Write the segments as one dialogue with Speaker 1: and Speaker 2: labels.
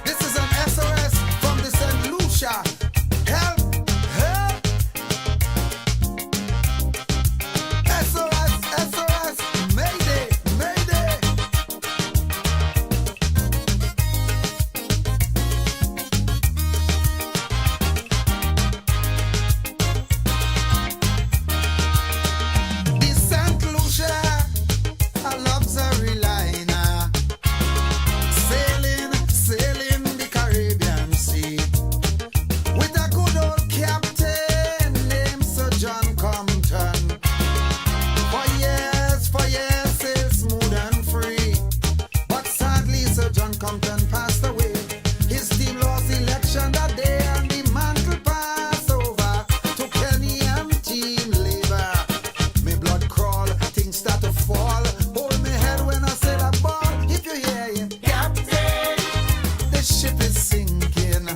Speaker 1: This is an SOS from the St. Lucia. Help! Help! SOS! SOS! Mayday! Mayday! The St. Lucia, a luxury liner, sailing the Caribbean Sea, with a good old captain named Sir John Compton. For years, sailed smooth and free. But sadly, Sir John Compton passed away. His team lost election that day, and the mantle passed over to Kenny and Team Labour. Me blood crawl, things start to fall. Hold me head when I say that ball. If you hear it, Captain, the ship is sinking.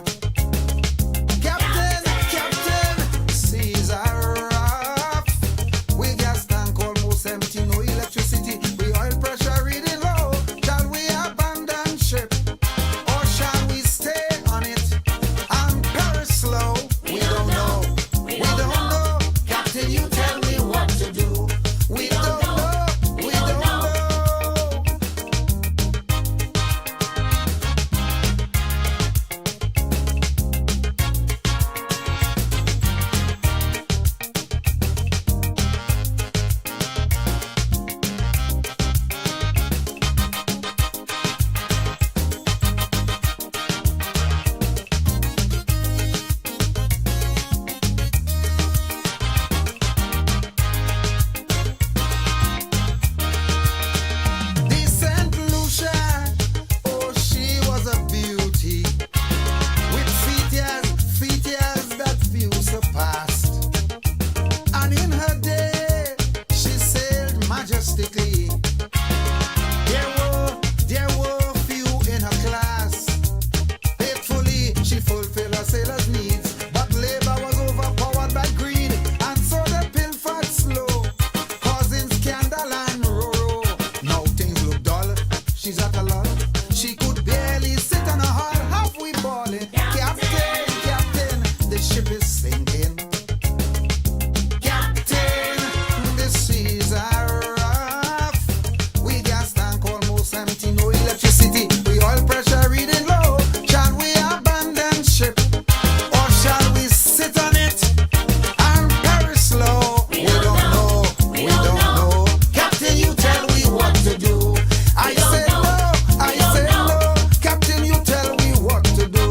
Speaker 1: Captain, seas are rough. We gas tank almost empty, no electricity. We oil pressure reading low. Shall we abandon ship, or shall we stay on it and perish slow? We don't know. We don't know. Captain, you tell me what to do. We don't know. We don't know. The St. Lucia, oh, she was a beauty, with features that few surpassed. And in her day, she sailed majestically. There were few in her class. Faithfully, she fulfilled her sailors' needs, but labor was overpowered by greed, and so they pilfered slow, causing scandal and row. Now things look dull. She's at a lull. She could barely sit on a hull. Half we balling. Captain, the ship is sinking. Captain, the seas are rough. We gas tank almost empty, no electricity. We oil pressure reading low. Shall we abandon ship, or shall we sit on it and perish slow? We don't know. We don't know. Captain, you tell me what to do. I say no. I say no. Captain, you tell me what to do.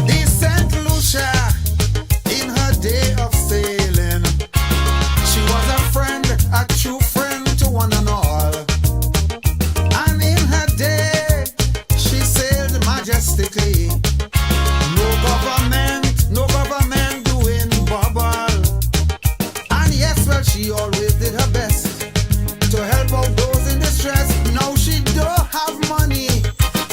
Speaker 1: The St. Lucia, in her day of sailing, she was a friend, a true friend to one and all. And in her day, she sailed majestically. No government doing bubble. And yes, well, she always did her best to help out those in distress. Now she don't have money.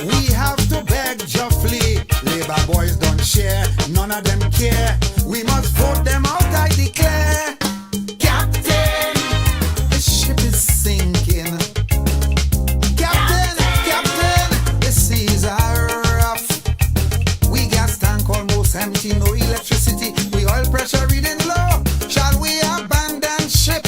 Speaker 1: We have to beg Joffrey. Labor boys don't share, none of them care. We must vote them out, I declare. Captain, the ship is sinking. Captain, the seas are rough. We gas tank almost empty, no electricity. We oil pressure reading low. Shall we abandon ship,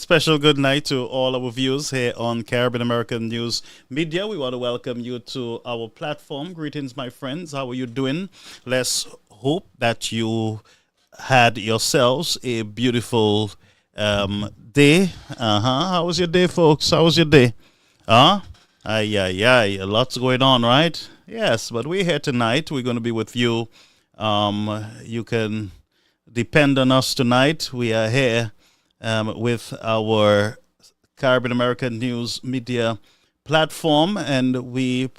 Speaker 2: Special good night to all our viewers here on Caribbean American News Media. We want to welcome you to our platform. Greetings, my friends. How are you doing? Let's hope that you had yourselves a beautiful day. How was your day, folks? How was your day? Ay, ay, ay. Lots going on, right? Yes, but we're here tonight. We're going to be with you. You can depend on us tonight. We are here with our Caribbean American News Media platform, and we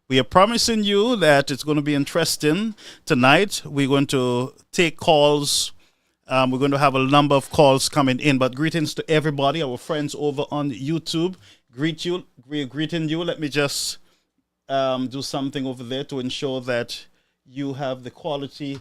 Speaker 2: are promising you that it's going to be interesting tonight. We're going to take calls. We're going to have a number of calls coming in, but greetings to everybody, our friends over on YouTube. Greeting you. Let me just do something over there to ensure that you have the quality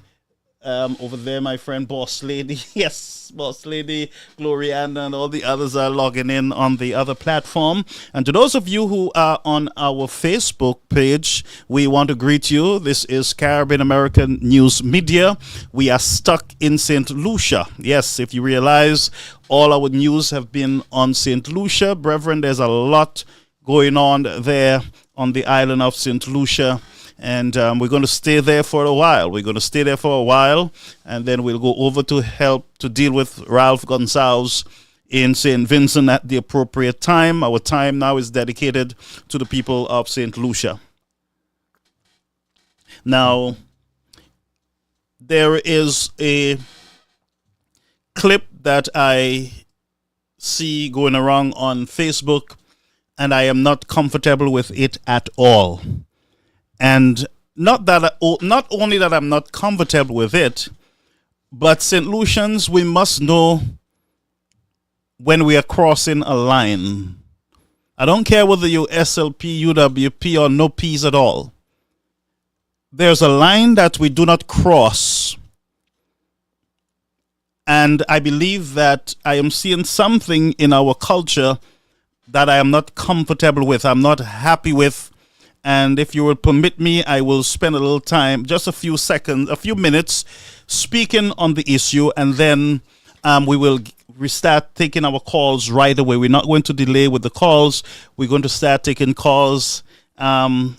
Speaker 2: over there, my friend, Boss Lady. Yes, Boss Lady, Gloriana, and all the others are logging in on the other platform. And to those of you who are on our Facebook page, we want to greet you. This is Caribbean American News Media. We are stuck in St. Lucia. Yes, if you realize, all our news have been on St. Lucia. Brethren, there's a lot going on there on the island of St. Lucia. And we're going to stay there for a while. And then we'll go over to help to deal with Ralph Gonsalves in St. Vincent at the appropriate time. Our time now is dedicated to the people of St. Lucia. Now, there is a clip that I see going around on Facebook, and I am not comfortable with it at all. And not only that I'm not comfortable with it, but St. Lucians, we must know when we are crossing a line. I don't care whether you're SLP, UWP, or no P's at all. There's a line that we do not cross. And I believe that I am seeing something in our culture that I am not comfortable with, I'm not happy with. And if you will permit me, I will spend a little time, just a few minutes, speaking on the issue, and then we will restart taking our calls right away. We're not going to delay with the calls. We're going to start taking calls from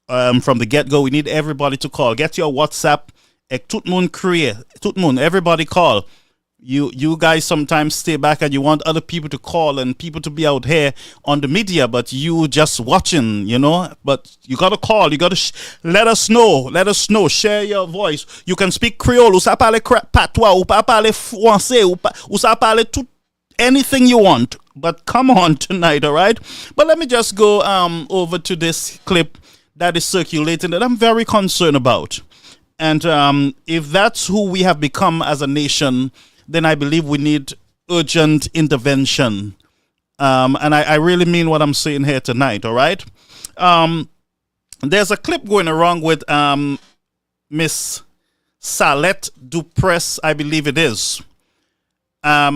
Speaker 2: the get-go. We need everybody to call. Get your WhatsApp. Everybody call. You guys sometimes stay back and you want other people to call and people to be out here on the media, but you just watching, But you got to call. You got to let us know. Let us know. Share your voice. You can speak Creole. Ou sa parle patois. Ou pa parle français. Ou sa parle tout anything you want. But come on tonight, all right? But let me just go over to this clip that is circulating that I'm very concerned about. And if that's who we have become as a nation, then I believe we need urgent intervention. And I really mean what I'm saying here tonight, all right? There's a clip going around with Miss Salette Dupress, I believe it is.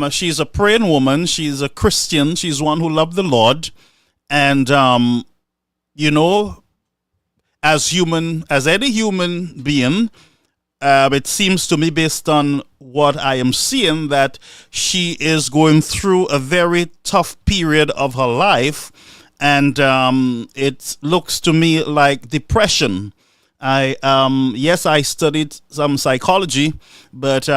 Speaker 2: She's a praying woman. She's a Christian. She's one who loved the Lord. And, as any human being, it seems to me, based on what I am seeing, that she is going through a very tough period of her life, and it looks to me like depression. I studied some psychology, but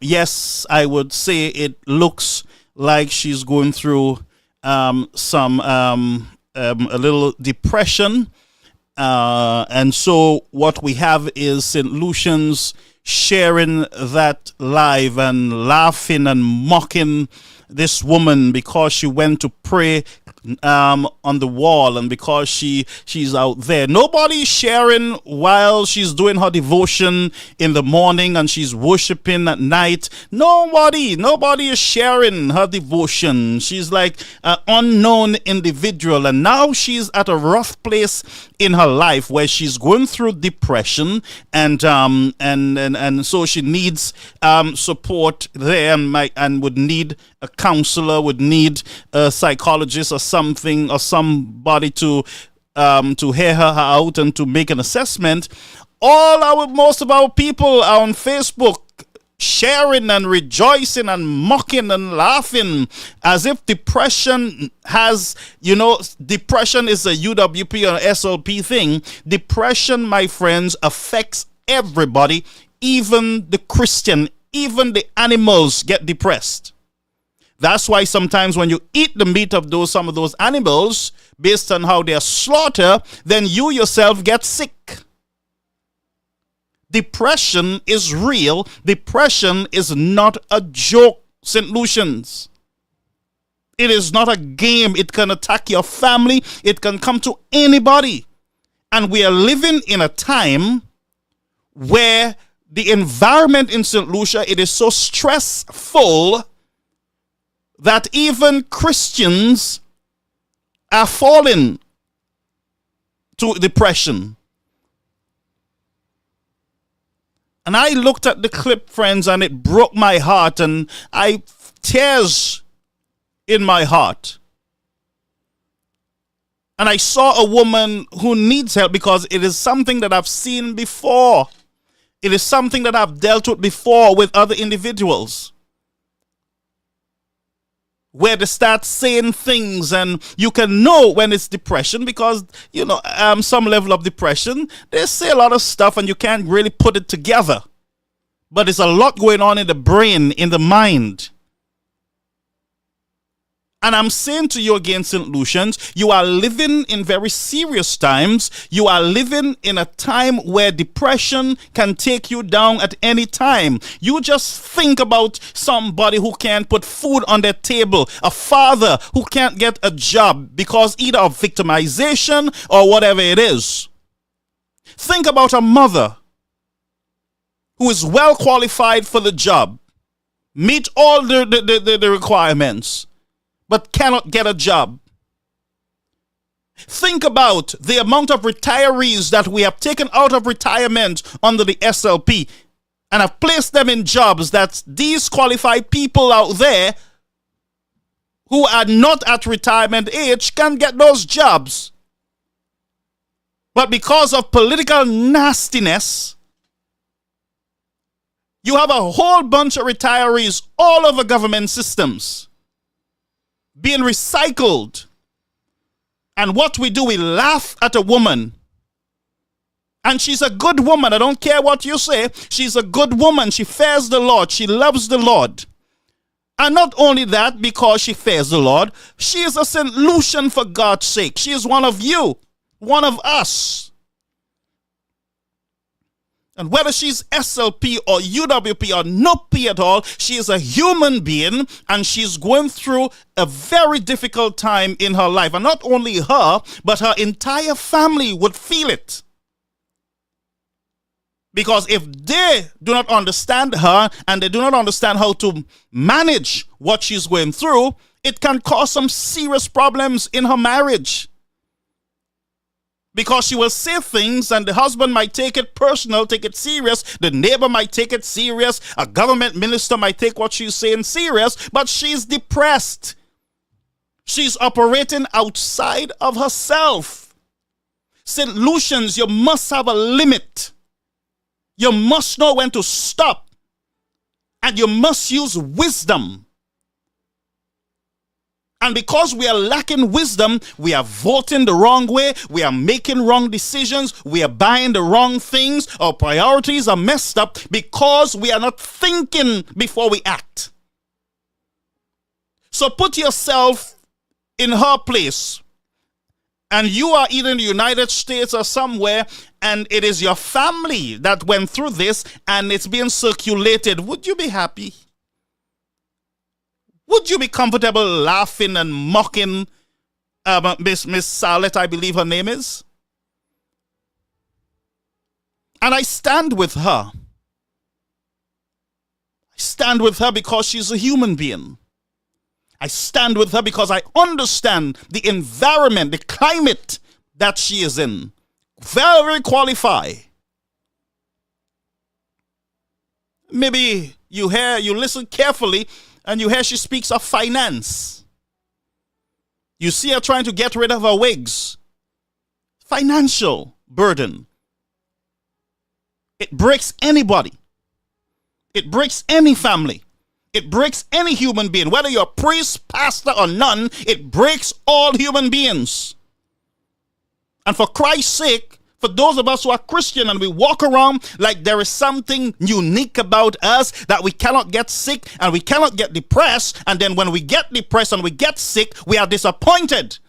Speaker 2: yes, I would say it looks like she's going through a little depression. And so what we have is St. Lucians sharing that live and laughing and mocking this woman because she went to pray on the wall and because she's out there. Nobody's sharing while she's doing her devotion in the morning and she's worshiping at night. Nobody is sharing her devotion. She's like an unknown individual, and now she's at a rough place in her life where she's going through depression, and so she needs support there, and would need a counselor, would need a psychologist or something, or somebody to hear her out and to make an assessment. Most of our people are on Facebook sharing and rejoicing and mocking and laughing as if depression has, depression is a UWP or SLP thing. Depression, my friends, affects everybody, even the Christian, even the animals get depressed. That's why sometimes when you eat the meat of some of those animals, based on how they're slaughtered, then you yourself get sick. Depression is real. Depression is not a joke, St. Lucians. It is not a game. It can attack your family. It can come to anybody. And we are living in a time where the environment in St. Lucia, it is so stressful that even Christians are falling to depression. And I looked at the clip, friends, and it broke my heart, and tears in my heart. And I saw a woman who needs help because it is something that I've seen before. It is something that I've dealt with before with other individuals, where they start saying things, and you can know when it's depression because, some level of depression, they say a lot of stuff and you can't really put it together. But there's a lot going on in the brain, in the mind. And I'm saying to you again, St. Lucians, you are living in very serious times. You are living in a time where depression can take you down at any time. You just think about somebody who can't put food on their table, a father who can't get a job because either of victimization or whatever it is. Think about a mother who is well qualified for the job, meet all the requirements, but cannot get a job. Think about the amount of retirees that we have taken out of retirement under the SLP and have placed them in jobs that these qualified people out there who are not at retirement age can get those jobs. But because of political nastiness, you have a whole bunch of retirees all over government systems being recycled. And what we do, we laugh at a woman. And she's a good woman. I don't care what you say. She's a good woman. She fears the Lord. She loves the Lord. And not only that, because she fears the Lord, she is a St. Lucian for God's sake. She is one of you, one of us. And whether she's SLP or UWP or no P at all, she is a human being and she's going through a very difficult time in her life. And not only her, but her entire family would feel it. Because if they do not understand her and they do not understand how to manage what she's going through, it can cause some serious problems in her marriage. Because she will say things and the husband might take it personal, take it serious. The neighbor might take it serious. A government minister might take what she's saying serious, but she's depressed. She's operating outside of herself. St. Lucians, you must have a limit. You must know when to stop. And you must use wisdom. And because we are lacking wisdom, we are voting the wrong way, we are making wrong decisions, we are buying the wrong things, our priorities are messed up because we are not thinking before we act. So put yourself in her place, and you are either in the United States or somewhere, and it is your family that went through this, and it's being circulated. Would you be happy? Would you be comfortable laughing and mocking Miss Salette, I believe her name is? And I stand with her. I stand with her because she's a human being. I stand with her because I understand the environment, the climate that she is in. Very, very qualified. Maybe you listen carefully, and you hear she speaks of finance. You see her trying to get rid of her wigs. Financial burden. It breaks anybody. It breaks any family. It breaks any human being, whether you're a priest, pastor, or none. It breaks all human beings. And for Christ's sake, for those of us who are Christian and we walk around like there is something unique about us, that we cannot get sick and we cannot get depressed, and then when we get depressed and we get sick, we are disappointed.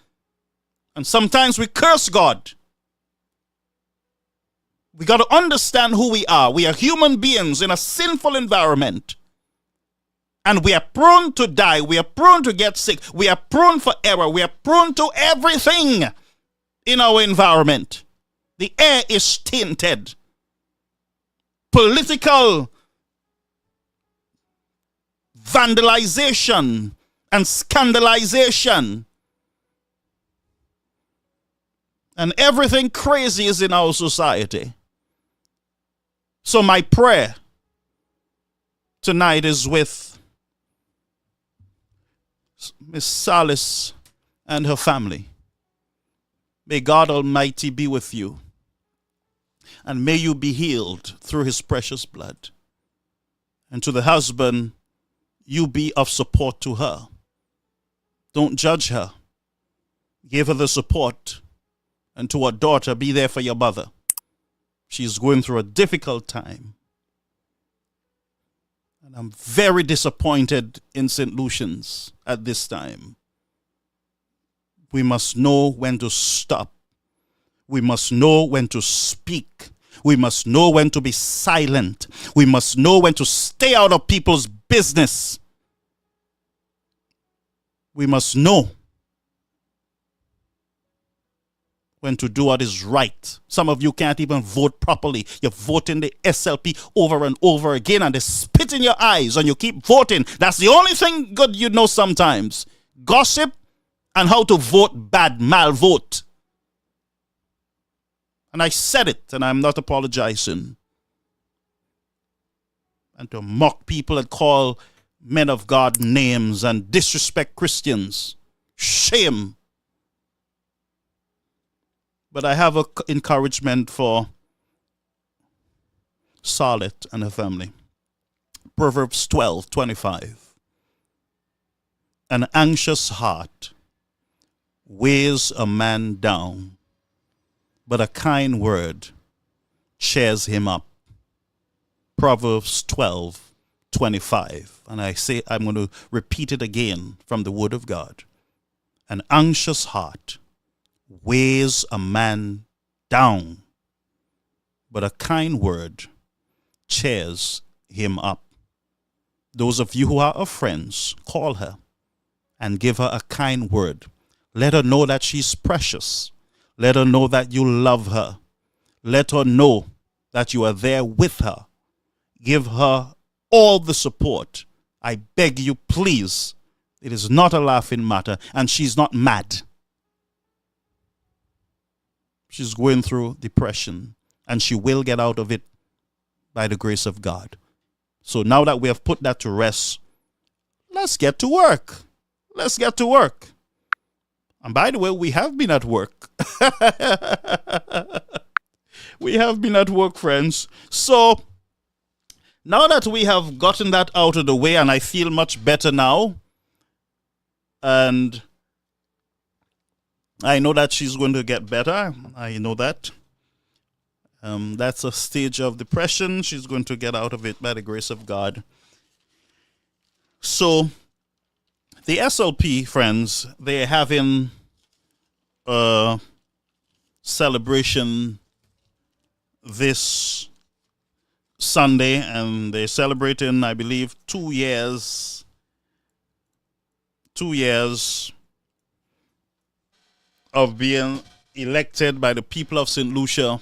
Speaker 2: And sometimes we curse God. We got to understand who we are. We are human beings in a sinful environment. And we are prone to die. We are prone to get sick. We are prone for error. We are prone to everything in our environment. The air is tainted. Political vandalization and scandalization. And everything crazy is in our society. So my prayer tonight is with Miss Salis and her family. May God Almighty be with you. And may you be healed through his precious blood. And to the husband, you be of support to her. Don't judge her. Give her the support. And to her daughter, be there for your mother. She's going through a difficult time. And I'm very disappointed in St. Lucian's at this time. We must know when to stop. We must know when to speak. We must know when to be silent. We must know when to stay out of people's business. We must know when to do what is right. Some of you can't even vote properly. You're voting the SLP over and over again, and they spit in your eyes and you keep voting. That's the only thing good you know sometimes. Gossip and how to vote bad, malvote. And I said it, and I'm not apologizing. And to mock people and call men of God names and disrespect Christians. Shame. But I have an encouragement for Charlotte and her family. Proverbs 12:25. An anxious heart weighs a man down, but a kind word cheers him up. Proverbs 12:25. And I'm going to repeat it again from the Word of God. An anxious heart weighs a man down, but a kind word cheers him up. Those of you who are her friends, call her and give her a kind word. Let her know that she's precious. Let her know that you love her. Let her know that you are there with her. Give her all the support. I beg you, please. It is not a laughing matter, and she's not mad. She's going through depression, and she will get out of it by the grace of God. So now that we have put that to rest, let's get to work. Let's get to work. And by the way, we have been at work. We have been at work, friends. So now that we have gotten that out of the way, and I feel much better now, and I know that she's going to get better. I know that. That's a stage of depression. She's going to get out of it by the grace of God. So the SLP, friends, they're having a celebration this Sunday, and they're celebrating, I believe, 2 years. 2 years of being elected by the people of St. Lucia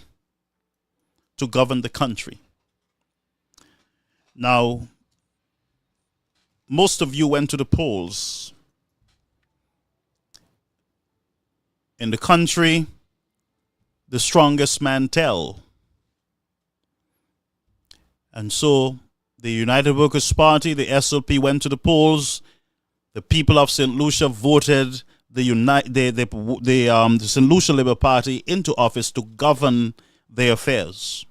Speaker 2: to govern the country. Now, most of you went to the polls. In the country, the strongest man tell. And so the United Workers' Party, the SLP, went to the polls. The people of St. Lucia voted the St. Lucia Labour Party into office to govern their affairs.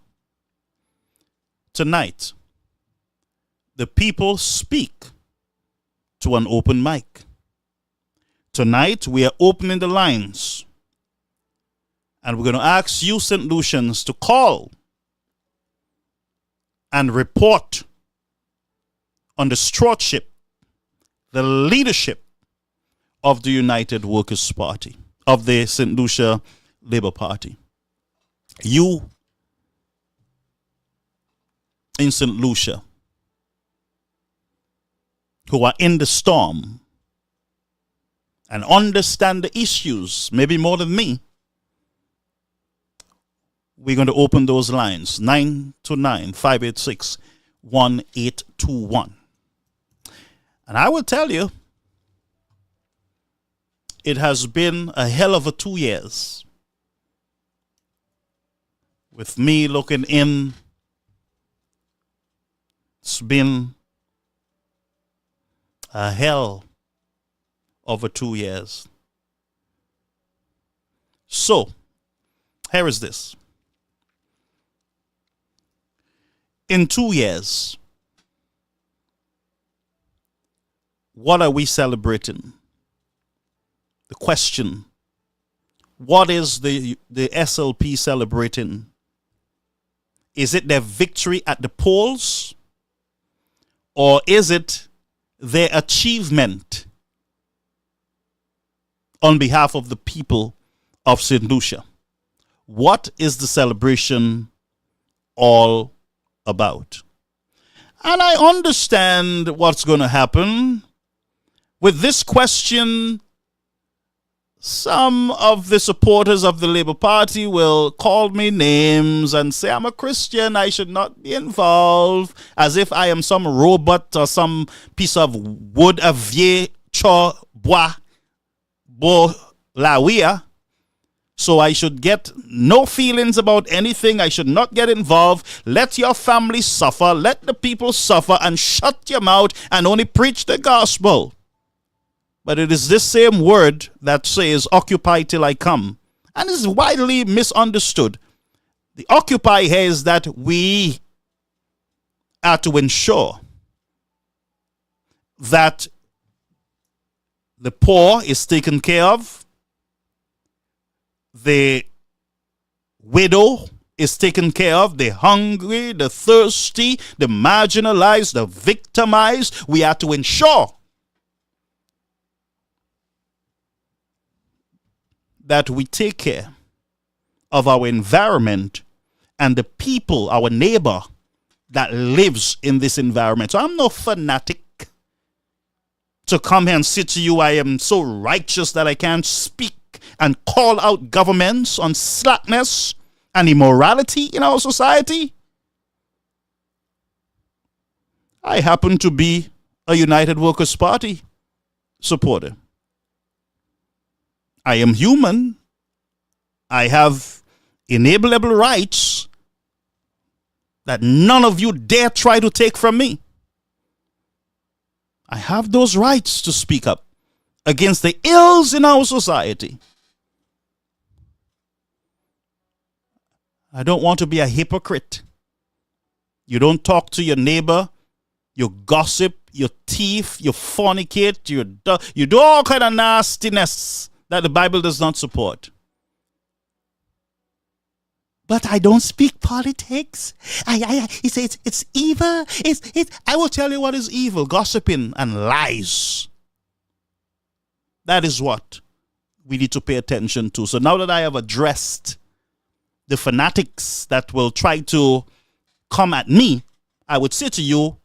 Speaker 2: Tonight, the people speak to an open mic. Tonight, we are opening the lines. And we're going to ask you, St. Lucians, to call and report on the stewardship, the leadership of the United Workers' Party, of the St. Lucia Labour Party. You in St. Lucia who are in the storm and understand the issues, maybe more than me, we're going to open those lines, 929-586-1821. And I will tell you, it has been a hell of a 2 years. With me looking in, it's been a hell of a 2 years. So, here is this. In 2 years, what are we celebrating? The question, what is the SLP celebrating? Is it their victory at the polls? Or is it their achievement on behalf of the people of St. Lucia? What is the celebration all about? And I understand what's going to happen. With this question, some of the supporters of the Labour Party will call me names and say I'm a Christian, I should not be involved, as if I am some robot or some piece of wood, a vieux cho bois, bo lawia. So I should get no feelings about anything. I should not get involved. Let your family suffer. Let the people suffer and shut your mouth and only preach the gospel. But it is this same word that says, occupy till I come. And is widely misunderstood. The occupy here is that we are to ensure that the poor is taken care of, the widow is taken care of, the hungry, the thirsty, the marginalized, the victimized. We are to ensure that we take care of our environment and the people, our neighbor that lives in this environment. So I'm no fanatic to come here and say to you, I am so righteous that I can't speak and call out governments on slackness and immorality in our society. I happen to be a United Workers' Party supporter. I am human. I have inalienable rights that none of you dare try to take from me. I have those rights to speak up against the ills in our society. I don't want to be a hypocrite. You don't talk to your neighbor, you gossip, you thief, you fornicate, you do all kind of nastiness that the Bible does not support. But I don't speak politics. He says it's evil. I will tell you what is evil: gossiping and lies. That is what we need to pay attention to. So now that I have addressed the fanatics that will try to come at me, I would say to you,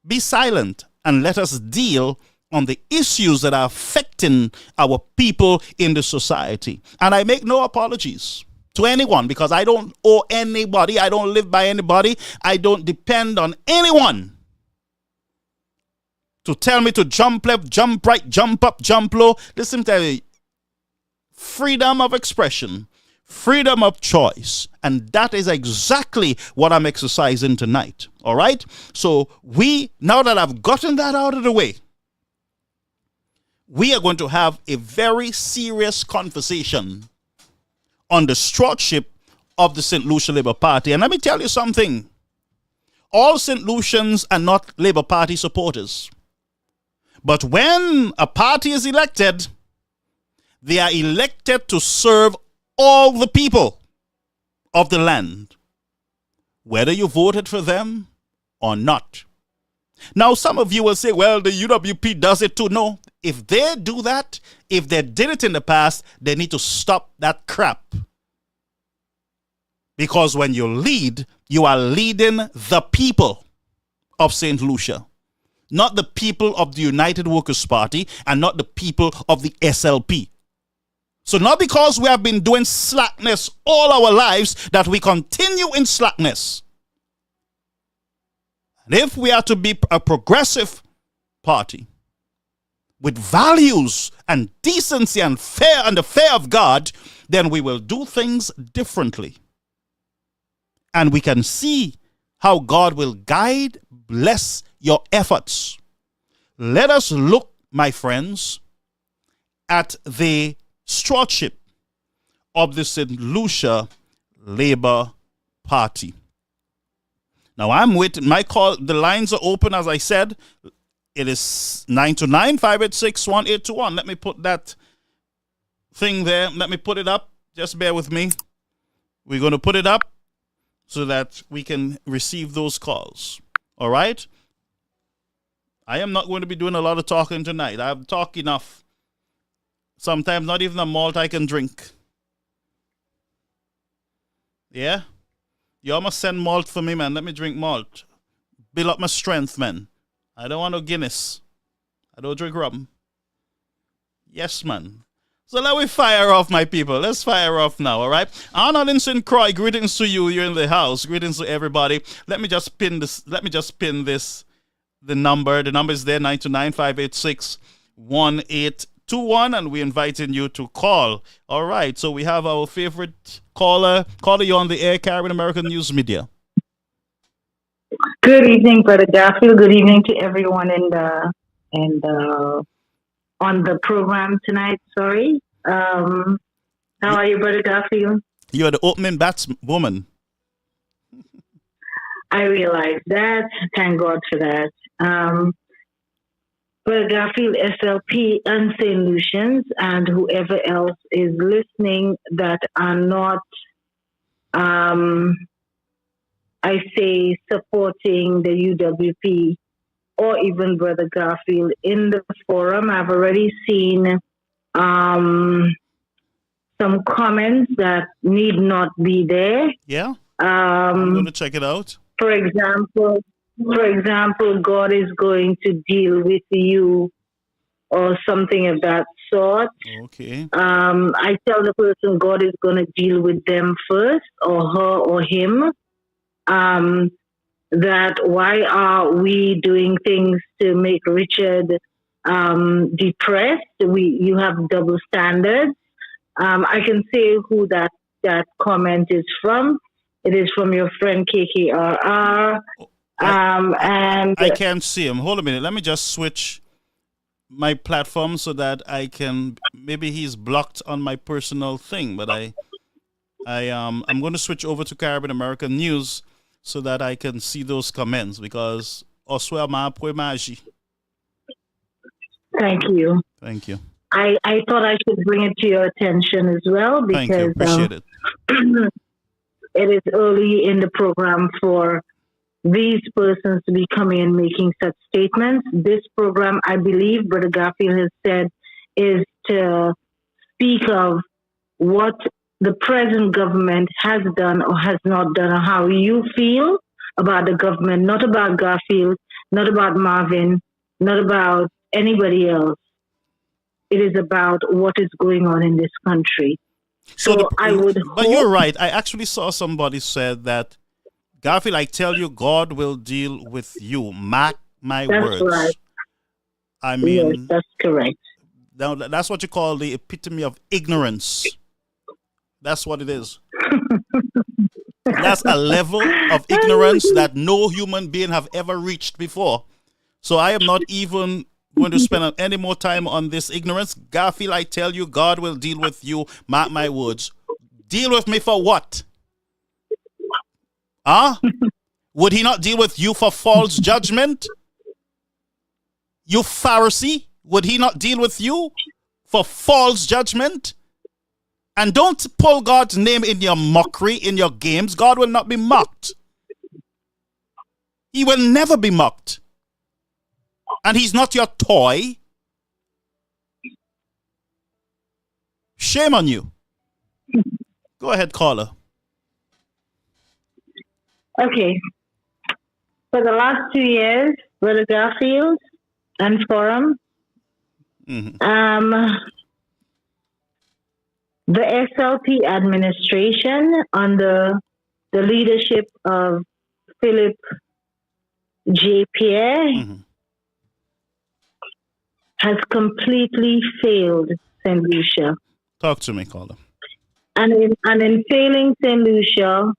Speaker 2: be silent and let us deal on the issues that are affecting our people in the society. And I make no apologies to anyone, because I don't owe anybody. I don't live by anybody. I don't depend on anyone to tell me to jump left, jump right, jump up, jump low. Listen to me. Freedom of expression, freedom of choice. And that is exactly what I'm exercising tonight. All right? So now that I've gotten that out of the way, we are going to have a very serious conversation on the stewardship of the St. Lucia Labour Party. And let me tell you something. All St. Lucians are not Labour Party supporters. But when a party is elected, they are elected to serve all the people of the land, whether you voted for them or not. Now, some of you will say, well, the UWP does it too. No, if they do that, if they did it in the past, they need to stop that crap. Because when you lead, you are leading the people of St. Lucia, not the people of the United Workers' Party and not the people of the SLP. So not because we have been doing slackness all our lives that we continue in slackness. And if we are to be a progressive party with values and decency and fair and the fear of God, then we will do things differently. And we can see how God will guide, bless your efforts. Let us look, my friends, at the stewardship of the St. Lucia Labour Party. Now I'm waiting. My call, the lines are open, as I said. It is 929-586-1821. Let me put that thing there. Let me put it up. Just bear with me. We're going to put it up so that we can receive those calls. All right? I am not going to be doing a lot of talking tonight. I've talked enough. Sometimes not even a malt I can drink. Yeah? You almost send malt for me, man. Let me drink malt. Build up my strength, man. I don't want no Guinness. I don't drink rum. Yes, man. So let me fire off, my people. Let's fire off now, all right? Arnold in St. Croix, greetings to you. You're in the house. Greetings to everybody. Let me just pin this. The number. The number is there, 929-586-1821, and we're inviting you to call. All right. So we have our favorite caller. Caller, you on the air, Caribbean American News Media.
Speaker 3: Good evening, Brother Garfield. Good evening to everyone on the program tonight. Sorry. How are you, Brother Garfield?
Speaker 2: You are the opening batswoman.
Speaker 3: I realize that. Thank God for that. Brother Garfield, SLP, and St. Lucians, and whoever else is listening that are not, I say, supporting the UWP or even Brother Garfield in the forum. I've already seen some comments that need not be there.
Speaker 2: Yeah. I'm going to check it out.
Speaker 3: For example, God is going to deal with you or something of that sort.
Speaker 2: Okay.
Speaker 3: I tell the person God is going to deal with them first, or her or him. That why are we doing things to make Richard depressed? You have double standards. I can say who that comment is from. It is from your friend KKRR. And
Speaker 2: I can't see him. Hold a minute. Let me just switch my platform so that I can. Maybe he's blocked on my personal thing, but I'm going to switch over to Caribbean American News so that I can see those comments because oswe ma poemaji.
Speaker 3: Thank you.
Speaker 2: Thank you.
Speaker 3: I thought I should bring it to your attention as well because
Speaker 2: thank you. Appreciate it.
Speaker 3: It is early in the program for these persons to be coming and making such statements. This program, I believe, Brother Garfield has said, is to speak of what the present government has done or has not done, or how you feel about the government, not about Garfield, not about Marvin, not about anybody else. It is about what is going on in this country. So I would hope.
Speaker 2: But you're right. I actually saw somebody said that, Garfield, I tell you, God will deal with you. Mark my words.
Speaker 3: That's right.
Speaker 2: I mean,
Speaker 3: yes, that's correct.
Speaker 2: Now, that's what you call the epitome of ignorance. That's what it is. That's a level of ignorance that no human being have ever reached before. So I am not even going to spend any more time on this ignorance. Garfield, I tell you, God will deal with you. Mark my words. Deal with me for what? Huh? Would he not deal with you for false judgment? You Pharisee, would he not deal with you for false judgment? And don't pull God's name in your mockery, in your games. God will not be mocked. He will never be mocked. And he's not your toy. Shame on you. Go ahead, caller.
Speaker 3: Okay. For the last 2 years, Brother Garfield and Forum, the SLP administration under the leadership of Philip J. Pierre has completely failed St. Lucia.
Speaker 2: Talk to me, caller.
Speaker 3: And in failing St. Lucia,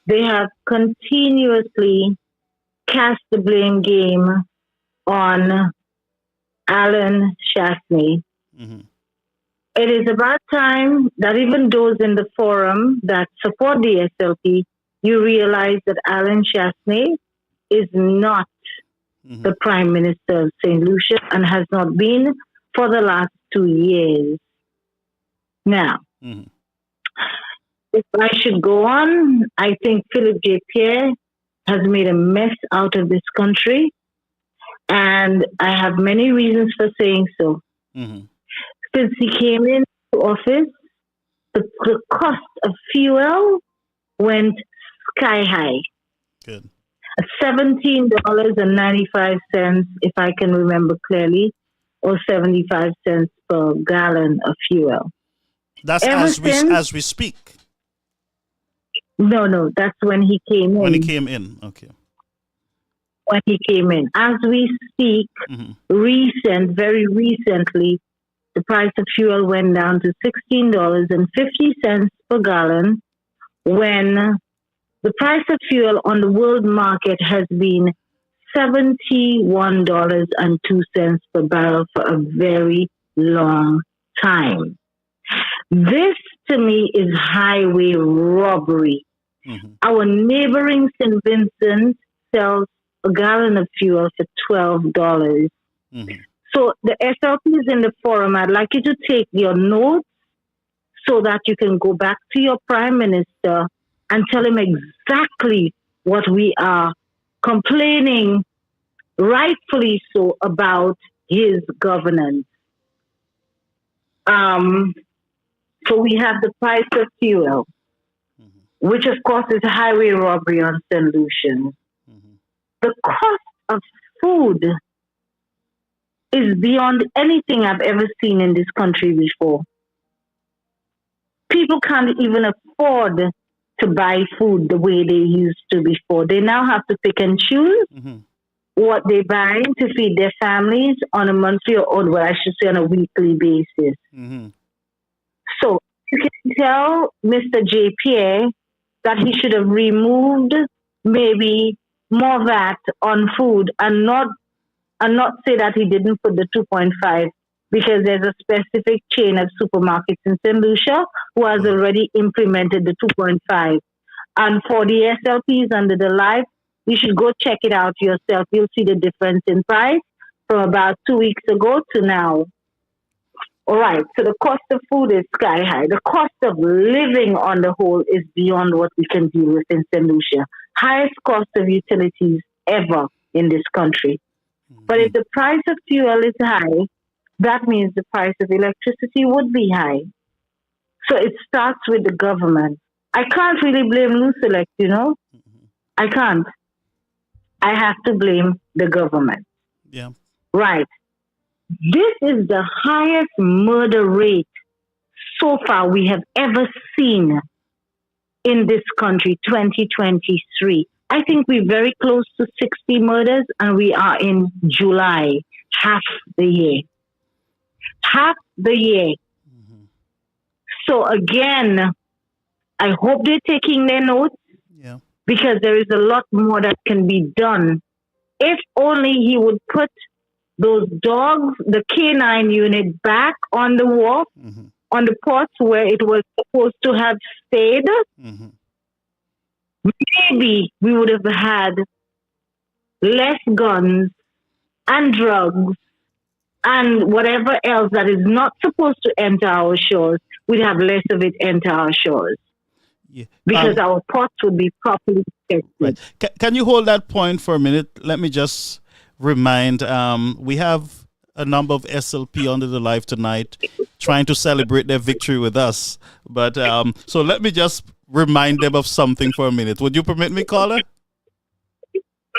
Speaker 3: they have continuously cast the blame game on Alan Chasney. It is about time that even those in the forum that support the SLP, you realize that Alan Chasney is not the Prime Minister of St. Lucia and has not been for the last 2 years. Now, if I should go on, I think Philip J. Pierre has made a mess out of this country, and I have many reasons for saying so. Since he came into office, the cost of fuel went sky high.
Speaker 2: Good.
Speaker 3: $17.95, if I can remember clearly, or 75 cents per gallon of fuel.
Speaker 2: That's as we speak.
Speaker 3: No, that's when he came in.
Speaker 2: When he came in, okay.
Speaker 3: When he came in. As we speak, very recently, the price of fuel went down to $16.50 per gallon, when the price of fuel on the world market has been $71.02 per barrel for a very long time. This, to me, is highway robbery. Our neighboring St. Vincent sells a gallon of fuel for $12. So the SLPs in the forum, I'd like you to take your notes so that you can go back to your Prime Minister and tell him exactly what we are complaining, rightfully so, about his governance. So we have the price of fuel, which of course is highway robbery on St. Lucian. The cost of food is beyond anything I've ever seen in this country before. People can't even afford to buy food the way they used to before. They now have to pick and choose what they buy to feed their families on a monthly or, well, I should say on a weekly basis. So you can tell Mr. J. Pierre that he should have removed maybe more VAT on food and not say that he didn't put the 2.5, because there's a specific chain of supermarkets in St. Lucia who has already implemented the 2.5. And for the SLPs under the live, you should go check it out yourself. You'll see the difference in price from about 2 weeks ago to now. All right, so the cost of food is sky high. The cost of living on the whole is beyond what we can deal with in St. Lucia. Highest cost of utilities ever in this country. But if the price of fuel is high, that means the price of electricity would be high. So it starts with the government. I can't really blame Lucelect, you know? I can't. I have to blame the government.
Speaker 2: Yeah.
Speaker 3: Right. This is the highest murder rate so far we have ever seen in this country, 2023. I think we're very close to 60 murders, and we are in July, half the year. Half the year. So again, I hope they're taking their notes, because there is a lot more that can be done. If only he would put those dogs, the canine unit, back on the wharf, on the ports where it was supposed to have stayed. maybe we would have had less guns and drugs and whatever else that is not supposed to enter our shores, we'd have less of it enter our shores
Speaker 2: Yeah.
Speaker 3: because our ports would be properly
Speaker 2: Right.
Speaker 3: protected.
Speaker 2: Can you hold that point for a minute? Let me just remind we have a number of SLP under the live tonight trying to celebrate their victory with us. But so let me just remind them of something for a minute. Would you permit me, caller?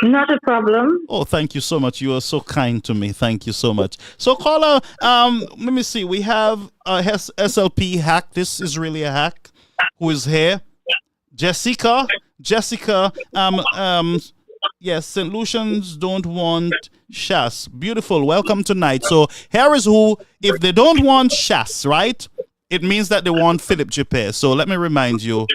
Speaker 3: Not a problem.
Speaker 2: Oh, thank you so much. You are so kind to me. Thank you so much. So, caller, let me see. We have a SLP hack. This is really a hack. Who is here? Jessica. Jessica. Yes, St. Lucians don't want Shas. Beautiful. Welcome tonight. So here is who. If they don't want Shas, right? It means that they want Philip Japet. So let me remind you,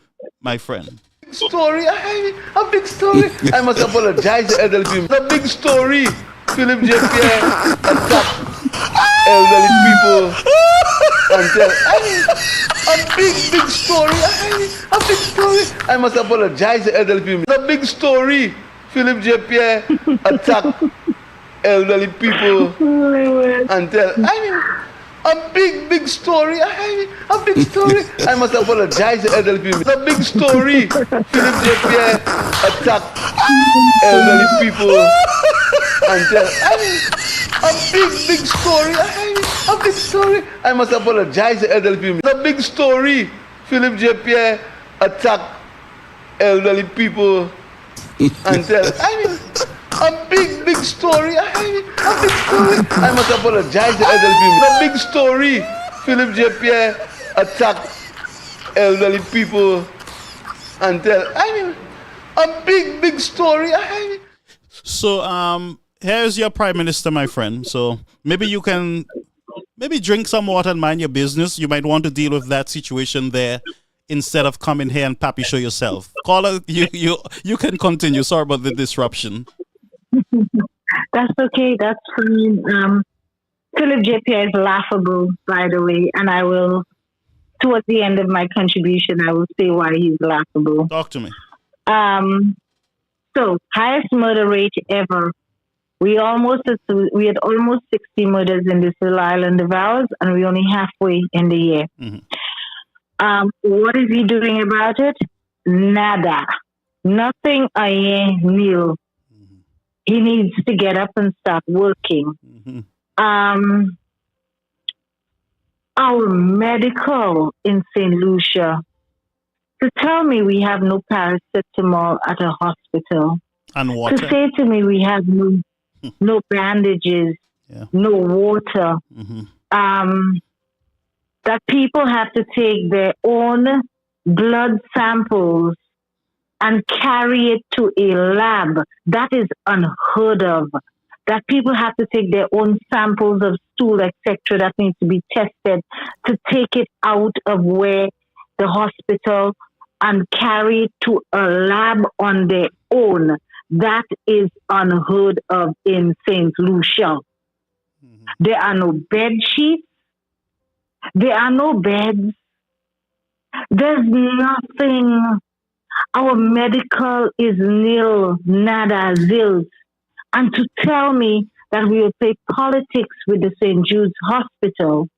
Speaker 2: my friend.
Speaker 4: Story, a big story. I must apologize to elderly people. A big story. Philip J. Pierre attacked elderly people and tell, a big story. A big story. I must apologize to elderly people. A big story. Philip J. Pierre attacked elderly people and tell, a big story. A big story. I must apologize to elderly people. A big story. Philip J. Pierre attacked elderly people and tell, a big story. A big story. I must apologize to elderly people. A big story. Philip J. Pierre attacked elderly people and tell, a big story. A big story. I must apologize to elderly people. A big story. Philip J. Pierre attacked elderly people and tell, a big story.
Speaker 2: So here's your prime minister, my friend. So maybe you can drink some water and mind your business. You might want to deal with that situation there instead of coming here and pappy show yourself. Caller, you can continue. Sorry about the disruption.
Speaker 3: That's okay. That's fine. Philip JP is laughable, by the way, and I will, towards the end of my contribution, I will say why he's laughable.
Speaker 2: Talk to me.
Speaker 3: So, highest murder rate ever. We had almost 60 murders in this little island of ours, and we're only halfway in the year.
Speaker 2: Mm-hmm.
Speaker 3: What is he doing about it? Nada. Nothing. Nil.
Speaker 2: Mm-hmm.
Speaker 3: He needs to get up and start working.
Speaker 2: Mm-hmm.
Speaker 3: Our medical in St. Lucia, to tell me we have no paracetamol at a hospital,
Speaker 2: And water.
Speaker 3: to say to me we have no bandages, no water, that people have to take their own blood samples and carry it to a lab. That is unheard of. That people have to take their own samples of stool, etc., that needs to be tested to take it out of where the hospital and carry it to a lab on their own. That is unheard of in St. Lucia. There are no bed sheets. There are no beds. There's nothing. Our medical is nil, nada, zilch. And to tell me that we will play politics with the St. Jude's Hospital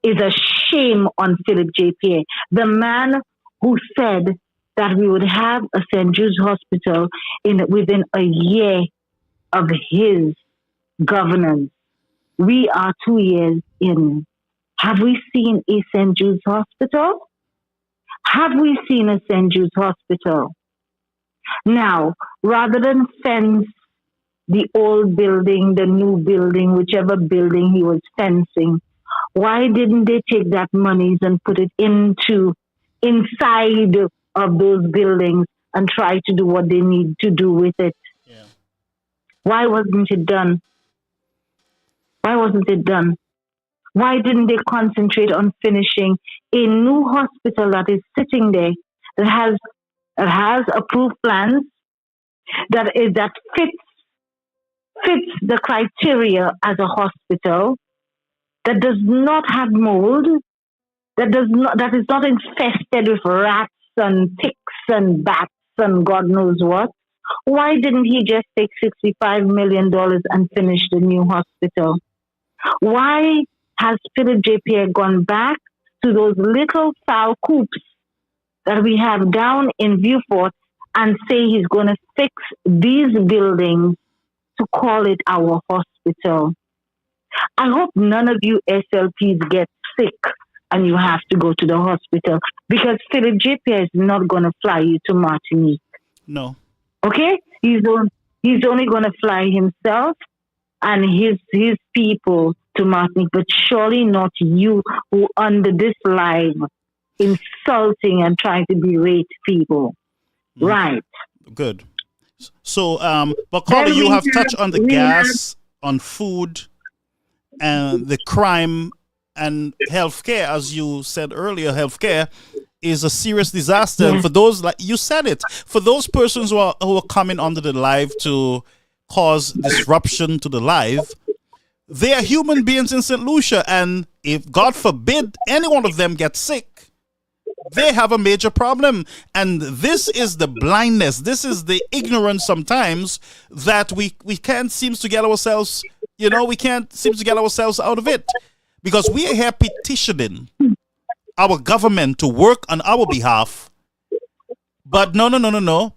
Speaker 3: is a shame on Philip J. Pierre, the man who said that we would have a St. Jude's Hospital within a year of his governance. We are 2 years in. Have we seen a St. Jude's Hospital? Have we seen a St. Jude's Hospital? Now, rather than fence the old building, the new building, whichever building he was fencing, why didn't they take that monies and put it inside of those buildings and try to do what they need to do with it?
Speaker 2: Yeah.
Speaker 3: Why wasn't it done? Why wasn't it done? Why didn't they concentrate on finishing a new hospital that is sitting there, that has approved plans, that fits the criteria as a hospital, that does not have mold, that is not infested with rats and ticks and bats, and God knows what. Why didn't he just take $65 million and finish the new hospital? Why has Philip J. Pierre gone back to those little foul coops that we have down in Viewport and say he's going to fix these buildings to call it our hospital? I hope none of you SLPs get sick and you have to go to the hospital, because Philip J. Pierre is not going to fly you to Martinique.
Speaker 2: No.
Speaker 3: Okay? He's only going to fly himself and his people to Martinique, but surely not you who under this live insulting and trying to berate people. Right.
Speaker 2: Good. So, but Carla, you have touched on the gas, on food, and the crime and healthcare. As you said earlier, healthcare is a serious disaster. And for those, like you said it, for those persons who are coming onto the live to cause disruption to the live, they are human beings in St. Lucia, and if God forbid any one of them gets sick, they have a major problem. And this is the blindness, this is the ignorance sometimes that we can't seem to get ourselves, we can't seem to get ourselves out of it, because we are here petitioning our government to work on our behalf. But no.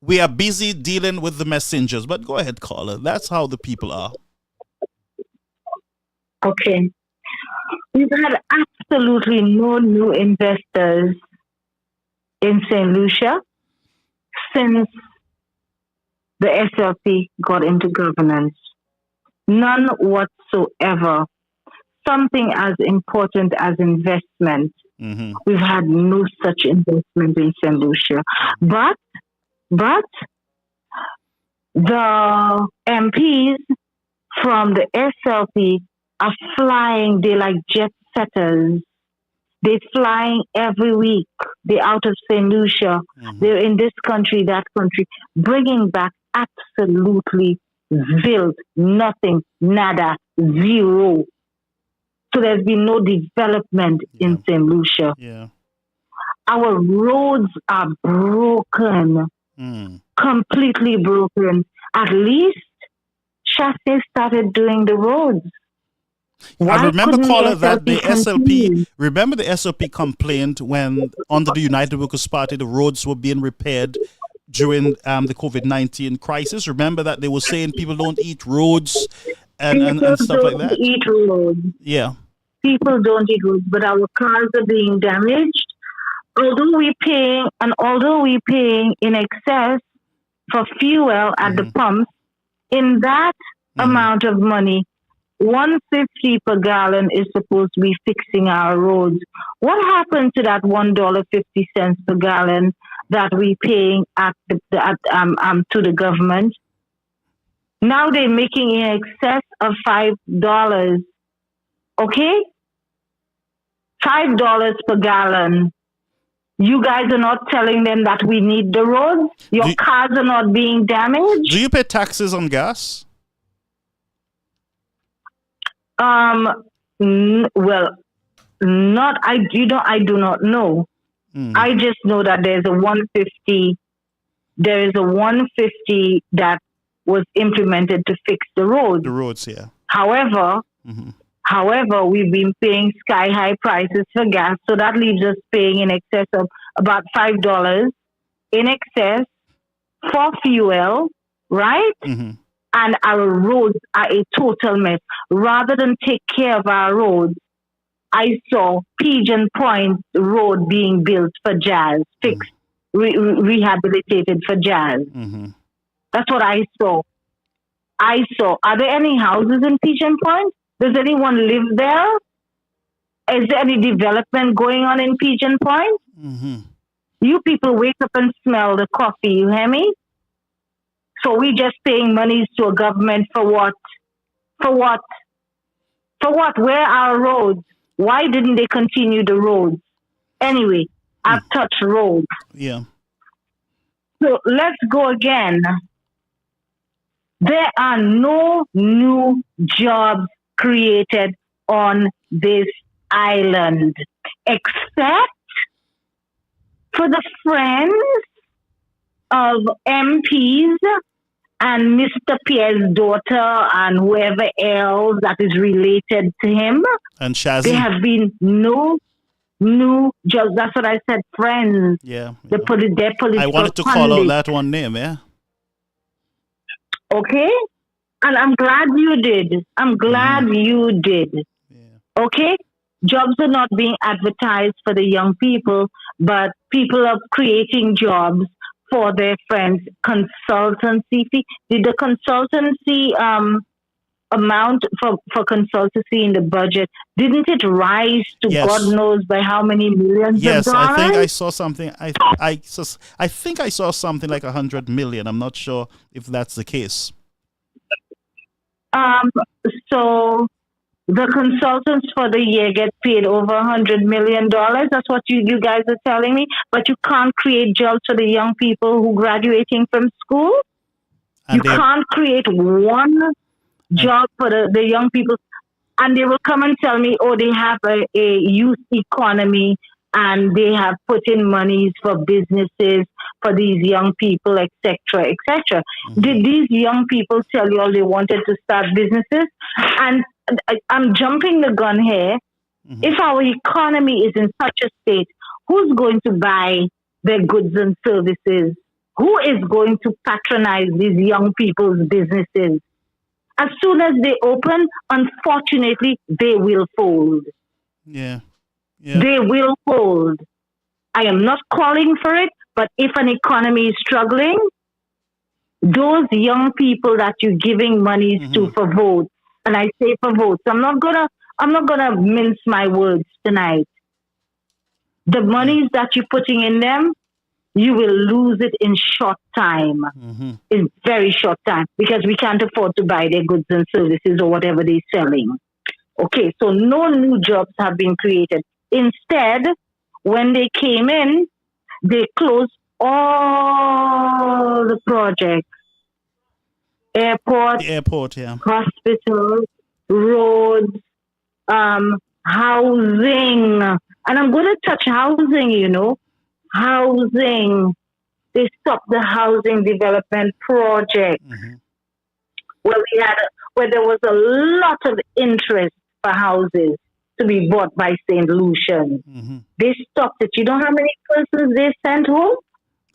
Speaker 2: We are busy dealing with the messengers. But go ahead, caller. That's how the people are.
Speaker 3: Okay. We've had absolutely no new investors in St. Lucia since the SLP got into governance. None whatsoever. Something as important as investment.
Speaker 2: Mm-hmm.
Speaker 3: We've had no such investment in St. Lucia. But the MPs from the SLP are flying. They're like jet setters. They're flying every week. They're out of St. Lucia.
Speaker 2: Mm-hmm.
Speaker 3: They're in this country, that country, bringing back absolutely zilch, nothing, nada, zero. So there's been no development in St. Lucia.
Speaker 2: Yeah.
Speaker 3: Our roads are broken, completely broken. At least Chassé started doing the roads.
Speaker 2: I remember, caller, that the SLP, remember the SLP complained when under the United Workers' Party the roads were being repaired during the COVID-19 crisis. Remember that they were saying people don't eat roads and stuff like that.
Speaker 3: Eat roads.
Speaker 2: Yeah.
Speaker 3: People don't eat roads, but our cars are being damaged. Although we're paying in excess for fuel at the pumps, in that amount of money, $1.50 per gallon is supposed to be fixing our roads. What happened to that $1.50 per gallon that we're paying to the government? Now they're making in excess of $5. Okay? $5 per gallon. You guys are not telling them that we need the roads. Your cars are not being damaged.
Speaker 2: Do you pay taxes on gas?
Speaker 3: Well, not. I do not know. I just know that there's a 150. There is a 150 that was implemented to fix the roads.
Speaker 2: The roads, yeah.
Speaker 3: However, we've been paying sky high prices for gas, so that leaves us paying in excess of about $5 in excess for fuel, right? And our roads are a total mess. Rather than take care of our roads, I saw Pigeon Point Road being built for jazz, fixed, rehabilitated for jazz. That's what I saw. Are there any houses in Pigeon Point? Does anyone live there? Is there any development going on in Pigeon Point? You people wake up and smell the coffee, you hear me? So we just paying monies to a government for what? For what? Where are our roads? Why didn't they continue the roads? Anyway, I've touched roads.
Speaker 2: Yeah.
Speaker 3: So let's go again. There are no new jobs created on this island, except for the friends of MPs and Mr. Pierre's daughter and whoever else that is related to him,
Speaker 2: And
Speaker 3: there
Speaker 2: Shazzy.
Speaker 3: have been no new jobs. That's what I said, friends.
Speaker 2: Yeah.
Speaker 3: The their
Speaker 2: I
Speaker 3: political
Speaker 2: wanted to call out
Speaker 3: pundits.
Speaker 2: that one name, yeah.
Speaker 3: Okay? And I'm glad you did. I'm glad you did.
Speaker 2: Yeah.
Speaker 3: Okay? Jobs are not being advertised for the young people, but people are creating jobs for their friends. Consultancy fee. Did the consultancy amount for consultancy in the budget, didn't it rise to God
Speaker 2: Yes.
Speaker 3: knows by how many millions of
Speaker 2: Yes, I think I
Speaker 3: dollars?
Speaker 2: saw something. I think I saw something like 100 million. I'm not sure if that's the case.
Speaker 3: Um, so the consultants for the year get paid over $100 million. That's what you guys are telling me. But you can't create jobs for the young people who graduating from school. You
Speaker 2: And they
Speaker 3: can't create one
Speaker 2: and
Speaker 3: job for the young people. And they will come and tell me, oh, they have a youth economy and they have put in monies for businesses for these young people, etc., etc. Did these young people tell you all they wanted to start businesses? And I'm jumping the gun here. If our economy is in such a state, who's going to buy their goods and services? Who is going to patronize these young people's businesses? As soon as they open, unfortunately, they will fold.
Speaker 2: yeah, yeah,
Speaker 3: They will fold. I am not calling for it, but if an economy is struggling, those young people that you're giving monies to for votes, and I say for votes, I'm not gonna mince my words tonight. The monies that you're putting in them, you will lose it in short time. In very short time, because we can't afford to buy their goods and services or whatever they're selling. Okay, so no new jobs have been created. Instead, when they came in, they closed all the projects, airports,
Speaker 2: the airport, yeah.
Speaker 3: hospitals, roads, housing. And I'm going to touch housing, housing. They stopped the housing development project where there was a lot of interest for houses to be bought by St. Lucian. They stopped it. You know how many persons they sent home?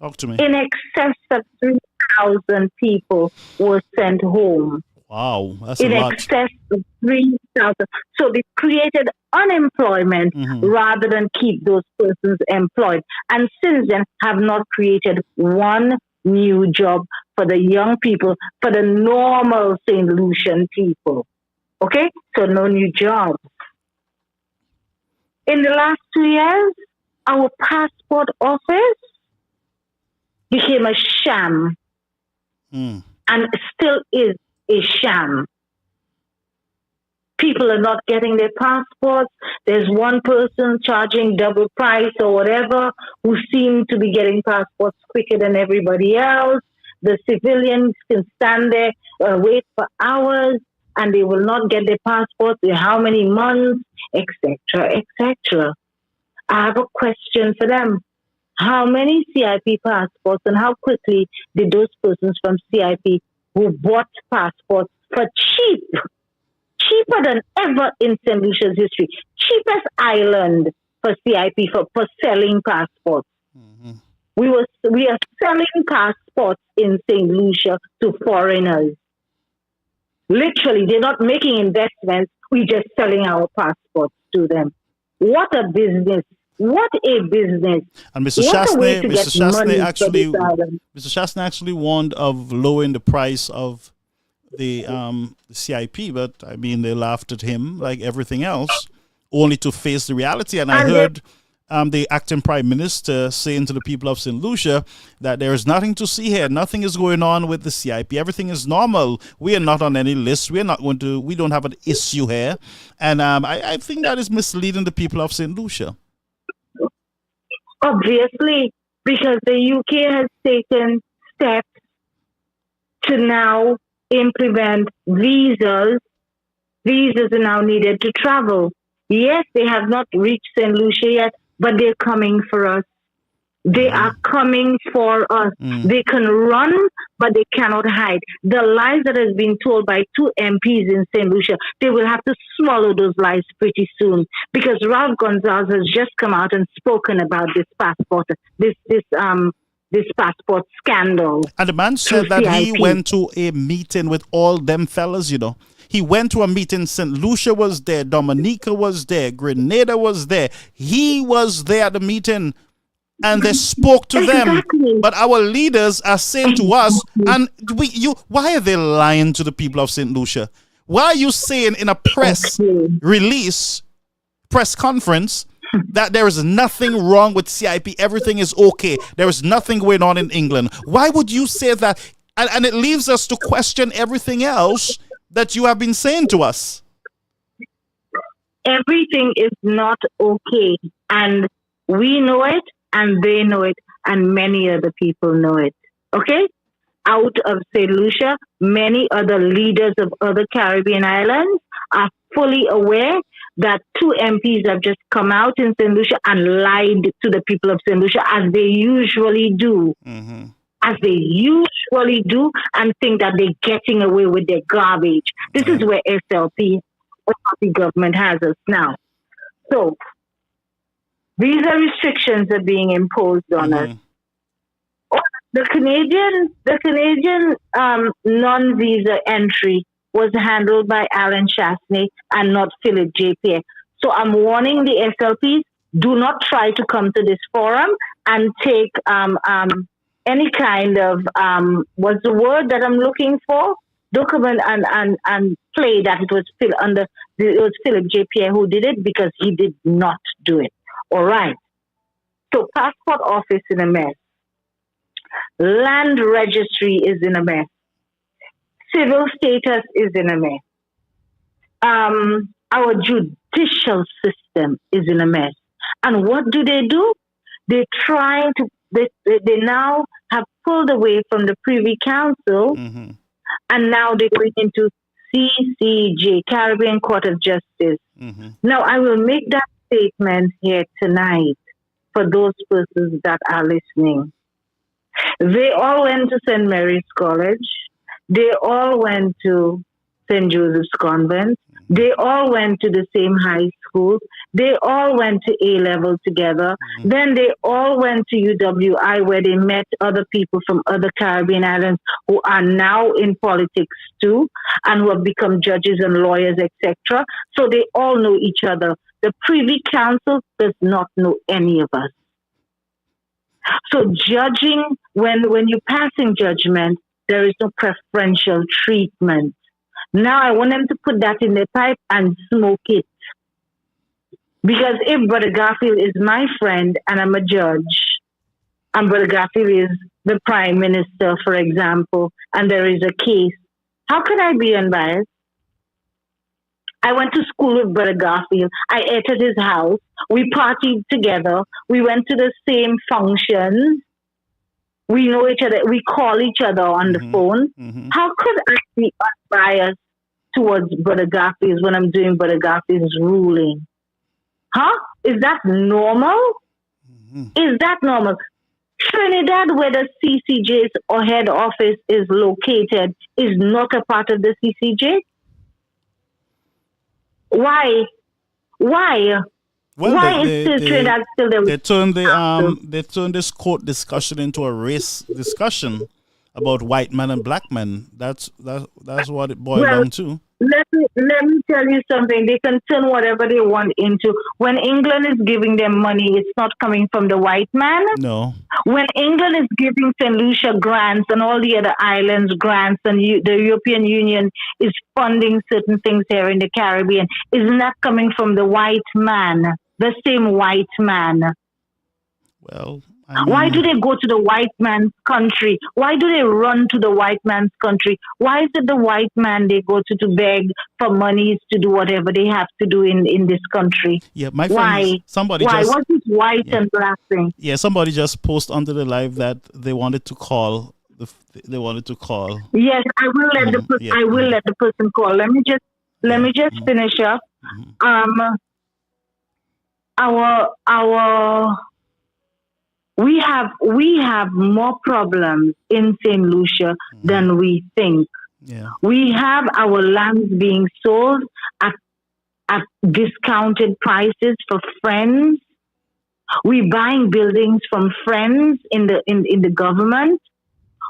Speaker 2: Talk to me.
Speaker 3: In excess of 3,000 people were sent home.
Speaker 2: Wow, that's a
Speaker 3: In
Speaker 2: lot.
Speaker 3: excess of 3,000. So they created unemployment rather than keep those persons employed. And since then have not created one new job for the young people, for the normal St. Lucian people. Okay? So no new jobs. In the last 2 years, our passport office became a sham and still is a sham. People are not getting their passports. There's one person charging double price or whatever who seem to be getting passports quicker than everybody else. The civilians can stand there, wait for hours, and they will not get their passports in how many months, etc., etc. I have a question for them. How many CIP passports and how quickly did those persons from CIP who bought passports for cheaper than ever in St. Lucia's history, cheapest island for CIP for selling passports. We are selling passports in St. Lucia to foreigners. Literally, they're not making investments. We're just selling our passports to them. What a business! What a business!
Speaker 2: And Mr.
Speaker 3: What a way
Speaker 2: Shastney,
Speaker 3: to
Speaker 2: Mr.
Speaker 3: get money
Speaker 2: Shastney
Speaker 3: for
Speaker 2: actually,
Speaker 3: this island.
Speaker 2: Mr. Shastney actually warned of lowering the price of the CIP, but I mean they laughed at him like everything else, only to face the reality. And I heard the acting prime minister saying to the people of St. Lucia that there is nothing to see here. Nothing is going on with the CIP. Everything is normal. We are not on any list. We don't have an issue here. And I think that is misleading the people of St. Lucia.
Speaker 3: Obviously, because the UK has taken steps to now implement visas. Visas are now needed to travel. Yes, they have not reached St. Lucia yet, but they're coming for us. They are coming for us. They can run, but they cannot hide. The lies that has been told by 2 MPs in St. Lucia, they will have to swallow those lies pretty soon, because Ralph Gonzalez has just come out and spoken about this passport, this passport scandal.
Speaker 2: And the man said that he went to a meeting with all them fellas, you know. He went to a meeting. St. Lucia was there. Dominica was there. Grenada was there. He was there at the meeting, and they spoke to them. But our leaders are saying to us, and why are they lying to the people of St. Lucia? Why are you saying in a press release, press conference, that there is nothing wrong with CIP, everything is okay, there is nothing going on in England? Why would you say that? And it leaves us to question everything else that you have been saying to us.
Speaker 3: Everything is not okay, and we know it, and they know it, and many other people know it. Okay? Out of St. Lucia, many other leaders of other Caribbean islands are fully aware that 2 MPs have just come out in St. Lucia and lied to the people of St. Lucia, as they usually do. As they usually do, and think that they're getting away with their garbage. This is where SLP or the government has us now. So, visa restrictions are being imposed on us. The Canadian non-visa entry was handled by Alan Chasney and not Philip J. Pierre. So I'm warning the SLPs, do not try to come to this forum and take any kind of, what's the word that I'm looking for? Document and play that it was Philip J. Pierre who did it, because he did not do it. All right. So passport office in a mess. Land registry is in a mess. Civil status is in a mess. Our judicial system is in a mess. And what do? They now have pulled away from the Privy Council, and now they're going into CCJ, Caribbean Court of Justice. Now, I will make that statement here tonight for those persons that are listening. They all went to St. Mary's College. They all went to St. Joseph's Convent. They all went to the same high school. They all went to A-level together. Then they all went to UWI, where they met other people from other Caribbean islands who are now in politics too, and who have become judges and lawyers, etc. So they all know each other. The Privy Council does not know any of us. So judging, when you're passing judgment, there is no preferential treatment. Now I want them to put that in their pipe and smoke it. Because if Brother Garfield is my friend and I'm a judge, and Brother Garfield is the Prime Minister, for example, and there is a case, how can I be unbiased? I went to school with Brother Garfield. I ate at his house. We partied together. We went to the same functions. We know each other. We call each other on the phone. How could I be unbiased towards Brother Garfield when I'm doing Brother Garfield's ruling? Huh? Is that normal? Is that normal? Trinidad, where the CCJ's or head office is located, is not a part of the CCJ? Why? Well, why is Trinidad still there?
Speaker 2: They turned this court discussion into a race discussion about white men and black men. That's what it boiled down to.
Speaker 3: Let me tell you something. They can turn whatever they want into. When England is giving them money, it's not coming from the white man.
Speaker 2: No.
Speaker 3: When England is giving St. Lucia grants and all the other islands grants, and the European Union is funding certain things here in the Caribbean, isn't that coming from the white man? The same white man.
Speaker 2: Well,
Speaker 3: why do they go to the white man's country? Why do they run to the white man's country? Why is it the white man they go to beg for monies to do whatever they have to do in this country?
Speaker 2: Yeah, my friend.
Speaker 3: Why? What's this white and black thing?
Speaker 2: Yeah, somebody just posted under the live that they wanted to call.
Speaker 3: Yes, I will let the person call. Let me just finish up. Our We have more problems in St. Lucia than we think.
Speaker 2: Yeah.
Speaker 3: We have our lands being sold at, at discounted prices for friends. We buying buildings from friends in the government.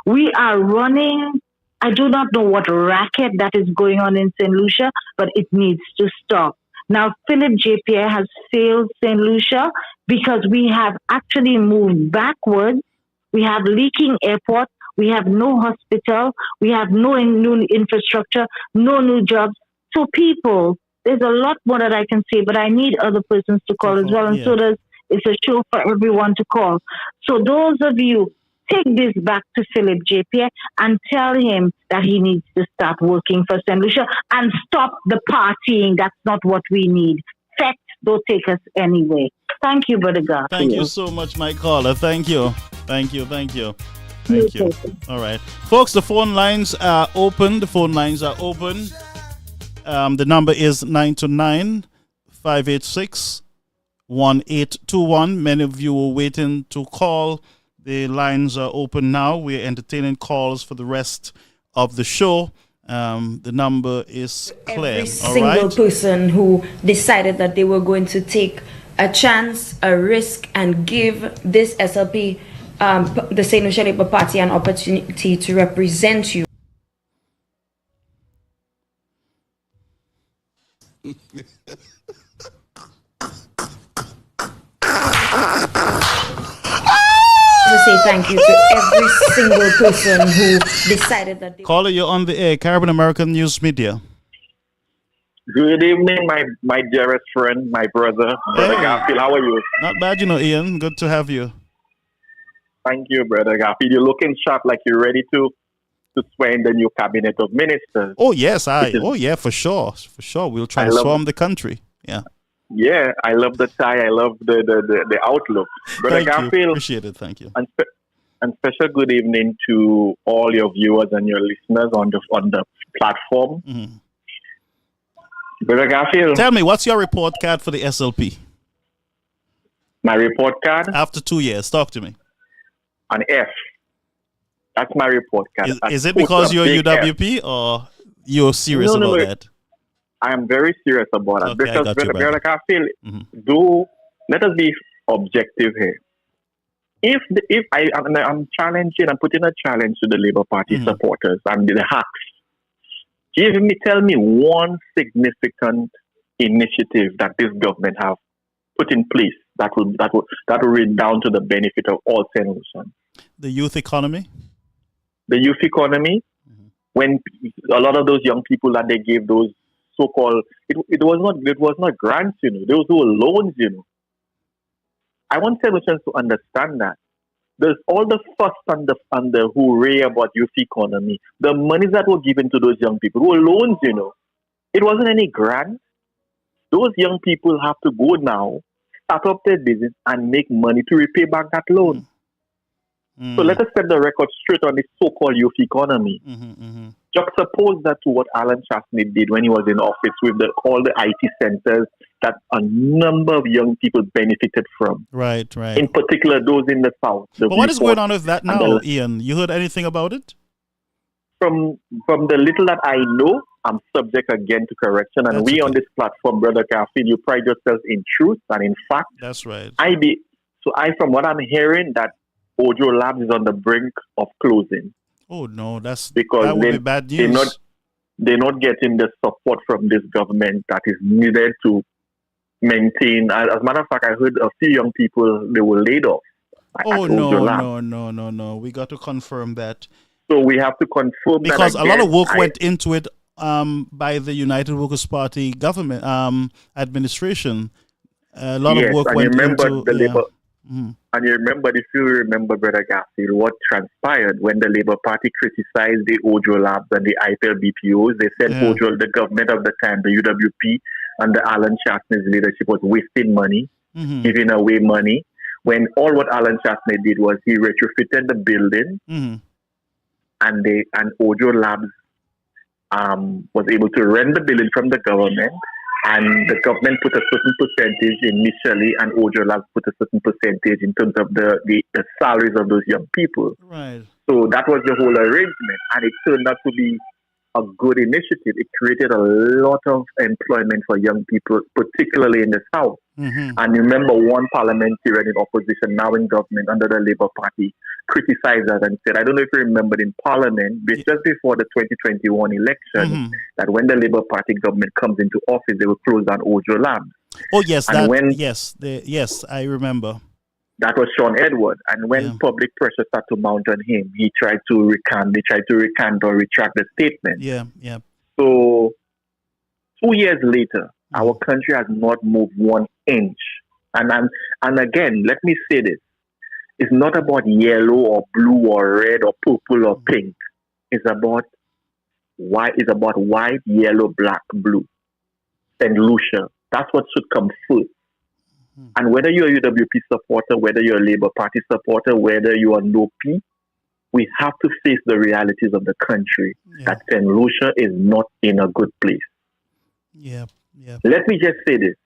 Speaker 3: We are running. I do not know what racket that is going on in St. Lucia, but it needs to stop. Now, Philip J. Pierre has failed St. Lucia because we have actually moved backwards. We have leaking airport. We have no hospital. We have no new infrastructure, no new jobs. So people, there's a lot more that I can say, but I need other persons to call as well. And
Speaker 2: Yeah.
Speaker 3: so it's a show for everyone to call. So those of you, take this back to Philip J. Pierre and tell him that he needs to start working for St. Lucia and stop the partying. That's not what we need. Facts don't take us anyway. Thank you, Brother Garfield.
Speaker 2: Thank you so much, my caller. Thank you. Thank you. Thank you. Thank you. All right. Folks, the phone lines are open. The phone lines are open. The number is 929-586-1821. Many of you were waiting to call. The lines are open now. We're entertaining calls for the rest of the show. The number is clear.
Speaker 5: Every single person who decided that they were going to take a chance, a risk, and give this SLP, the St. Lucia Labour Party, an opportunity to represent you. To say thank you to every single person who decided that they...
Speaker 2: Caller, you're on the air. Caribbean American News Media.
Speaker 6: Good evening, my dearest friend, my brother, Brother Garfield. How are you?
Speaker 2: Not bad, Ian. Good to have you.
Speaker 6: Thank you, Brother Garfield. You're looking sharp, like you're ready to swear in the new cabinet of ministers.
Speaker 2: Oh yes, for sure. We'll transform the country. Yeah.
Speaker 6: Yeah, I love the tie. I love the outlook, Brother Garfield.
Speaker 2: Appreciate it. Thank you.
Speaker 6: And special good evening to all your viewers and your listeners on the platform.
Speaker 2: Mm-hmm.
Speaker 6: Brother Garfield,
Speaker 2: tell me, what's your report card for the SLP?
Speaker 6: My report card?
Speaker 2: After 2 years, talk to me.
Speaker 6: An F. That's my report card.
Speaker 2: Is it because you're UWP or you're serious about that?
Speaker 6: I am very serious about it.
Speaker 2: Okay,
Speaker 6: because, Brother Garfield, let us be objective here. I'm challenging, I'm putting a challenge to the Labour Party supporters and the hacks. Tell me one significant initiative that this government have put in place that will read down to the benefit of all St. Lucians.
Speaker 2: The youth economy.
Speaker 6: The youth economy. When a lot of those young people that they gave those so-called, it was not grants, those were loans, I want St. Lucians to understand that. There's all the fuss and the hooray about youth economy. The monies that were given to those young people were loans, It wasn't any grant. Those young people have to go now, start up their business and make money to repay back that loan. So let us set the record straight on this so-called youth economy. Juxtapose that to what Alan Chastney did when he was in office with all the IT centers that a number of young people benefited from.
Speaker 2: Right.
Speaker 6: In particular, those in the South.
Speaker 2: But what is going on with that now, Ian? You heard anything about it?
Speaker 6: From the little that I know, I'm subject again to correction. And on this platform, Brother Garfield, you pride yourself in truth and in fact.
Speaker 2: That's right.
Speaker 6: From what I'm hearing, that Ojo Labs is on the brink of closing.
Speaker 2: Oh no, that would be bad
Speaker 6: news. They're not getting the support from this government that is needed to maintain. As a matter of fact, I heard a few young people, they were laid off.
Speaker 2: Oh no. We got to confirm that.
Speaker 6: So we have to confirm
Speaker 2: because
Speaker 6: that
Speaker 2: a lot of work went into it by the United Workers' Party government administration. A lot of work went into
Speaker 6: the Labour. And if you remember, Brother Garfield, what transpired when the Labour Party criticized the Ojo Labs and the IPL BPOs. They said Ojo, the government of the time, the UWP, under Alan Chastney's leadership was wasting money, giving away money, when all what Alan Chastney did was he retrofitted the building and Ojo Labs was able to rent the building from the government And the government put a certain percentage initially, and Ojo Labs put a certain percentage in terms of the salaries of those young people.
Speaker 2: Right.
Speaker 6: So that was the whole arrangement, and it turned out to be a good initiative. It created a lot of employment for young people, particularly in the South.
Speaker 2: Mm-hmm.
Speaker 6: And remember, one parliamentarian in opposition, now in government under the Labour Party, criticized that and said, I don't know if you remembered in Parliament, just before the 2021 election,
Speaker 2: Mm-hmm.
Speaker 6: that when the Labour Party government comes into office, they will close down Ojo Labs.
Speaker 2: Oh yes,
Speaker 6: And
Speaker 2: yes, I remember.
Speaker 6: That was Sean Edward. And when public pressure started to mount on him, he tried to recant. They tried to recant or retract the statement.
Speaker 2: Yeah.
Speaker 6: So 2 years later, our country has not moved 1 inch. And again, let me say this. It's not about yellow or blue or red or purple or pink. It's about white, yellow, black, blue. St. Lucia. That's what should come first. And whether you're a UWP supporter, whether you're a Labour Party supporter, whether you are no P, we have to face the realities of the country that St. Lucia is not in a good place.
Speaker 2: Yeah.
Speaker 6: Let me just say this.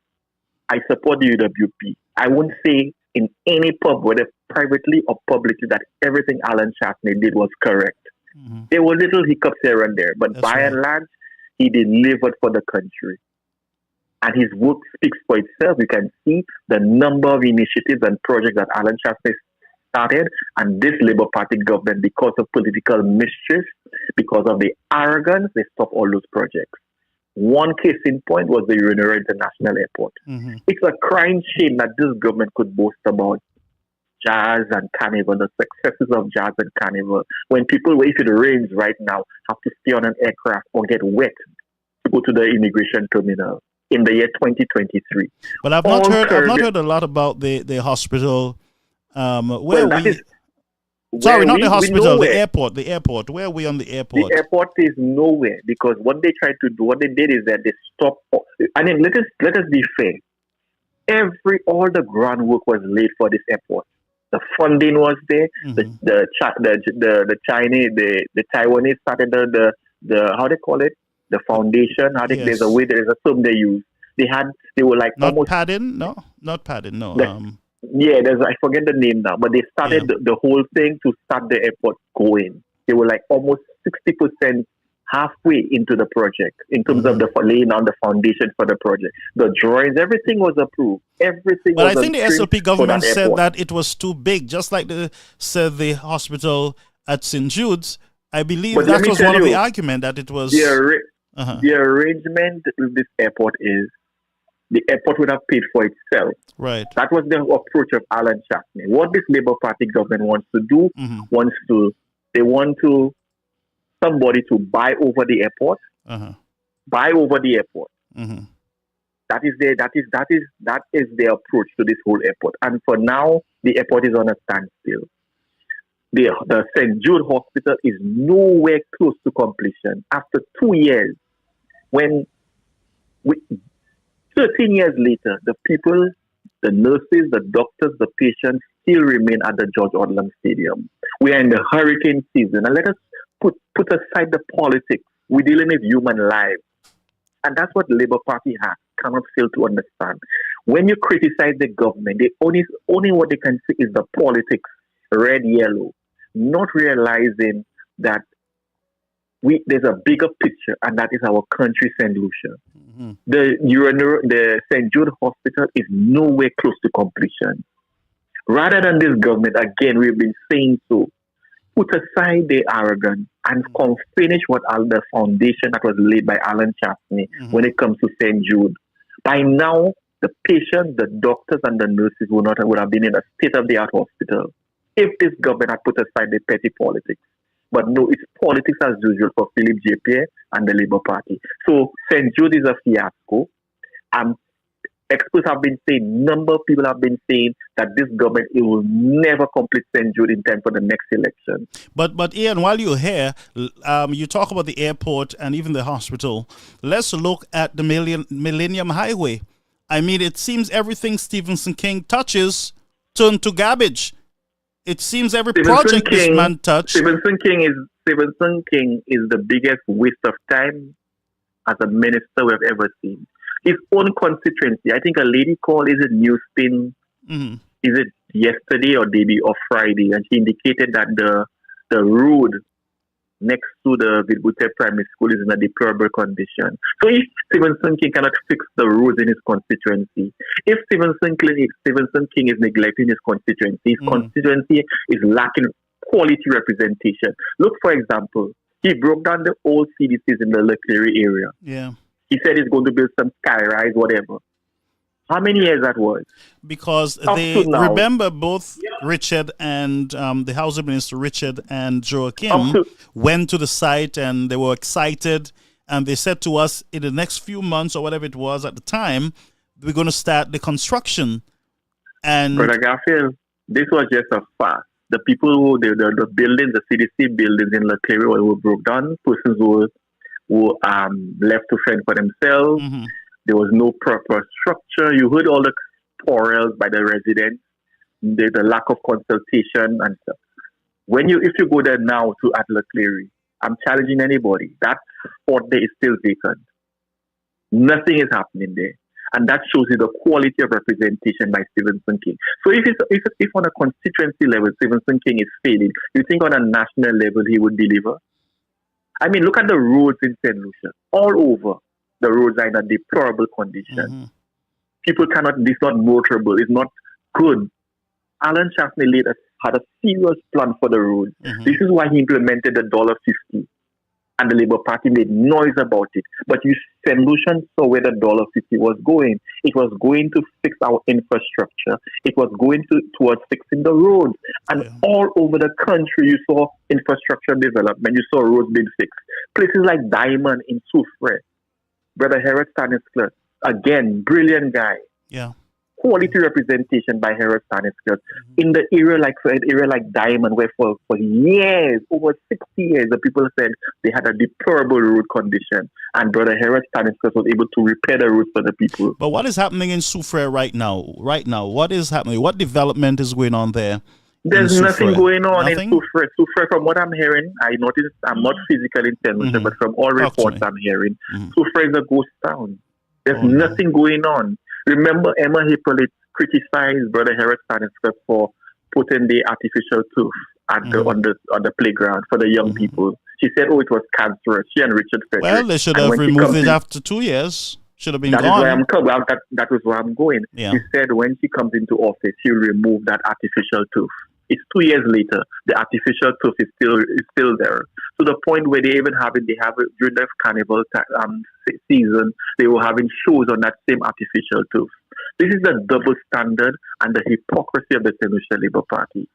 Speaker 6: I support the UWP. I won't say in any pub, whether privately or publicly, that everything Alan Chapney did was correct.
Speaker 2: Mm-hmm.
Speaker 6: There were little hiccups here and there, but by and large, he delivered for the country. And his work speaks for itself. You can see the number of initiatives and projects that Alan Chapney started, and this Labour Party government, because of political mischief, because of the arrogance, they stopped all those projects. One case in point was the Onair International Airport. Mm-hmm. It's a crying shame that this government could boast about jazz and carnival, the successes of jazz and carnival, when people, if it rains right now, have to stay on an aircraft or get wet to go to the immigration terminal in the year 2023.
Speaker 2: But I've not heard a lot about the hospital. Not the hospital, the airport. Where are we on the airport?
Speaker 6: The airport is nowhere, because what they tried to do, what they did is that they stopped. I mean, let us be fair. All the groundwork was laid for this airport. The funding was there. Mm-hmm. The Chinese, the Taiwanese started the how they call it, the foundation. There's a term they use. They were like
Speaker 2: not
Speaker 6: almost
Speaker 2: padding. Not padding. No.
Speaker 6: I forget the name now, but they started the whole thing to start the airport going. They were like almost 60% halfway into the project in terms of the laying on the foundation for the project. The drawings, everything was approved.
Speaker 2: But I think the SLP government said that it was too big, just like said the hospital at St. Jude's. I believe that was one of the arguments, that it was...
Speaker 6: The arrangement with this airport is the airport would have paid for itself.
Speaker 2: Right.
Speaker 6: That was the approach of Alan Chapney. What this Labour Party government wants to do, they want somebody to buy over the airport. Buy over the airport.
Speaker 2: Mm-hmm.
Speaker 6: That is their approach to this whole airport. And for now, the airport is on a standstill. The St. Jude Hospital is nowhere close to completion. After 2 years, 13 years later, the people, the nurses, the doctors, the patients still remain at the George Odlum Stadium. We are in the hurricane season, and let us put aside the politics. We're dealing with human lives. And that's what the Labour Party cannot fail to understand. When you criticize the government, they only what they can see is the politics, red, yellow, not realizing that there's a bigger picture, and that is our country, St. Lucia. Mm-hmm. The St. Jude Hospital is nowhere close to completion. Rather than this government, again, we've been saying so, put aside the arrogance and finish the foundation that was laid by Alan Chapney when it comes to St. Jude. By now, the patients, the doctors, and the nurses would have been in a state-of-the-art hospital if this government had put aside the petty politics. But no, it's politics as usual for Philip J. Pierre and the Labour Party. So St. Jude is a fiasco. Experts have been saying, number of people have been saying that this government, it will never complete St. Jude in time for the next election.
Speaker 2: But Ian, while you're here, you talk about the airport and even the hospital. Let's look at the Millennium Highway. I mean, it seems everything Stephenson King touches turns to garbage. It seems every project this man touched.
Speaker 6: Stephenson King is the biggest waste of time as a minister we've ever seen. his own constituency. I think a lady called, is it Newspin?
Speaker 2: Mm-hmm.
Speaker 6: Is it yesterday or Friday? And she indicated that the road next to the Vilbute Primary School is in a deplorable condition. So if Stevenson King cannot fix the roads in his constituency, if Stevenson King is neglecting his constituency is lacking quality representation. Look, for example, he broke down the old CDCs in the Leclerc area.
Speaker 2: Yeah.
Speaker 6: He said he's going to build some skyrise, whatever. How many years that was?
Speaker 2: Because they remember both Richard and the housing minister, Richard and Joachim, went to the site and they were excited. And they said to us, in the next few months or whatever it was at the time, we're going to start the construction. And
Speaker 6: Brother Garfield, this was just a fact. The people the buildings, the CDC buildings in Leclerc were broke down. Persons who left to fend for themselves.
Speaker 2: Mm-hmm.
Speaker 6: There was no proper structure. You heard all the quarrels by the residents, the lack of consultation and stuff. If you go there now to Atlas Cleary, I'm challenging anybody. That spot there is still vacant. Nothing is happening there. And that shows you the quality of representation by Stevenson King. So if on a constituency level Stevenson King is failing, you think on a national level he would deliver? I mean, look at the roads in St. Lucia. All over, the roads are in a deplorable condition.
Speaker 2: Mm-hmm.
Speaker 6: People it's not motorable, it's not good. Alan Chastney had a serious plan for the roads.
Speaker 2: Mm-hmm.
Speaker 6: This is why he implemented the $50. And the Labour Party made noise about it. But St. Lucian saw where the $50 was going. It was going to fix our infrastructure. It was going towards fixing the roads. And all over the country, you saw infrastructure development. You saw roads being fixed. Places like Diamond in Soufrière. Brother Harold Stanislas, again, brilliant guy.
Speaker 2: Yeah.
Speaker 6: Quality representation by Harold Stanislas in the area like Diamond, where for years, over 60 years, the people said they had a deplorable road condition, and Brother Harold Stanislas was able to repair the roads for the people.
Speaker 2: But what is happening in Soufrière right now? What is happening? What development is going on there?
Speaker 6: There's nothing going on in Soufrière. Soufrière, from what I'm hearing, I noticed I'm not physically in St. Lucia, but from all reports I'm hearing, Soufrière is a ghost town. There's nothing going on. Remember, Emma Hippolyte criticized Brother Harold Stanislas for putting the artificial turf on the playground for the young people. She said, it was cancerous. She and Richard Frederick.
Speaker 2: Well, they should have removed it after 2 years. Should have been gone.
Speaker 6: That was where I'm going.
Speaker 2: Yeah.
Speaker 6: She said when she comes into office, she'll remove that artificial turf. It's 2 years later. The artificial turf is still there. To the point where they have it during the carnival season. They were having shows on that same artificial turf. This is the double standard and the hypocrisy of the St. Lucia Labour Party.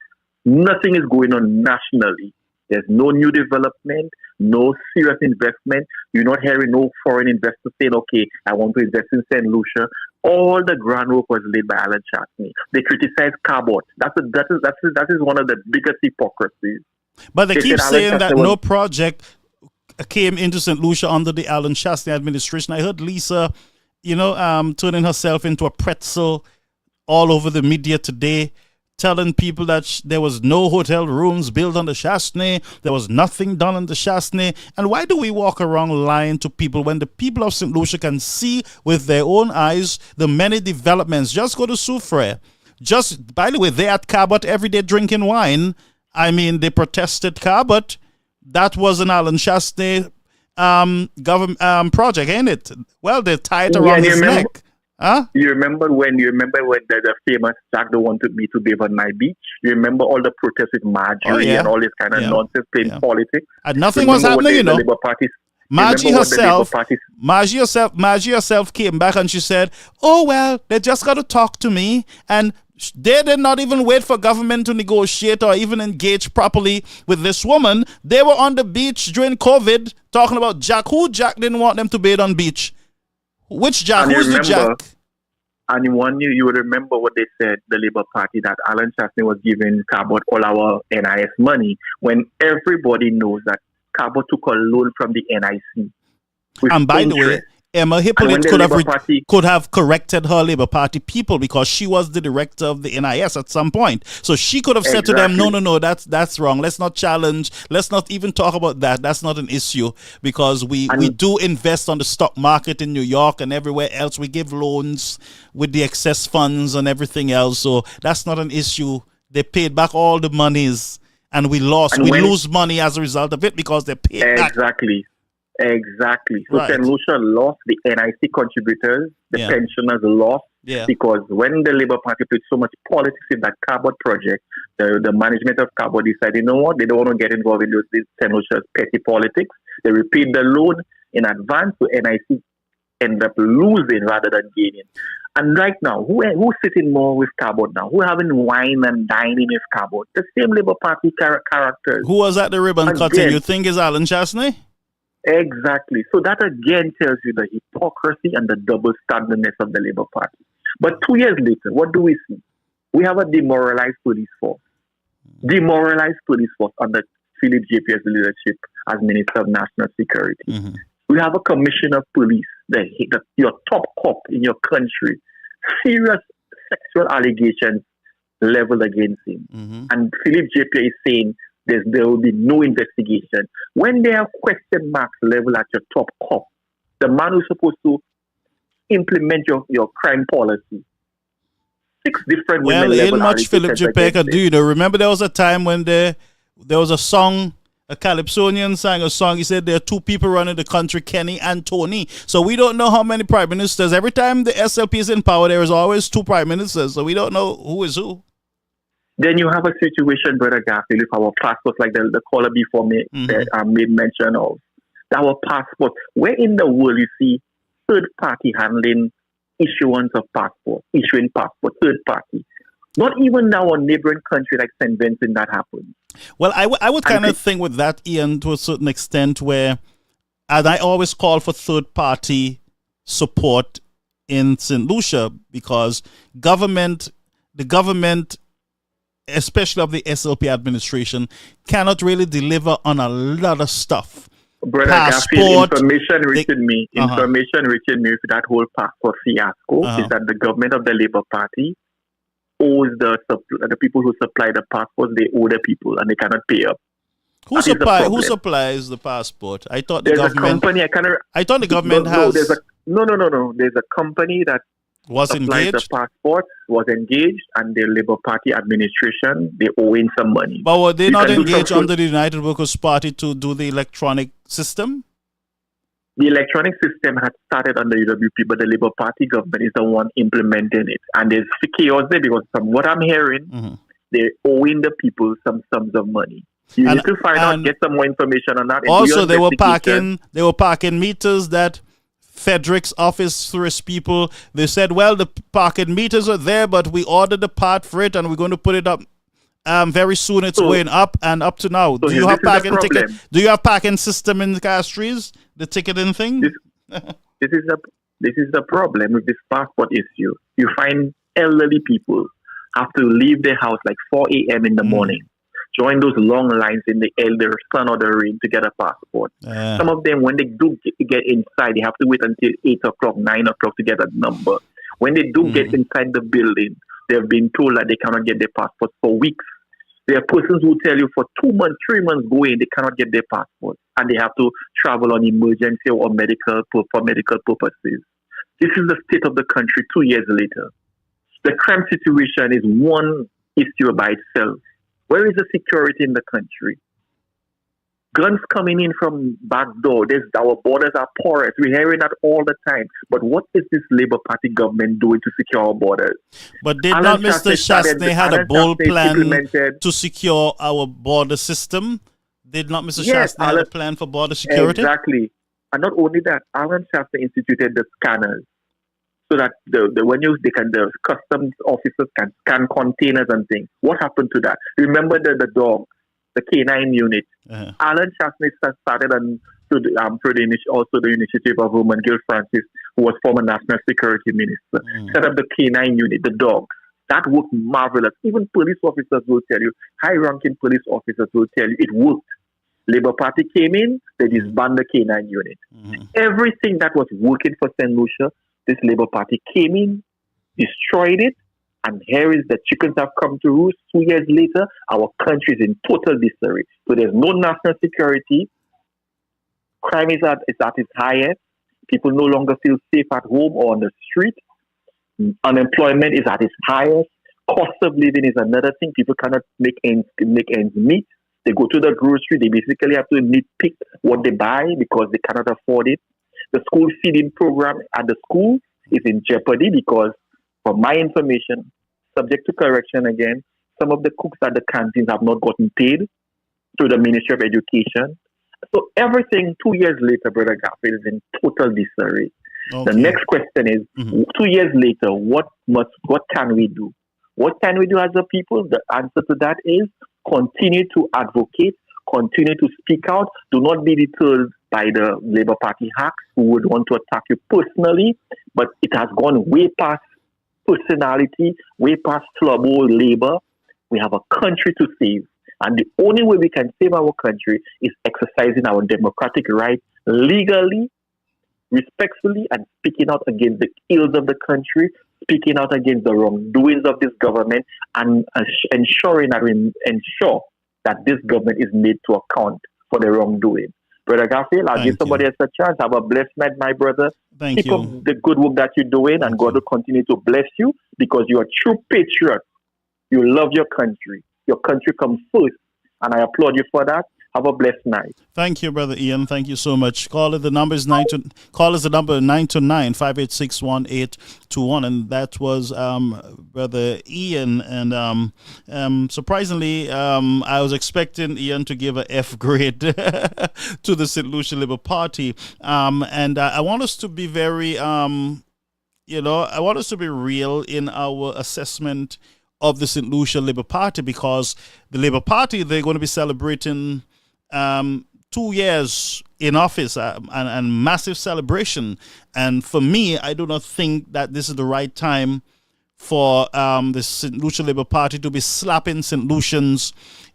Speaker 6: Nothing is going on nationally. There's no new development, no serious investment. You're not hearing no foreign investors saying, okay, I want to invest in St. Lucia. All the groundwork was laid by Alan Chastney. They criticize Cabot. That is one of the biggest hypocrisies.
Speaker 2: But they keep saying that no project came into St. Lucia under the Alan Chastney administration. I heard Lisa, turning herself into a pretzel all over the media today, telling people that there was no hotel rooms built on the Chastney, there was nothing done on the Chastney. And why do we walk around lying to people when the people of St. Lucia can see with their own eyes the many developments? Just go to Soufrière. By the way, they're at Cabot every day drinking wine. I mean, they protested Cabot. That was an Alan Chastney government project, ain't it? Well, they tied it around his neck. Huh? You remember when the famous Jack don't wanted me to bathe on my beach? You remember all the protests with Marjorie and all this kind of nonsense playing politics? And nothing was happening, the Labour Party, Margie herself came back and she said, oh, well, they just got to talk to me. And they did not even wait for government to negotiate or even engage properly with this woman. They were on the beach during COVID talking about Jack. Who Jack didn't want them to bathe on beach? Which Jack? Who's the Jack? And you would remember what they said, the Labour Party, that Alan Chastney was giving Cabot all our NIS money, when everybody knows that Cabot took a loan from the NIC. And by the way, Emma
Speaker 6: And when
Speaker 2: Hippolyte
Speaker 6: the
Speaker 2: could have
Speaker 6: Labour Party,
Speaker 2: could have corrected her Labour Party people because she was the director of the NIS at some point. So she could have said to them,
Speaker 6: Exactly.
Speaker 2: no, that's wrong. Let's not challenge. Let's not even talk about that. That's not an issue because we
Speaker 6: And-
Speaker 2: do invest on the stock market in New York and everywhere else. We give loans with the excess funds and everything else. So that's not an issue. They paid back all the monies and we lost.
Speaker 6: And
Speaker 2: We
Speaker 6: when-
Speaker 2: lose money as a result of it because they paid back.
Speaker 6: Exactly. So
Speaker 2: Right.
Speaker 6: St. Lucia lost the NIC contributors, the
Speaker 2: Yeah.
Speaker 6: pensioners lost,
Speaker 2: Yeah.
Speaker 6: because when the Labour Party put so much politics in that carbon project, the management of carbon decided, you know what, they don't want to get involved in these St. Lucia's petty politics. They repaid the loan in advance, so NIC ended up losing rather than gaining. And right now, who's sitting more with carbon now? Who having wine and dining with carbon? The same Labour Party characters.
Speaker 2: Who was at the ribbon cutting?
Speaker 6: Again.
Speaker 2: You think is Alan Chasney?
Speaker 6: Exactly. So that again tells you the hypocrisy and the double standardness of the Labour Party. But 2 years later, what do we see? We have a demoralized police force. Demoralized police force under Philip JP's leadership as Minister of National Security.
Speaker 2: Mm-hmm.
Speaker 6: We have a commissioner of police, your top cop in your country, serious sexual allegations leveled against him.
Speaker 2: Mm-hmm.
Speaker 6: And Philip JP is saying there will be no investigation. When there are question marks leveled at your top cop, the man who's supposed to implement your crime policy, 6 different
Speaker 2: Well,
Speaker 6: women
Speaker 2: ain't
Speaker 6: level
Speaker 2: much Philip
Speaker 6: allegations
Speaker 2: J.
Speaker 6: against
Speaker 2: can do.
Speaker 6: him.
Speaker 2: You know, remember there was a time when there was a song, a Calypsonian sang a song. He said there are 2 people running the country, Kenny and Tony. So we don't know how many prime ministers. Every time the SLP is in power, there is always 2 prime ministers. So we don't know who is who.
Speaker 6: Then you have a situation, Brother Garfield, if our passports, like the caller before me that made mention of, our passport, where in the world you see third party handling issuance of passport, issuing passport, third party. Not even now a neighboring country like St. Vincent that happens.
Speaker 2: Well, I would kind of think with that, Ian, to a certain extent, where, and I always call for third party support in St. Lucia because the government, especially of the SLP administration, cannot really deliver on a lot of stuff.
Speaker 6: Brother
Speaker 2: Passport,
Speaker 6: Garfield, information reaching me with that whole passport fiasco is that the government of the Labour Party owes the people who supply the passports, they owe the people and they cannot pay up.
Speaker 2: Who supplies the passport? I thought the
Speaker 6: There's
Speaker 2: government.
Speaker 6: a company.
Speaker 2: I thought the government has.
Speaker 6: There's a company that
Speaker 2: was
Speaker 6: supplies
Speaker 2: engaged.
Speaker 6: the passports, was engaged, and the Labour Party administration they owe in some money.
Speaker 2: But were they
Speaker 6: You
Speaker 2: not
Speaker 6: can do
Speaker 2: engaged
Speaker 6: some-
Speaker 2: under the United Workers' Party to do the electronic system?
Speaker 6: The electronic system had started under UWP, but the Labour Party government is the one implementing it. And there's chaos there because from what I'm hearing, they're owing the people some sums of money. You need to find out, get some more information on that. and do
Speaker 2: Also,
Speaker 6: your investigation.
Speaker 2: they were parking meters that Frederick's office through his people. They said, well, the parking meters are there, but we ordered the part for it and we're going to put it up. Very soon it's going up, and up to now.
Speaker 6: So
Speaker 2: Do you have
Speaker 6: this is the
Speaker 2: parking ticket?
Speaker 6: problem.
Speaker 2: Do you have parking system in the Castries? The ticketing thing?
Speaker 6: This is the problem with this passport issue. You find elderly people have to leave their house like 4 a.m. in the morning, join those long lines in the sun or the rain to get a passport. Some of them, when they do get inside, they have to wait until 8 o'clock, 9 o'clock to get a number. When they do get inside the building, they've been told that they cannot get their passport for weeks. There are persons who tell you for 2 months, 3 months going, they cannot get their passport, and they have to travel on emergency or for medical purposes. This is the state of the country 2 years later. The crime situation is one issue by itself. Where is the security in the country? Guns coming in from back door. Our borders are porous. We're hearing that all the time. But what is this Labour Party government doing to secure our borders?
Speaker 2: But did not Mr. Chasney had a bold plan to secure our border system? Did not Mr. Chasney have a plan for border security?
Speaker 6: Exactly. And not only that, Alan Chasney instituted the scanners so that the customs officers can scan containers and things. What happened to that? Remember the dog, the K9 unit. Alan Chasney started through the initiative of Roman Gil Francis, who was former National Security Minister, set up the K9 unit, the dogs. That worked marvelous. Even police officers will tell you, high-ranking police officers will tell you it worked. Labour Party came in, they disbanded the K9 unit. Everything that was working for St. Lucia, this Labour Party came in, destroyed it, and here is the chickens have come to roost. 2 years later, our country is in total disarray. So there's no national security. Crime is at its highest. People no longer feel safe at home or on the street. Unemployment is at its highest. Cost of living is another thing. People cannot make ends meet. They go to the grocery. They basically have to nitpick what they buy because they cannot afford it. The school feeding program at the school is in jeopardy because, from my information, subject to correction again, some of the cooks at the canteens have not gotten paid through the Ministry of Education. So everything 2 years later, Brother Garfield, is in total disarray. Okay. The next question is, 2 years later, what can we do? What can we do as a people? The answer to that is continue to advocate, continue to speak out. Do not be deterred by the Labour Party hacks who would want to attack you personally, but it has gone way past personality, way past flubble labor. We have a country to save. And the only way we can save our country is exercising our democratic right legally, respectfully, and speaking out against the ills of the country, speaking out against the wrongdoings of this government, and ensuring that we ensure that this government is made to account for the wrongdoing. Brother Garfield, I'll give somebody else a chance. Have a blessed night, my brother. Keep up the good work that you're doing, and God will continue to bless you because you're a true patriot. You love your country. Your country comes first, and I applaud you for that. Have a blessed night.
Speaker 2: Thank you, Brother Ian. Thank you so much. Call us the number 929-586-1821, and that was Brother Ian. And surprisingly, I was expecting Ian to give a F grade to the St. Lucia Labour Party, and I want us to be very, I want us to be real in our assessment of the St. Lucia Labour Party, because the Labour Party, they're going to be celebrating 2 years in office and massive celebration. And for me, I do not think that this is the right time for the St. Lucia Labour Party to be slapping St. Lucians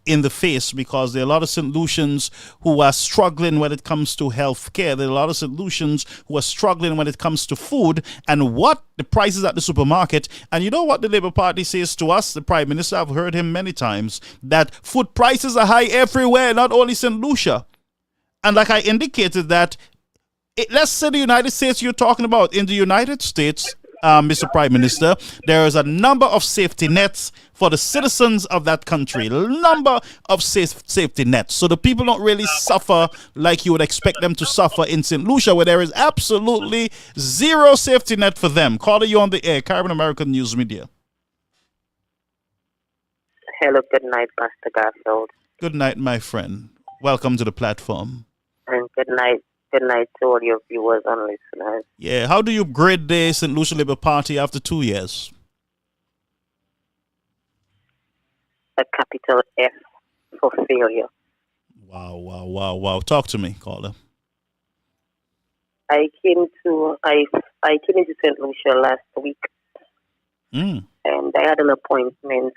Speaker 2: in the face, because there are a lot of St. Lucians who are struggling when it comes to health care. There are a lot of St. Lucians who are struggling when it comes to food and what the prices at the supermarket. And you know what the Labour Party says to us? The Prime Minister, I've heard him many times, that food prices are high everywhere, not only St. Lucia. And like I indicated that, let's say the United States you're talking about. In the United States, Mr. Prime Minister, there is a number of safety nets for the citizens of that country. Number of safety nets. So the people don't really suffer like you would expect them to suffer in St. Lucia, where there is absolutely zero safety net for them. Caller, you on the air, Caribbean American News Media.
Speaker 7: Hello, good night, Pastor Garfield.
Speaker 2: Good night, my friend. Welcome to the platform.
Speaker 7: And good night. Good night to all your viewers and listeners.
Speaker 2: Yeah, how do you grade the St. Lucia Labour Party after 2 years?
Speaker 7: A capital F for failure.
Speaker 2: Wow. Talk to me, caller.
Speaker 7: I came into St. Lucia last week, and I had an appointment.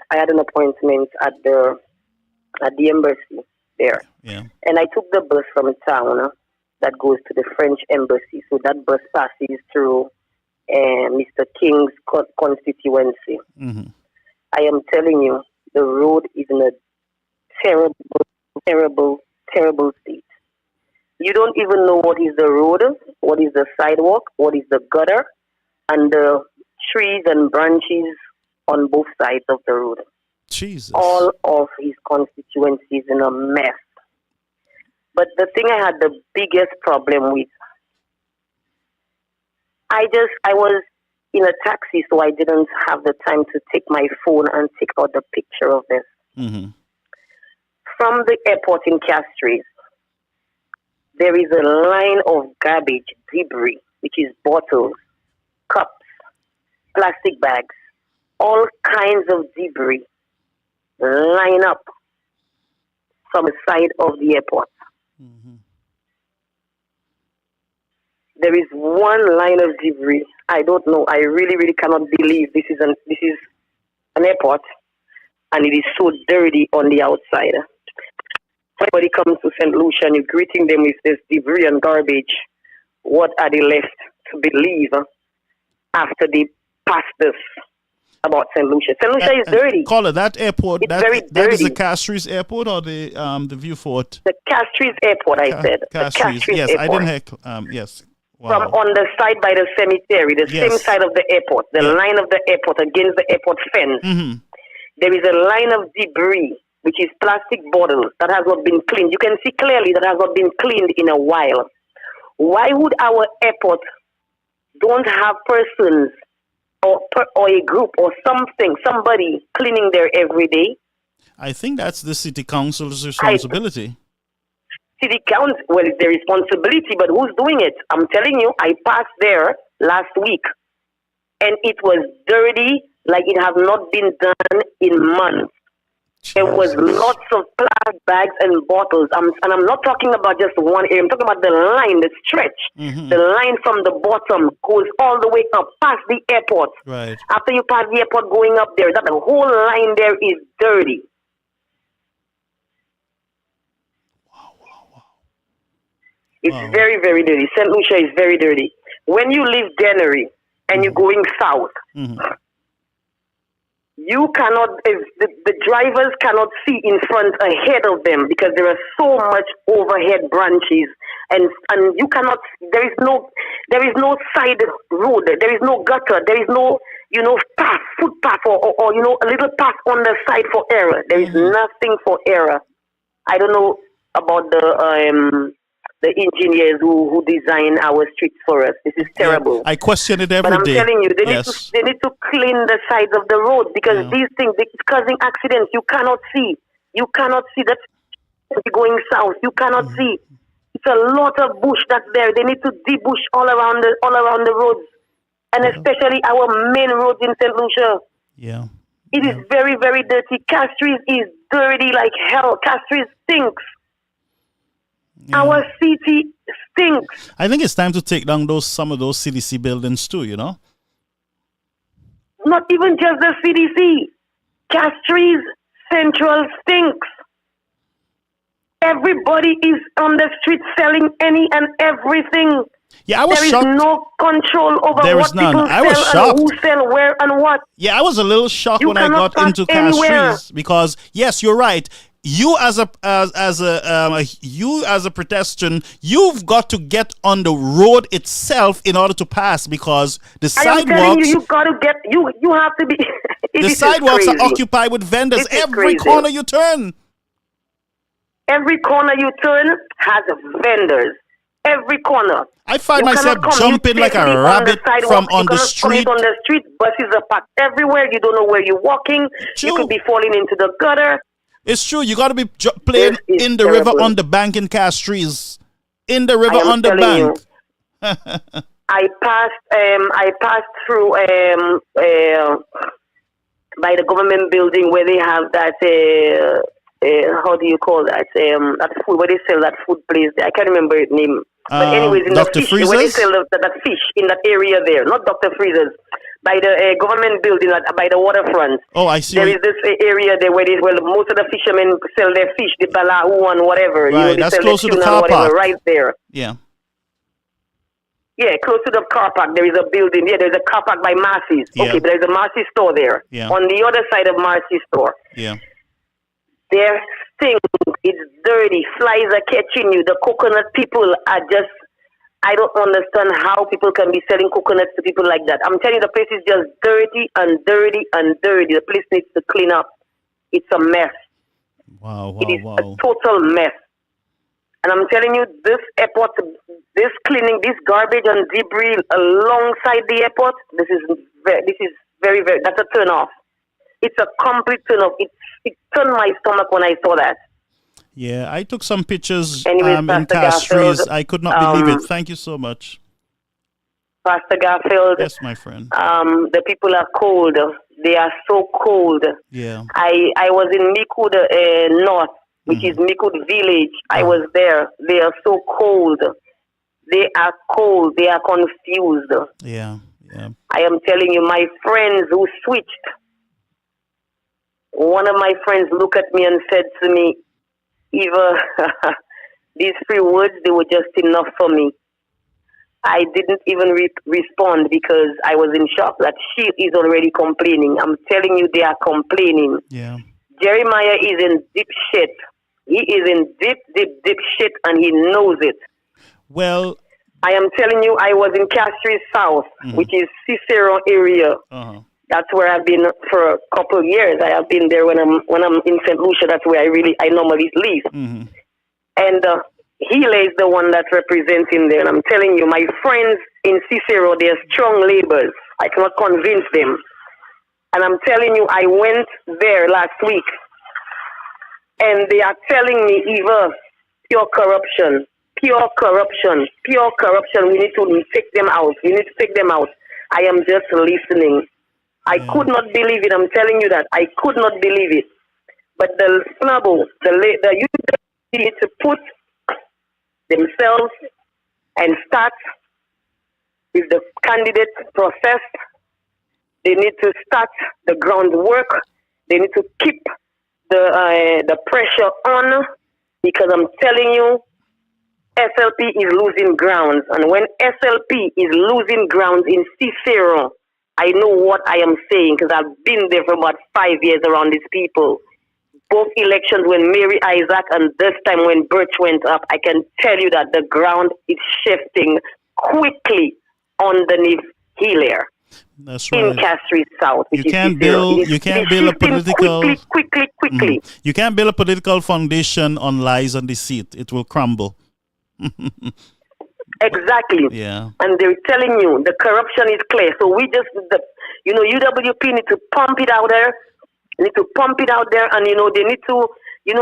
Speaker 7: at the embassy there.
Speaker 2: Yeah.
Speaker 7: And I took the bus from town that goes to the French embassy. So that bus passes through Mr. King's constituency.
Speaker 2: Mm-hmm.
Speaker 7: I am telling you, the road is in a terrible state. You don't even know what is the road, what is the sidewalk, what is the gutter, and the trees and branches on both sides of the road.
Speaker 2: Jesus.
Speaker 7: All of his constituency is in a mess. But the thing I had the biggest problem with, I was in a taxi, so I didn't have the time to take my phone and take out the picture of this.
Speaker 2: Mm-hmm.
Speaker 7: From the airport in Castries, there is a line of garbage, debris, which is bottles, cups, plastic bags, all kinds of debris line up from the side of the airport.
Speaker 2: Mm-hmm.
Speaker 7: There is one line of debris. I don't know. I really cannot believe this is an airport, and it is so dirty on the outside. anybody comes to St. Lucia and you're greeting them with this debris and garbage, what are they left to believe after they pass this about St. Lucia? St. Lucia is dirty.
Speaker 2: Caller, that airport,
Speaker 7: It's very
Speaker 2: that is
Speaker 7: dirty.
Speaker 2: the Castries Airport or the Viewfort?
Speaker 7: The Castries Airport, I said. The
Speaker 2: Castries. Yes,
Speaker 7: Airport.
Speaker 2: I didn't hear. Yes. Wow.
Speaker 7: From on the side by the cemetery, the same side of the airport, the line of the airport against the airport fence.
Speaker 2: Mm-hmm.
Speaker 7: There is a line of debris, which is plastic bottles that has not been cleaned. You can see clearly that has not been cleaned in a while. Why would our airport don't have persons or a group or somebody cleaning there every day?
Speaker 2: I think that's the city council's responsibility.
Speaker 7: City council, well, it's their responsibility, but who's doing it? I'm telling you, I passed there last week, and it was dirty like it has not been done in months. There was lots of plastic bags and bottles. And I'm not talking about just one area. I'm talking about the line, the stretch.
Speaker 2: Mm-hmm.
Speaker 7: The line from the bottom goes all the way up past the airport.
Speaker 2: Right.
Speaker 7: After you pass the airport going up there, that the whole line there is dirty.
Speaker 2: Wow.
Speaker 7: It's very, very dirty. St. Lucia is very dirty. When you leave Dennery and you're going south, you cannot, the drivers cannot see in front ahead of them because there are so much overhead branches and you cannot, there is no side road, there is no gutter, there is no, footpath or a little path on the side for error. There is nothing for error. I don't know about the engineers who design our streets for us. This is terrible.
Speaker 2: I question it every day.
Speaker 7: But I'm telling you, they need to clean the sides of the road because these things, it's causing accidents. You cannot see. That's going south. You cannot see. It's a lot of bush that's there. They need to debush all around the roads, and especially our main roads in St. Lucia.
Speaker 2: Yeah.
Speaker 7: It is very, very dirty. Castries is dirty like hell. Castries stinks. Yeah. Our city stinks.
Speaker 2: I think it's time to take down some of those CDC buildings too,
Speaker 7: Not even just the CDC. Castries Central stinks. Everybody is on the street selling any and everything.
Speaker 2: Yeah, I was shocked.
Speaker 7: There is no control over
Speaker 2: there
Speaker 7: what
Speaker 2: is none.
Speaker 7: people
Speaker 2: I was
Speaker 7: sell
Speaker 2: shocked.
Speaker 7: and who sell where and what.
Speaker 2: Yeah, I was a little shocked when I got into Castries because yes, you're right. You as a pedestrian, you've got to get on the road itself in order to pass because the sidewalks.
Speaker 7: I am telling you, you have to be.
Speaker 2: The sidewalks are occupied with vendors every corner you turn.
Speaker 7: Every corner you turn has vendors. Every corner.
Speaker 2: I find myself jumping like a rabbit from on the street.
Speaker 7: On the street, buses are packed everywhere. You don't know where you're walking.
Speaker 2: True.
Speaker 7: You could be falling into the gutter.
Speaker 2: It's true. You got to be playing in the river on the bank in Castries. In the river on the bank.
Speaker 7: I passed through by the government building where they have that. How do you call that? That food where they sell that food place. I can't remember its name. But anyways, in
Speaker 2: Dr.
Speaker 7: the fish, where they sell that fish in that area there, not Dr. Freezer's. By the government building, by the waterfront.
Speaker 2: Oh, I see.
Speaker 7: There is this area there where most of the fishermen sell their fish, the balahu and whatever.
Speaker 2: Right, that's close to the car park.
Speaker 7: Right there.
Speaker 2: Yeah.
Speaker 7: Yeah, close to the car park. There is a building. Yeah, there's a car park by Marcy's.
Speaker 2: Yeah.
Speaker 7: Okay, but there's a Marcy's store there.
Speaker 2: Yeah.
Speaker 7: On the other side of Marcy's store.
Speaker 2: Yeah.
Speaker 7: Their thing, it's dirty. Flies are catching you. The coconut people are just... I don't understand how people can be selling coconuts to people like that. I'm telling you, the place is just dirty and dirty and dirty. The place needs to clean up. It's a mess.
Speaker 2: Wow.
Speaker 7: It is a total mess. And I'm telling you, this airport, this cleaning, this garbage and debris alongside the airport, this is very, very, that's a turn off. It's a complete turn off. It turned my stomach when I saw that.
Speaker 2: Yeah, I took some pictures
Speaker 7: Anyways,
Speaker 2: in Castries. I could not believe it. Thank you so much.
Speaker 7: Pastor Garfield.
Speaker 2: Yes, my friend.
Speaker 7: The people are cold. They are so cold.
Speaker 2: Yeah.
Speaker 7: I was in Mikud North, which is Mikud Village. I was there. They are so cold. They are cold. They are confused.
Speaker 2: Yeah.
Speaker 7: I am telling you, my friends who switched, one of my friends looked at me and said to me, Eva, these 3 words, they were just enough for me. I didn't even respond because I was in shock that she is already complaining. I'm telling you, they are complaining.
Speaker 2: Yeah.
Speaker 7: Jeremiah is in deep shit. He is in deep shit, and he knows it.
Speaker 2: Well,
Speaker 7: I am telling you, I was in Castries South, which is Cicero area. That's where I've been for a couple of years. I have been there when I'm in St. Lucia. That's where I normally live. And Healy is the one that represents him there. And I'm telling you, my friends in Cicero, they're strong laborers. I cannot convince them. And I'm telling you, I went there last week, and they are telling me, Eva, pure corruption. We need to take them out. I am just listening. I could not believe it. I'm telling you that. I could not believe it. But the youth need to put themselves and start with the candidate process. They need to start the groundwork. They need to keep the pressure on, because I'm telling you, SLP is losing grounds. And when SLP is losing grounds in Cicero, I know what I am saying, because I've been there for about 5 years around these people. Both elections, when Mary Isaac and this time when Birch went up, I can tell you that the ground is shifting quickly underneath Hilaire.
Speaker 2: That's right.
Speaker 7: In Castries South.
Speaker 2: You can't build a political
Speaker 7: quickly.
Speaker 2: You can't build a political foundation on lies and deceit. It will crumble.
Speaker 7: Exactly.
Speaker 2: Yeah.
Speaker 7: And they're telling you the corruption is clear. So UWP need to pump it out there. They need to pump it out there, and they need to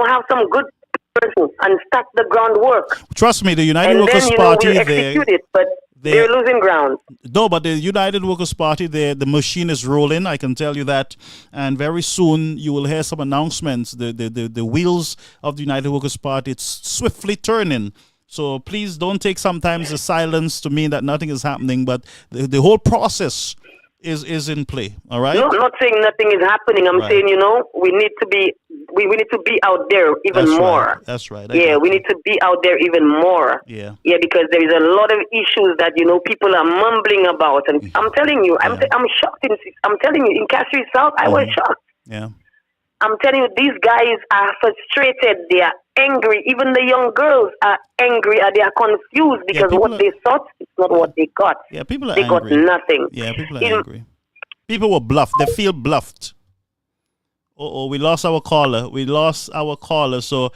Speaker 7: have some good person and start the groundwork.
Speaker 2: Trust me, the United Workers Party
Speaker 7: we'll execute it, but they're losing ground.
Speaker 2: No, but the United Workers Party, the machine is rolling. I can tell you that. And very soon you will hear some announcements. The wheels of the United Workers Party, it's swiftly turning. So please don't take sometimes the silence to mean that nothing is happening, but the whole process is in play. All right?
Speaker 7: No, I'm not saying nothing is happening. I'm saying, we need to be out there even more.
Speaker 2: That's right.
Speaker 7: We need to be out there even more.
Speaker 2: Yeah.
Speaker 7: Yeah, because there is a lot of issues that people are mumbling about, and I'm telling you, I'm shocked. I'm telling you, in Castries South, I was shocked.
Speaker 2: Yeah.
Speaker 7: I'm telling you, these guys are frustrated. They are angry. Even the young girls are angry, and they are confused because what they thought is not what they got.
Speaker 2: Yeah, people are
Speaker 7: they
Speaker 2: angry.
Speaker 7: Got nothing.
Speaker 2: Yeah, people are angry. People were bluffed. They feel bluffed. We lost our caller. So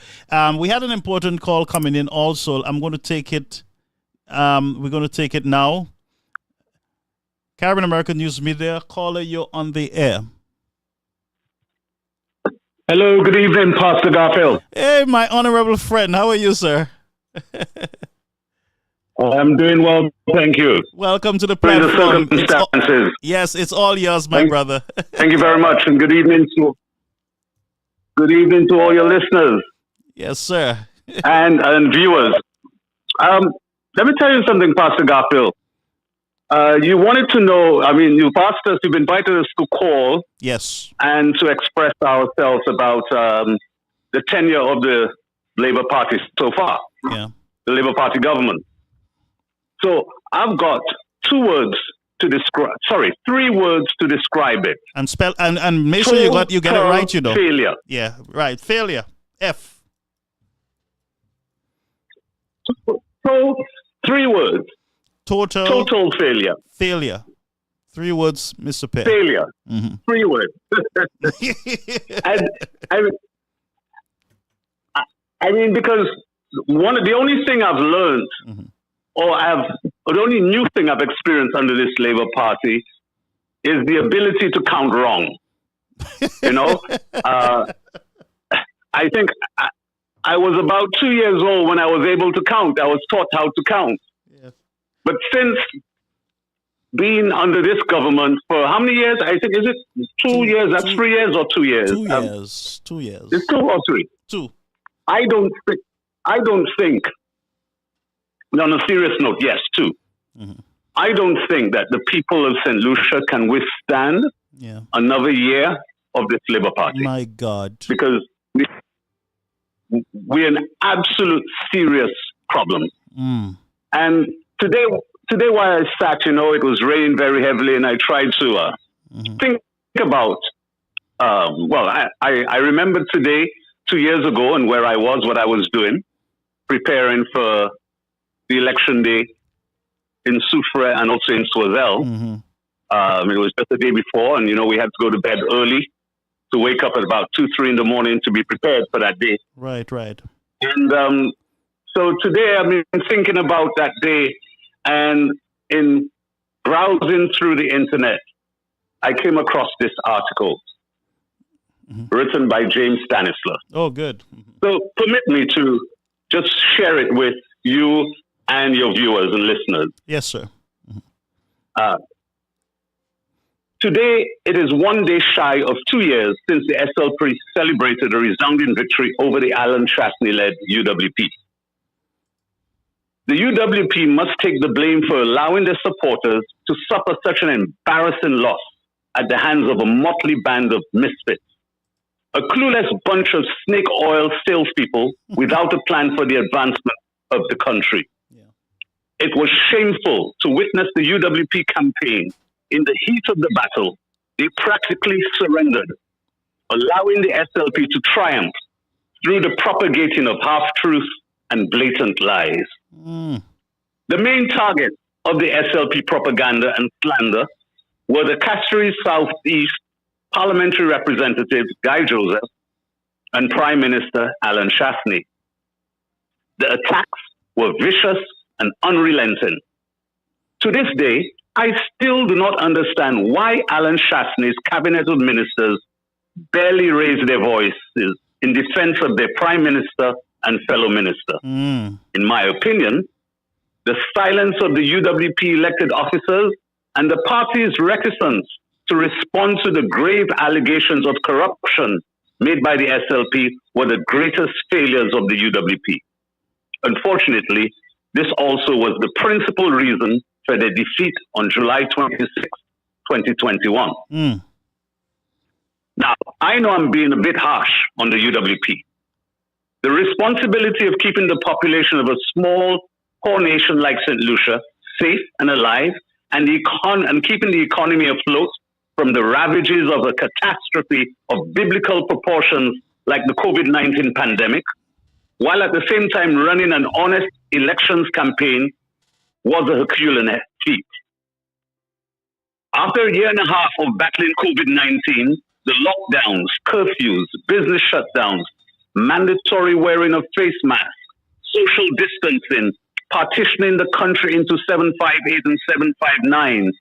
Speaker 2: we had an important call coming in also. I'm going to take it. We're going to take it now. Caribbean American News Media, caller, you're on the air.
Speaker 8: Hello, good evening, Pastor Garfield.
Speaker 2: Hey, my honorable friend. How are you, sir?
Speaker 8: I'm doing well, thank you.
Speaker 2: Welcome to the platform.
Speaker 8: The circumstances.
Speaker 2: It's all yours, my brother.
Speaker 8: Thank you very much, and good evening to all your listeners.
Speaker 2: Yes, sir.
Speaker 8: and viewers. Let me tell you something, Pastor Garfield. You wanted to know, you've asked us, you've invited us to call.
Speaker 2: Yes.
Speaker 8: And to express ourselves about the tenure of the Labour Party so far.
Speaker 2: Yeah.
Speaker 8: The Labour Party government. So I've got 3 words to describe it.
Speaker 2: And spell and make sure you get it right,
Speaker 8: Failure.
Speaker 2: Yeah, right. Failure. F.
Speaker 8: So 3 words.
Speaker 2: Total
Speaker 8: failure.
Speaker 2: Failure. 3 words, Mr. Pear.
Speaker 8: Failure.
Speaker 2: Mm-hmm.
Speaker 8: 3 words. Because the only thing I've learned, the only new thing I've experienced under this Labour Party is the ability to count wrong. I think I was about 2 years old when I was able to count. I was taught how to count.
Speaker 2: Yes.
Speaker 8: But since being under this government for how many years? I think, is it 2 years? That's 3 years or 2 years?
Speaker 2: 2 years. 2 years.
Speaker 8: It's 2 or 3?
Speaker 2: 2.
Speaker 8: I don't think, on a serious note, yes, 2. Mm-hmm. I don't think that the people of St. Lucia can withstand another year of this Labour Party.
Speaker 2: My God.
Speaker 8: Because we're in absolute serious problem.
Speaker 2: Mm.
Speaker 8: And today while I sat, it was raining very heavily, and I tried to think about. I remember today, 2 years ago, and where I was, what I was doing, preparing for the election day in Soufrière and also in Soisel. It was just the day before, and we had to go to bed early to wake up at about 2, 3 in the morning to be prepared for that day.
Speaker 2: Right.
Speaker 8: And so today I've been thinking about that day, and in browsing through the internet, I came across this article written by James Stanislas.
Speaker 2: Oh, good.
Speaker 8: So permit me to just share it with you and your viewers and listeners.
Speaker 2: Yes, sir.
Speaker 8: Today, it is 1 day shy of 2 years since the SLP celebrated a resounding victory over the Alan Chasney-led UWP. The UWP must take the blame for allowing their supporters to suffer such an embarrassing loss at the hands of a motley band of misfits. A clueless bunch of snake oil salespeople without a plan for the advancement of the country.
Speaker 2: Yeah.
Speaker 8: It was shameful to witness the UWP campaign. In the heat of the battle, they practically surrendered, allowing the SLP to triumph through the propagating of half-truths and blatant lies. The main target of the SLP propaganda and slander were the Castries Southeast parliamentary representatives Guy Joseph and Prime Minister Alan Chasney. The attacks were vicious and unrelenting. To this day, I still do not understand why Alan Chasney's cabinet of ministers barely raised their voices in defense of their prime minister and fellow minister. In my opinion, the silence of the UWP elected officers and the party's reticence to respond to the grave allegations of corruption made by the SLP were the greatest failures of the UWP. Unfortunately, this also was the principal reason for their defeat on July 26, 2021. Now, I know I'm being a bit harsh on the UWP. The responsibility of keeping the population of a small, poor nation like St. Lucia safe and alive and keeping the economy afloat from the ravages of a catastrophe of biblical proportions like the COVID-19 pandemic, while at the same time running an honest elections campaign, was a Herculean feat. After a year and a half of battling COVID-19, the lockdowns, curfews, business shutdowns, mandatory wearing of face masks, social distancing, partitioning the country into 758 and 759,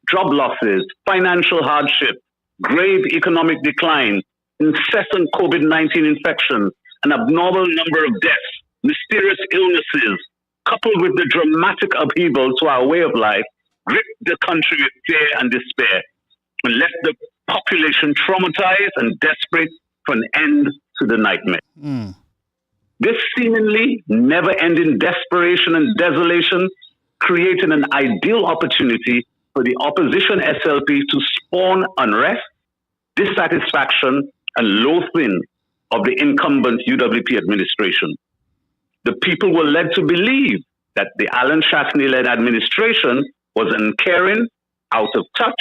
Speaker 8: job losses, financial hardship, grave economic decline, incessant COVID-19 infections, an abnormal number of deaths, mysterious illnesses, coupled with the dramatic upheaval to our way of life, gripped the country with fear and despair and left the population traumatized and desperate for an end to the nightmare. This seemingly never-ending desperation and desolation created an ideal opportunity for the opposition SLP to spawn unrest, dissatisfaction, and loathing of the incumbent UWP administration. The people were led to believe that the Alan Chasney-led administration was uncaring, out of touch,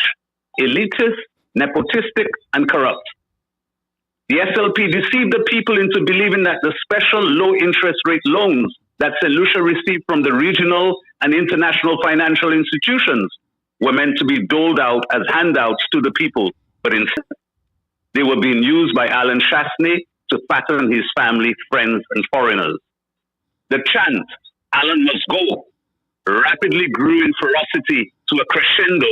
Speaker 8: elitist, nepotistic, and corrupt. The SLP deceived the people into believing that the special low-interest rate loans that St. Lucia received from the regional and international financial institutions were meant to be doled out as handouts to the people, but instead they were being used by Alan Chasney to fatten his family, friends, and foreigners. The chant, "Alan must go," rapidly grew in ferocity to a crescendo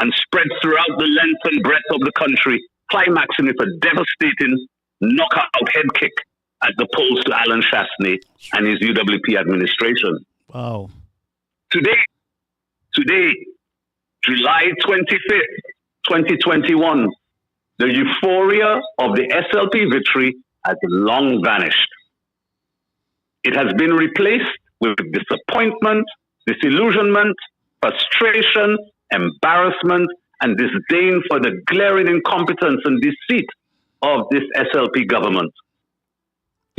Speaker 8: and spread throughout the length and breadth of the country, climaxing with a devastating knockout head kick at the polls to Alan Chasney and his UWP administration.
Speaker 2: Wow.
Speaker 8: Today, July 25th, 2021, the euphoria of the SLP victory has long vanished. It has been replaced with disappointment, disillusionment, frustration, embarrassment, and disdain for the glaring incompetence and deceit of this SLP government.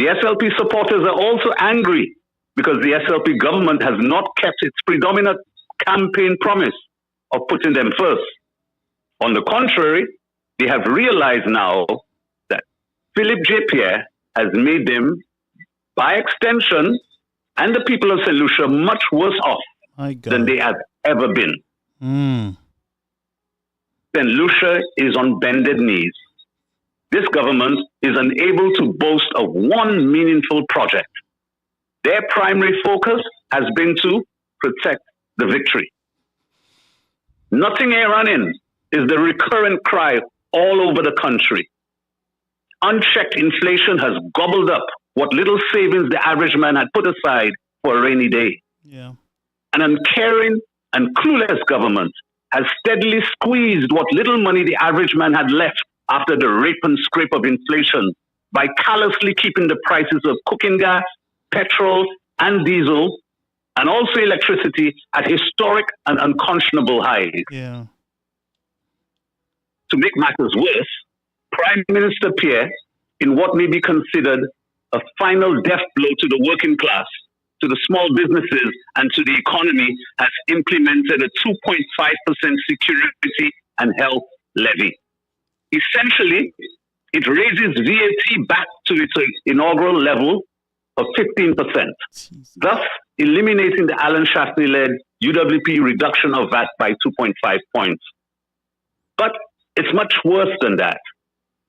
Speaker 8: The SLP supporters are also angry because the SLP government has not kept its predominant campaign promise of putting them first. On the contrary, they have realized now that Philip J. Pierre has made them, by extension, and the people of St. Lucia much worse off than they have ever been. St. Lucia is on bended knees. This government is unable to boast of one meaningful project. Their primary focus has been to protect the victory. Nothing ain't running is the recurrent cry all over the country. Unchecked inflation has gobbled up what little savings the average man had put aside for a rainy day.
Speaker 2: Yeah.
Speaker 8: An uncaring and clueless government has steadily squeezed what little money the average man had left after the rape and scrape of inflation by callously keeping the prices of cooking gas, petrol, and diesel, and also electricity at historic and unconscionable highs.
Speaker 2: Yeah.
Speaker 8: To make matters worse, Prime Minister Pierre, in what may be considered a final death blow to the working class, to the small businesses, and to the economy, has implemented a 2.5% security and health levy. Essentially, it raises VAT back to its inaugural level of 15%, thus eliminating the Alan Shaftney-led UWP reduction of VAT by 2.5 points. But it's much worse than that.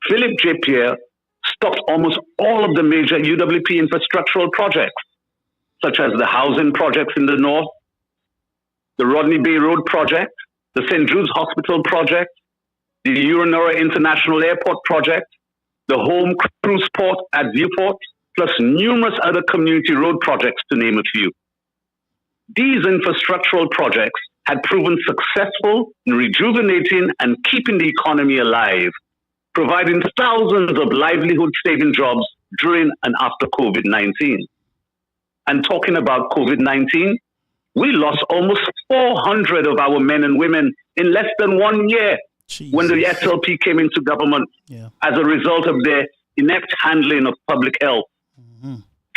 Speaker 8: Philip J. Pierre stopped almost all of the major UWP infrastructural projects, such as the housing projects in the north, the Rodney Bay Road project, the St. Jude's Hospital project, the Onair International Airport project, the home cruise port at Viewport, plus numerous other community road projects, to name a few. These infrastructural projects had proven successful in rejuvenating and keeping the economy alive, providing thousands of livelihood-saving jobs during and after COVID-19. And talking about COVID-19, we lost almost 400 of our men and women in less than 1 year when the SLP came into government as a result of their inept handling of public health.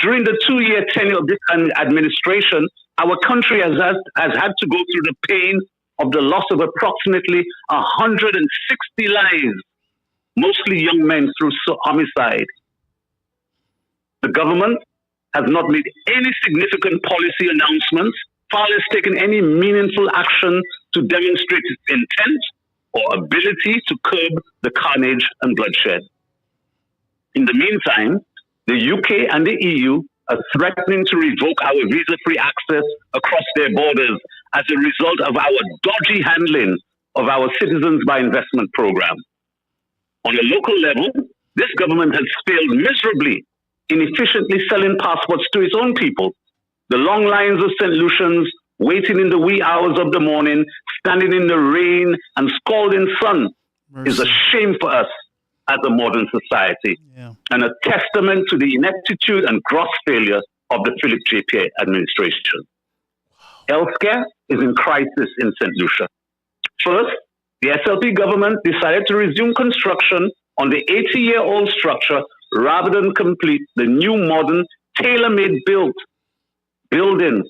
Speaker 8: During the 2-year tenure of this administration, our country has had to go through the pain of the loss of approximately 160 lives, mostly young men, through homicide. The government has not made any significant policy announcements, far less taken any meaningful action to demonstrate its intent or ability to curb the carnage and bloodshed. In the meantime, the UK and the EU are threatening to revoke our visa-free access across their borders as a result of our dodgy handling of our Citizens by Investment program. On a local level, this government has failed miserably in efficiently selling passports to its own people. The long lines of St. Lucians waiting in the wee hours of the morning, standing in the rain and scalding sun is a shame for us as a modern society, and a testament to the ineptitude and gross failure of the Philip J. Pierre administration. Healthcare is in crisis in St. Lucia. First, the SLP government decided to resume construction on the 80-year-old structure rather than complete the new modern tailor-made building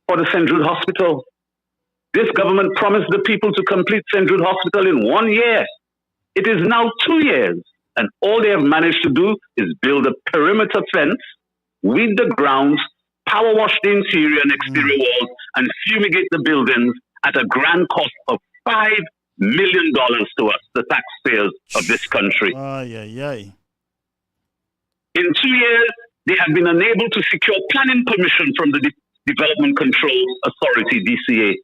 Speaker 8: for the St. Jude Hospital. This government promised the people to complete St. Jude Hospital in 1 year. It is now 2 years, and all they have managed to do is build a perimeter fence, weed the grounds, power wash the interior and exterior walls, and fumigate the buildings at a grand cost of $5 million to us, the taxpayers of this country. In 2 years, they have been unable to secure planning permission from the Development Control Authority, DCA.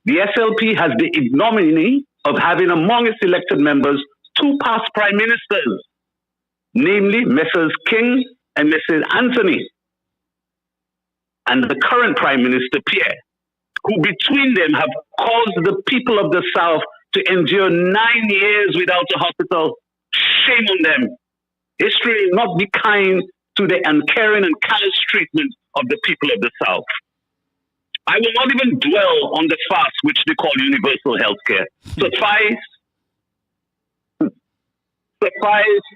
Speaker 8: The SLP has the ignominy of having among its elected members 2 past prime ministers, namely Messrs. King and Mrs. Anthony, and the current Prime Minister Pierre, who between them have caused the people of the South to endure 9 years without a hospital. Shame on them. History will not be kind to the uncaring and callous treatment of the people of the South. I will not even dwell on the farce which they call universal health care. Suffice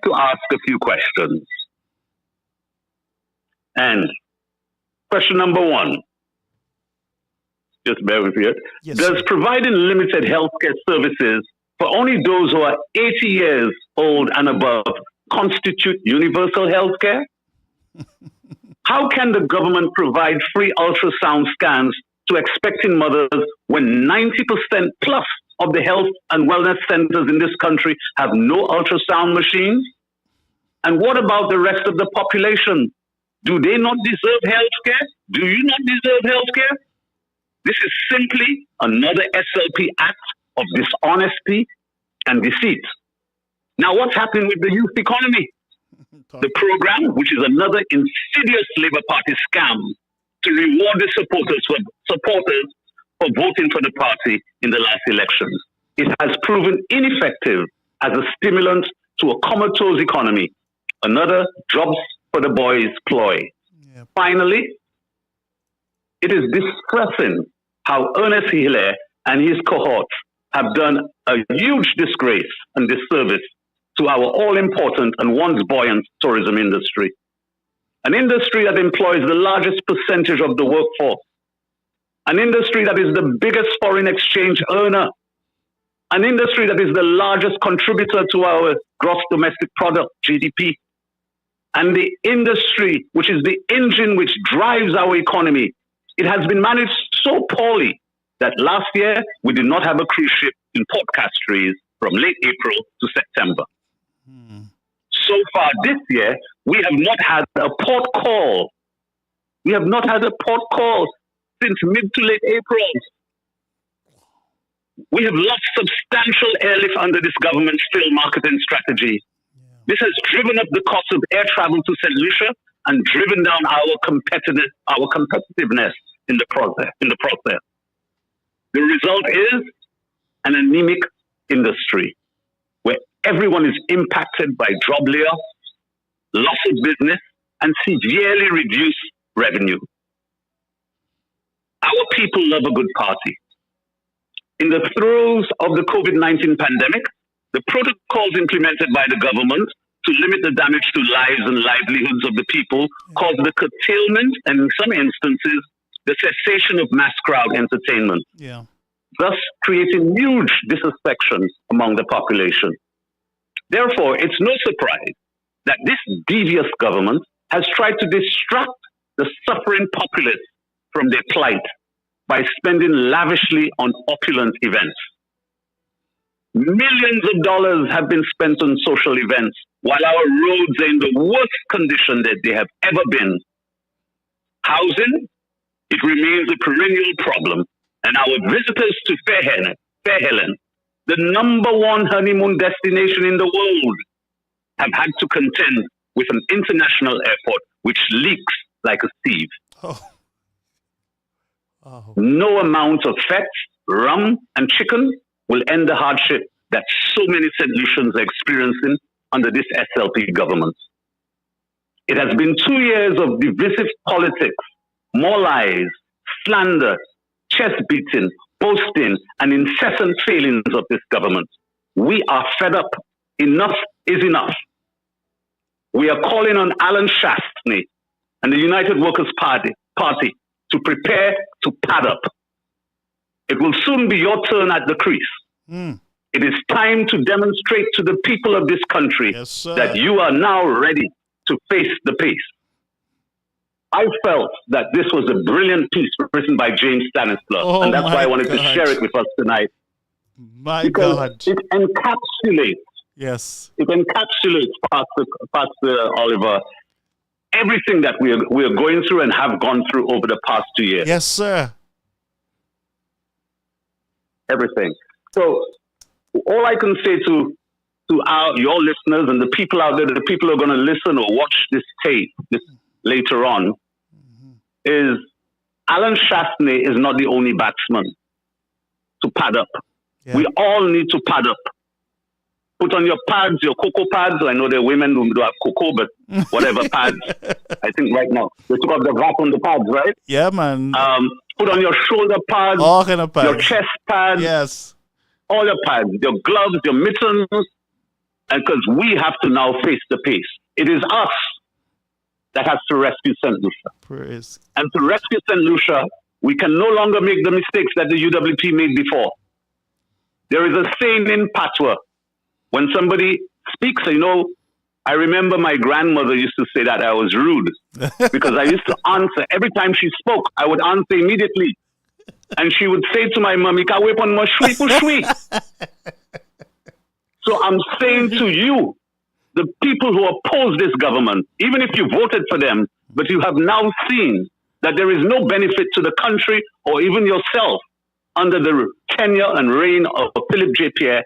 Speaker 8: to ask a few questions. And question number one, just bear with me here.
Speaker 2: Yes,
Speaker 8: Does
Speaker 2: sir.
Speaker 8: providing limited healthcare services for only those who are 80 years old and above constitute universal healthcare? How can the government provide free ultrasound scans to expecting mothers when 90% plus of the health and wellness centers in this country have no ultrasound machines? And what about the rest of the population? Do they not deserve healthcare? Do you not deserve healthcare? This is simply another SLP act of dishonesty and deceit. Now, what's happening with the youth economy? The program, which is another insidious Labour Party scam to reward the supporters for voting for the party in the last elections. It has proven ineffective as a stimulant to a comatose economy, another jobs for the boys ploy.
Speaker 2: Yep.
Speaker 8: Finally, it is distressing how Ernest Hilaire and his cohorts have done a huge disgrace and disservice to our all-important and once buoyant tourism industry. An industry that employs the largest percentage of the workforce. An industry that is the biggest foreign exchange earner. An industry that is the largest contributor to our gross domestic product, GDP. And the industry, which is the engine which drives our economy, it has been managed so poorly that last year we did not have a cruise ship in Port Castries from late April to September. So far this year, we have not had a port call. We have not had a port call since mid to late April. We have lost substantial airlift under this government's field marketing strategy. This has driven up the cost of air travel to St. Lucia and driven down our competitiveness in the process. The result is an anemic industry where everyone is impacted by job layoffs, loss of business, and severely reduced revenue. Our people love a good party. In the throes of the COVID-19 pandemic, the protocols implemented by the government to limit the damage to lives and livelihoods of the people caused the curtailment and, in some instances, the cessation of mass crowd entertainment, thus creating huge disaffection among the population. Therefore, it's no surprise that this devious government has tried to distract the suffering populace from their plight by spending lavishly on opulent events. Millions of dollars have been spent on social events while our roads are in the worst condition that they have ever been. Housing, it remains a perennial problem, and our visitors to Fair Helen, the number one honeymoon destination in the world, have had to contend with an international airport which leaks like a sieve. No amount of fat, rum, and chicken will end the hardship that so many St. Lucians are experiencing under this SLP government. It has been 2 years of divisive politics, more lies, slander, chest beating, boasting, and incessant failings of this government. We are fed up. Enough is enough. We are calling on Alan Shastney and the United Workers' Party to prepare to pad up. It will soon be your turn at the crease. It is time to demonstrate to the people of this country that you are now ready to face the pace. I felt that this was a brilliant piece written by James Stanislaus, and that's why I wanted to share it with us tonight. Because it encapsulates. It encapsulates, Pastor Oliver, everything that we are going through and have gone through over the past 2 years.
Speaker 2: Yes, sir.
Speaker 8: Everything. So all I can say to your listeners and the people out there, the people who are going to listen or watch this tape later on, is Alan Shastney is not the only batsman to pad up. We all need to pad up. Put on your pads, your cocoa pads. I know there are women who do have cocoa, but whatever pads. I think right now they took off the wrap on the pads, right?
Speaker 2: Yeah, man.
Speaker 8: Put on your shoulder pads,
Speaker 2: all kind of pads,
Speaker 8: your chest pads, all your pads, your gloves, your mittens, and because we have to now face the pace. It is us that has to rescue St. Lucia.
Speaker 2: Praise.
Speaker 8: And to rescue St. Lucia, we can no longer make the mistakes that the UWP made before. There is a saying in Patois, when somebody speaks, I remember my grandmother used to say that I was rude because I used to answer. Every time she spoke, I would answer immediately. And she would say to my mom, "Ika wait on my shui pu shui." So I'm saying to you, the people who oppose this government, even if you voted for them, but you have now seen that there is no benefit to the country or even yourself under the tenure and reign of Philip J. Pierre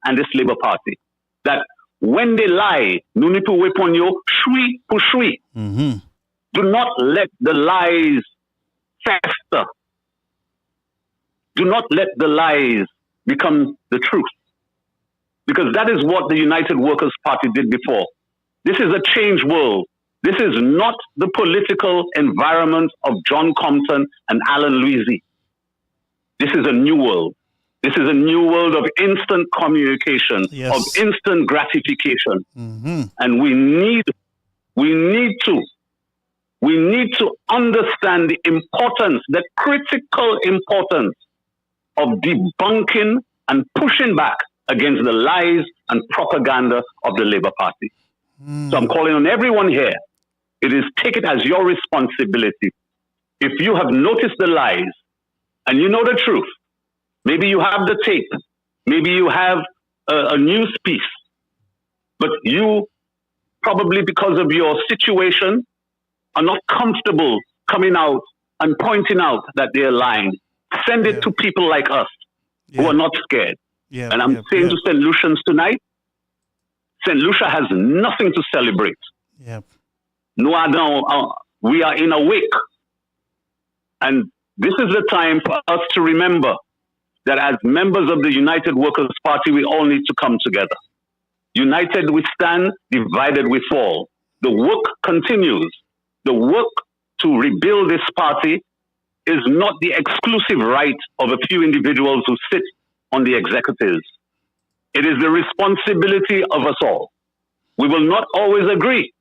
Speaker 8: and this Labour Party. That when they lie, nunipu weponyo, shui pu shui. Do not let the lies fester. Do not let the lies become the truth. Because that is what the United Workers' Party did before. This is a changed world. This is not the political environment of John Compton and Alan Louisy. This is a new world. This is a new world of instant communication, of instant gratification. And we need to understand the importance, the critical importance of debunking and pushing back against the lies and propaganda of the Labour Party. So I'm calling on everyone here. Take it as your responsibility. If you have noticed the lies and you know the truth, maybe you have the tape, maybe you have a news piece, but you probably because of your situation are not comfortable coming out and pointing out that they're lying. Send it to people like us who are not scared. And I'm saying to St. Lucians tonight, St. Lucia has nothing to celebrate. No, I don't. We are in a wake. And this is the time for us to remember that as members of the United Workers' Party, we all need to come together. United we stand, divided we fall. The work continues. The work to rebuild this party is not the exclusive right of a few individuals who sit on the executives. It is the responsibility of us all. We will not always agree,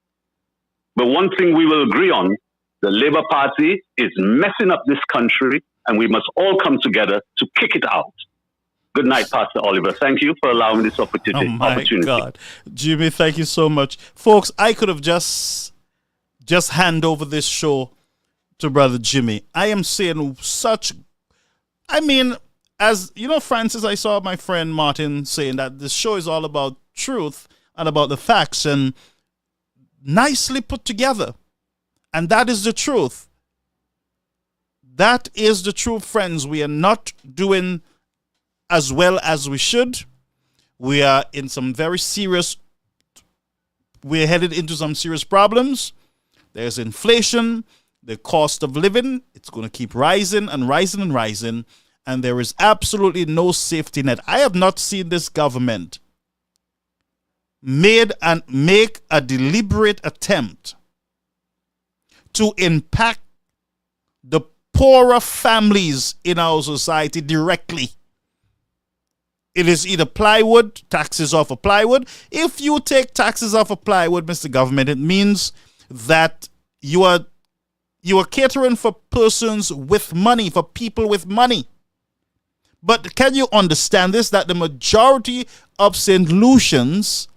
Speaker 8: but one thing we will agree on, the Labour Party is messing up this country and we must all come together to kick it out. Good night, Pastor Oliver. Thank you for allowing this opportunity.
Speaker 2: Oh my God. Jimmy, thank you so much. Folks, I could have just hand over this show to Brother Jimmy. I am saying as you know, Francis, I saw my friend Martin saying that this show is all about truth and about the facts and nicely put together. And that is the truth. That is the truth, friends. We are not doing as well as we should. We are in some we're headed into some serious problems. There's inflation, the cost of living, it's going to keep rising and rising and rising. And there is absolutely no safety net. I have not seen this government make a deliberate attempt to impact the poorer families in our society directly. It is either plywood, taxes off of plywood. If you take taxes off of plywood, Mr. Government, it means that you are catering for persons with money, for people with money. But can you understand this? That the majority of St. Lucians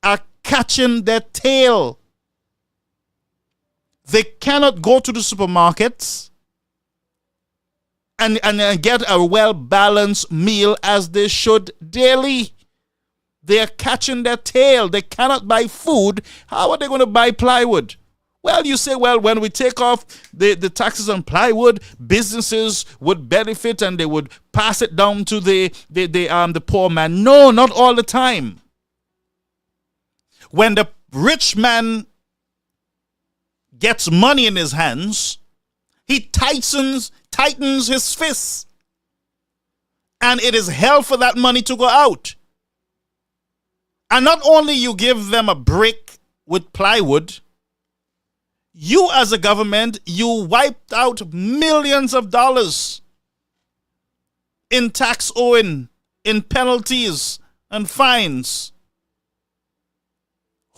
Speaker 2: are catching their tail. They cannot go to the supermarkets and get a well-balanced meal as they should daily. They are catching their tail. They cannot buy food. How are they going to buy plywood? Well, you say, when we take off the taxes on plywood, businesses would benefit and they would pass it down to the poor man. No, not all the time. When the rich man gets money in his hands, he tightens his fists. And it is hell for that money to go out. And not only you give them a brick with plywood, you as a government, you wiped out millions of dollars in tax owing, in penalties and fines.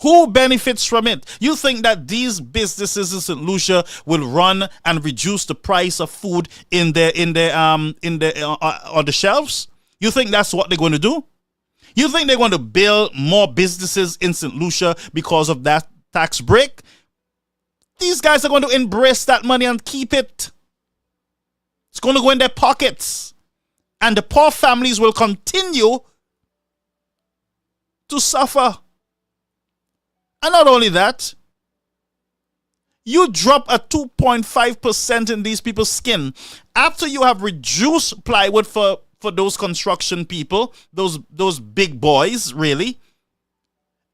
Speaker 2: Who benefits from it? You think that these businesses in St. Lucia will run and reduce the price of food on the shelves? You think that's what they're going to do? You think they're going to build more businesses in St. Lucia because of that tax break? These guys are going to embrace that money and keep it. It's going to go in their pockets. And the poor families will continue to suffer. And not only that, you drop a 2.5% in these people's skin after you have reduced plywood for those construction people, those big boys, really,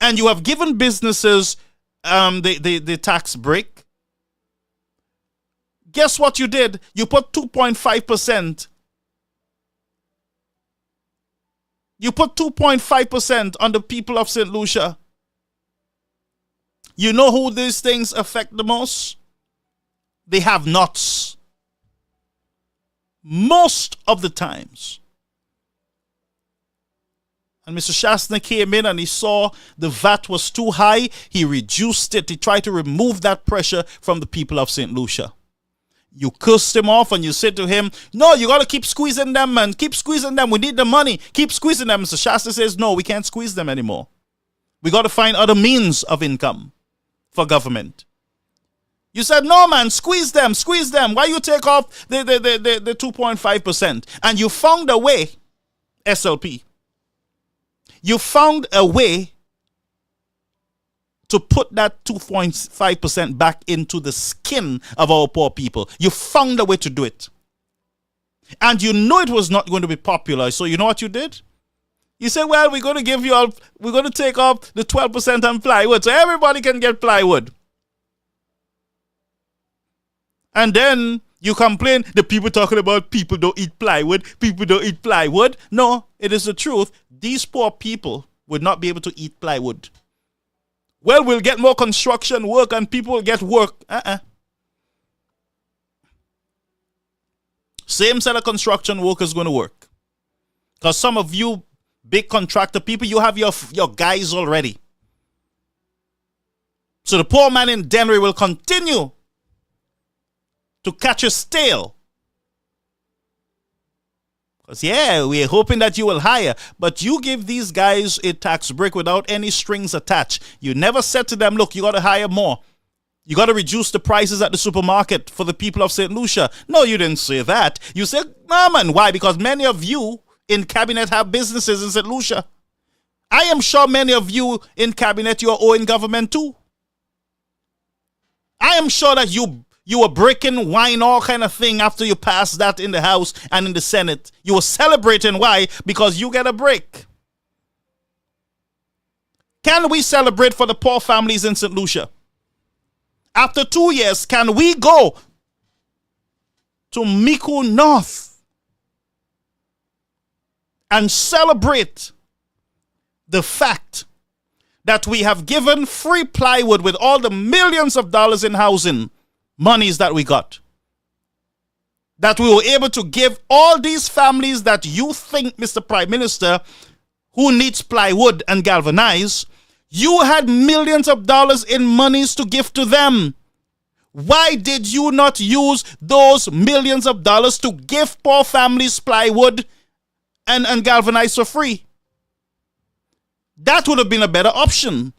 Speaker 2: and you have given businesses the tax break. Guess what you did? You put 2.5%. You put 2.5% on the people of St. Lucia. You know who these things affect the most? They have nots. Most of the times. And Mr. Shastner came in and he saw the VAT was too high. He reduced it. He tried to remove that pressure from the people of St. Lucia. You cursed him off and you said to him, no, you got to keep squeezing them, man. Keep squeezing them. We need the money. Keep squeezing them. Mr. Shasta says, no, we can't squeeze them anymore. We got to find other means of income for government. You said, no, man, squeeze them. Why you take off the 2.5%? And you found a way, SLP. You found a way to put that 2.5% back into the skin of our poor people. You found a way to do it. And you know it was not going to be popular. So you know what you did? You said, well, we're going to take off the 12% on plywood so everybody can get plywood. And then you complain, the people talking about people don't eat plywood. People don't eat plywood. No, it is the truth. These poor people would not be able to eat plywood. Well, we'll get more construction work and people will get work. Same set of construction workers going to work. Because some of you big contractor people, you have your guys already. So the poor man in Dennery will continue to catch a stale. Because, yeah, we're hoping that you will hire. But you give these guys a tax break without any strings attached. You never said to them, look, you got to hire more. You got to reduce the prices at the supermarket for the people of St. Lucia. No, you didn't say that. You said, no, man. Why? Because many of you in cabinet have businesses in St. Lucia. I am sure many of you in cabinet, you are owing government too. I am sure that you were breaking wine, all kind of thing after you passed that in the House and in the Senate. You were celebrating. Why? Because you get a break. Can we celebrate for the poor families in St. Lucia? After 2 years, can we go to Micoud North and celebrate the fact that we have given free plywood with all the millions of dollars in housing monies that we got? That we were able to give all these families that you think, Mr. Prime Minister, who needs plywood and galvanize, you had millions of dollars in monies to give to them. Why did you not use those millions of dollars to give poor families plywood and galvanize for free? That would have been a better option.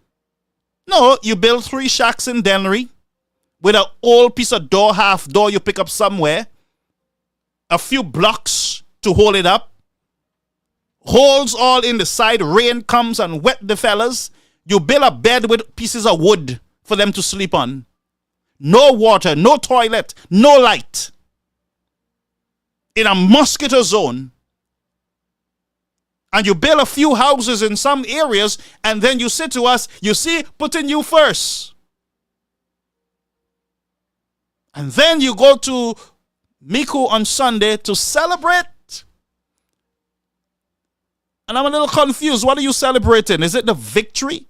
Speaker 2: No, you build 3 shacks in Dennery with an old piece of door, half door you pick up somewhere, a few blocks to hold it up, holes all in the side, rain comes and wet the fellas. You build a bed with pieces of wood for them to sleep on. No water, no toilet, no light. In a mosquito zone. And you build a few houses in some areas, and then you say to us, you see, putting you first. And then you go to Micoud on Sunday to celebrate. And I'm a little confused. What are you celebrating? Is it the victory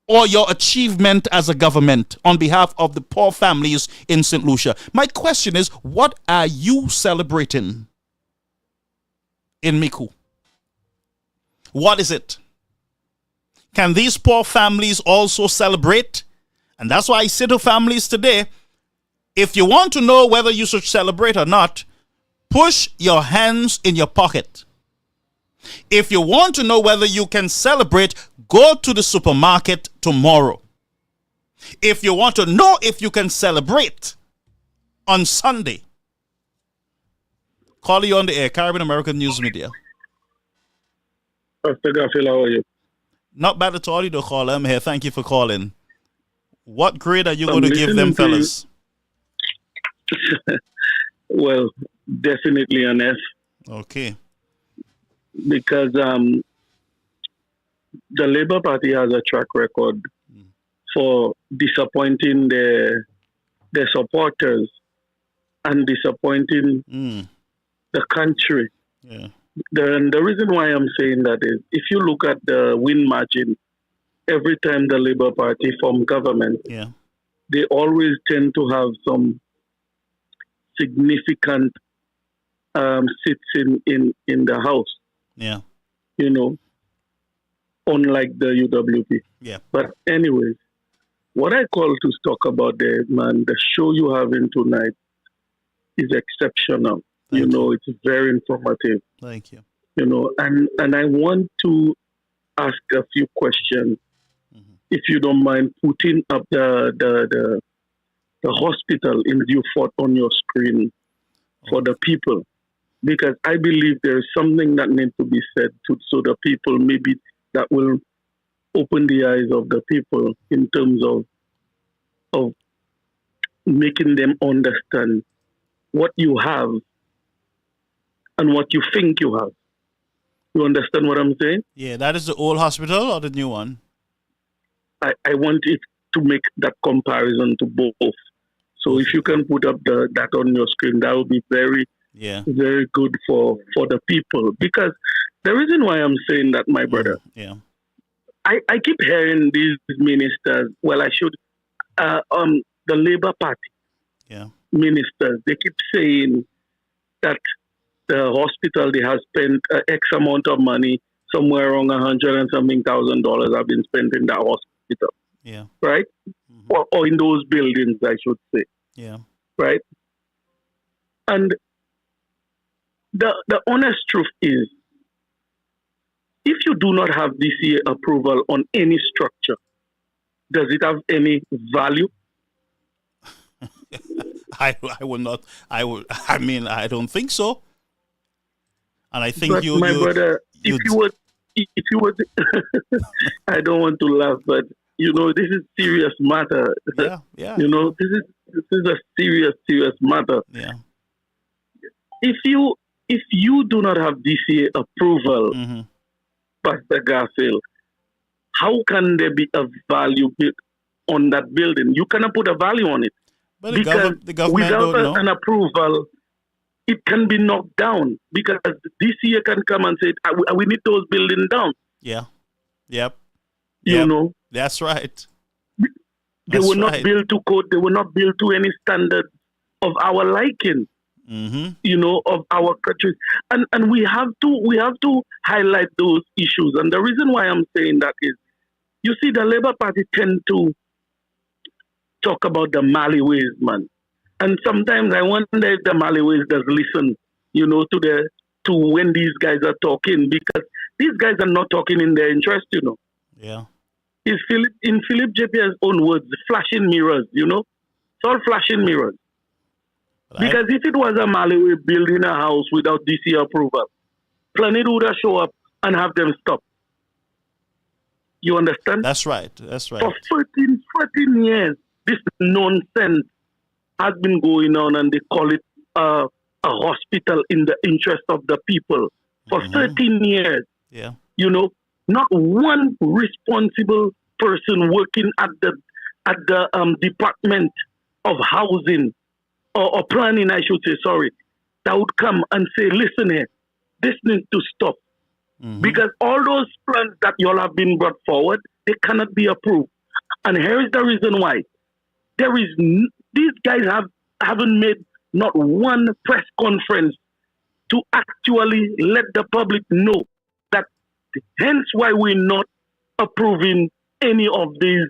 Speaker 2: or your achievement as a government on behalf of the poor families in St. Lucia? My question is, what are you celebrating in Micoud? What is it? Can these poor families also celebrate? And that's why I say to families today, if you want to know whether you should celebrate or not, push your hands in your pocket. If you want to know whether you can celebrate, go to the supermarket tomorrow. If you want to know if you can celebrate on Sunday, call you on the air, Caribbean American News Media.
Speaker 9: Pastor Garfield, how are you?
Speaker 2: Not bad at all, you don't call them here. Thank you for calling. What grade are you going to give them, fellas?
Speaker 9: Well, definitely an F.
Speaker 2: Okay.
Speaker 9: Because the Labour Party has a track record for disappointing their supporters and disappointing the country.
Speaker 2: Yeah.
Speaker 9: The reason why I'm saying that is, if you look at the win margin, every time the Labour Party form government, they always tend to have some significant seats in the House.
Speaker 2: Yeah.
Speaker 9: You know, unlike the UWP.
Speaker 2: Yeah.
Speaker 9: But anyways, what I call to talk about there, man, the show you having tonight is exceptional.
Speaker 2: Thank you.
Speaker 9: It's very informative.
Speaker 2: Thank you.
Speaker 9: And I want to ask a few questions, if you don't mind putting up the hospital in Beaufort on your screen for the people, because I believe there is something that needs to be said so the people, maybe that will open the eyes of the people in terms of making them understand what you have and what you think you have. You understand what I'm saying?
Speaker 2: Yeah, that is the old hospital or the new one?
Speaker 9: I want it to make that comparison to both. So if you can put up that on your screen, that would be very, very good for the people. Because the reason why I'm saying that, my brother, I keep hearing these ministers, the Labour Party ministers, they keep saying that the hospital, they have spent X amount of money, somewhere around $100 and something thousand have been spent in that hospital.
Speaker 2: Yeah.
Speaker 9: Right? Or in those buildings, I should say.
Speaker 2: Yeah.
Speaker 9: Right? And the honest truth is, if you do not have DCA approval on any structure, does it have any value?
Speaker 2: I will not. I don't think so. And I think
Speaker 9: but my brother, if you were, I don't want to laugh, but this is serious matter.
Speaker 2: Yeah, yeah.
Speaker 9: This is a serious matter.
Speaker 2: Yeah.
Speaker 9: If you do not have DCA approval, Pastor Garfield, how can there be a value on that building? You cannot put a value on it.
Speaker 2: But
Speaker 9: the government without an approval, it can be knocked down, because DCA can come and say, we need those buildings down.
Speaker 2: Yeah. Yep.
Speaker 9: That's
Speaker 2: right.
Speaker 9: They were not built to code. They were not built to any standard of our liking, of our country. And we have to highlight those issues. And the reason why I'm saying that is, you see, the Labour Party tend to talk about the Mali ways, man. And sometimes I wonder if the Mali ways does listen, to when these guys are talking, because these guys are not talking in their interest,
Speaker 2: Yeah.
Speaker 9: It's in Philip JP's own words, flashing mirrors, It's all flashing mirrors. Because if it was a Mali way building a house without DC approval, Planet would show up and have them stop. You understand?
Speaker 2: That's right.
Speaker 9: For 14 years, this nonsense has been going on, and they call it a hospital in the interest of the people. For 13 years.
Speaker 2: Yeah.
Speaker 9: Not one responsible person working at the Department of Housing or Planning, I should say, that would come and say, listen here, this needs to stop. Because all those plans that y'all have been brought forward, they cannot be approved. And here is the reason why. These guys haven't made not one press conference to actually let the public know that hence why we're not approving any of these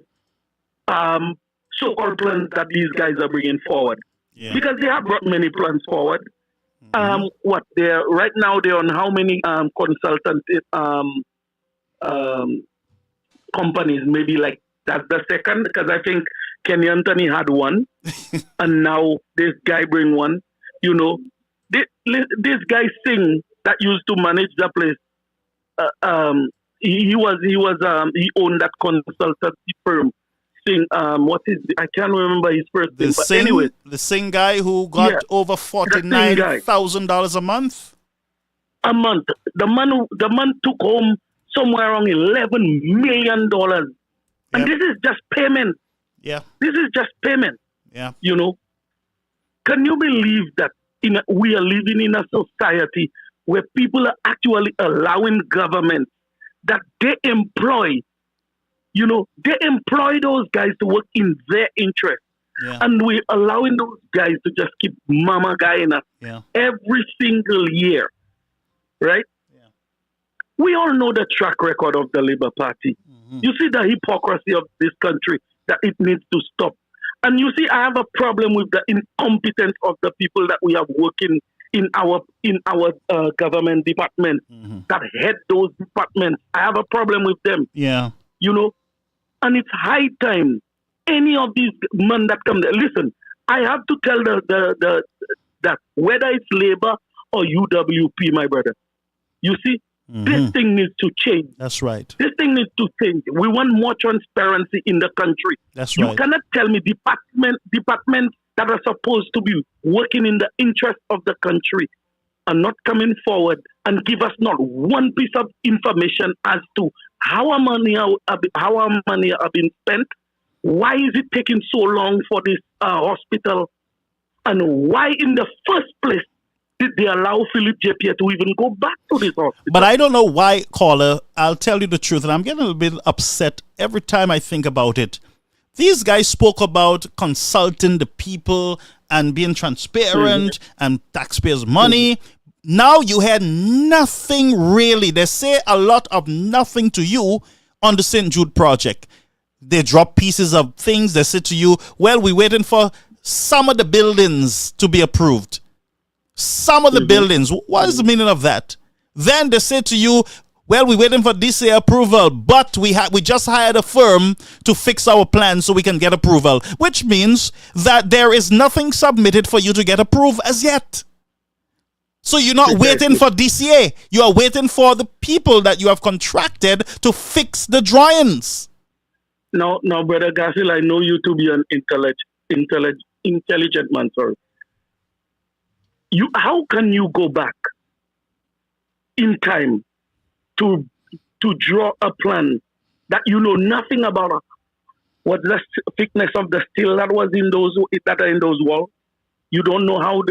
Speaker 9: so-called plans that these guys are bringing forward.
Speaker 2: Yeah.
Speaker 9: Because they have brought many plans forward. What they're right now they're on how many consultant companies? Maybe like that's the second, because I think Kenny Anthony had one, and now this guy bring one. You know, this guy Singh that used to manage the place. He owned that consultancy firm. Singh, I can't remember his first name. But anyway,
Speaker 2: the Singh guy who got over $49,000 a month.
Speaker 9: A month. The man took home somewhere around $11 million, and this is just payment.
Speaker 2: Yeah.
Speaker 9: This is just payment.
Speaker 2: Yeah.
Speaker 9: You know, can you believe that we are living in a society where people are actually allowing government that they employ, you know, they employ those guys to work in their interest.
Speaker 2: Yeah.
Speaker 9: And we're allowing those guys to just keep mama guying us every single year. Right?
Speaker 2: Yeah.
Speaker 9: We all know the track record of the Labour Party. You see the hypocrisy of this country, that it needs to stop. And you see, I have a problem with the incompetence of the people that we have working in our government department that head those departments. I have a problem with them.
Speaker 2: Yeah.
Speaker 9: You know, and it's high time any of these men that come there. Listen, I have to tell that whether it's Labour or UWP, my brother, you see, this thing needs to change.
Speaker 2: That's right.
Speaker 9: This thing needs to change. We want more transparency in the country.
Speaker 2: That's right.
Speaker 9: You cannot tell me departments that are supposed to be working in the interest of the country are not coming forward and give us not one piece of information as to how our money are being spent. Why is it taking so long for this hospital? And why in the first place did they allow Philip J. Pierre to even go back to this hospital?
Speaker 2: But I don't know why, caller. I'll tell you the truth, and I'm getting a little bit upset every time I think about it. These guys spoke about consulting the people and being transparent and taxpayers' money. Now you had nothing really. They say a lot of nothing to you on the St. Jude project. They drop pieces of things. They say to you, well, we're waiting for some of the buildings to be approved. Some of the buildings. What is the meaning of that? Then they say to you, well, we're waiting for DCA approval, but we just hired a firm to fix our plan so we can get approval, which means that there is nothing submitted for you to get approved as yet. So you're not waiting for DCA. You are waiting for the people that you have contracted to fix the drawings.
Speaker 9: Now, Brother Garfield, I know you to be an intelligent man, sorry. How can you go back in time to draw a plan that you know nothing about? What's the thickness of the steel that was in those walls? You don't know how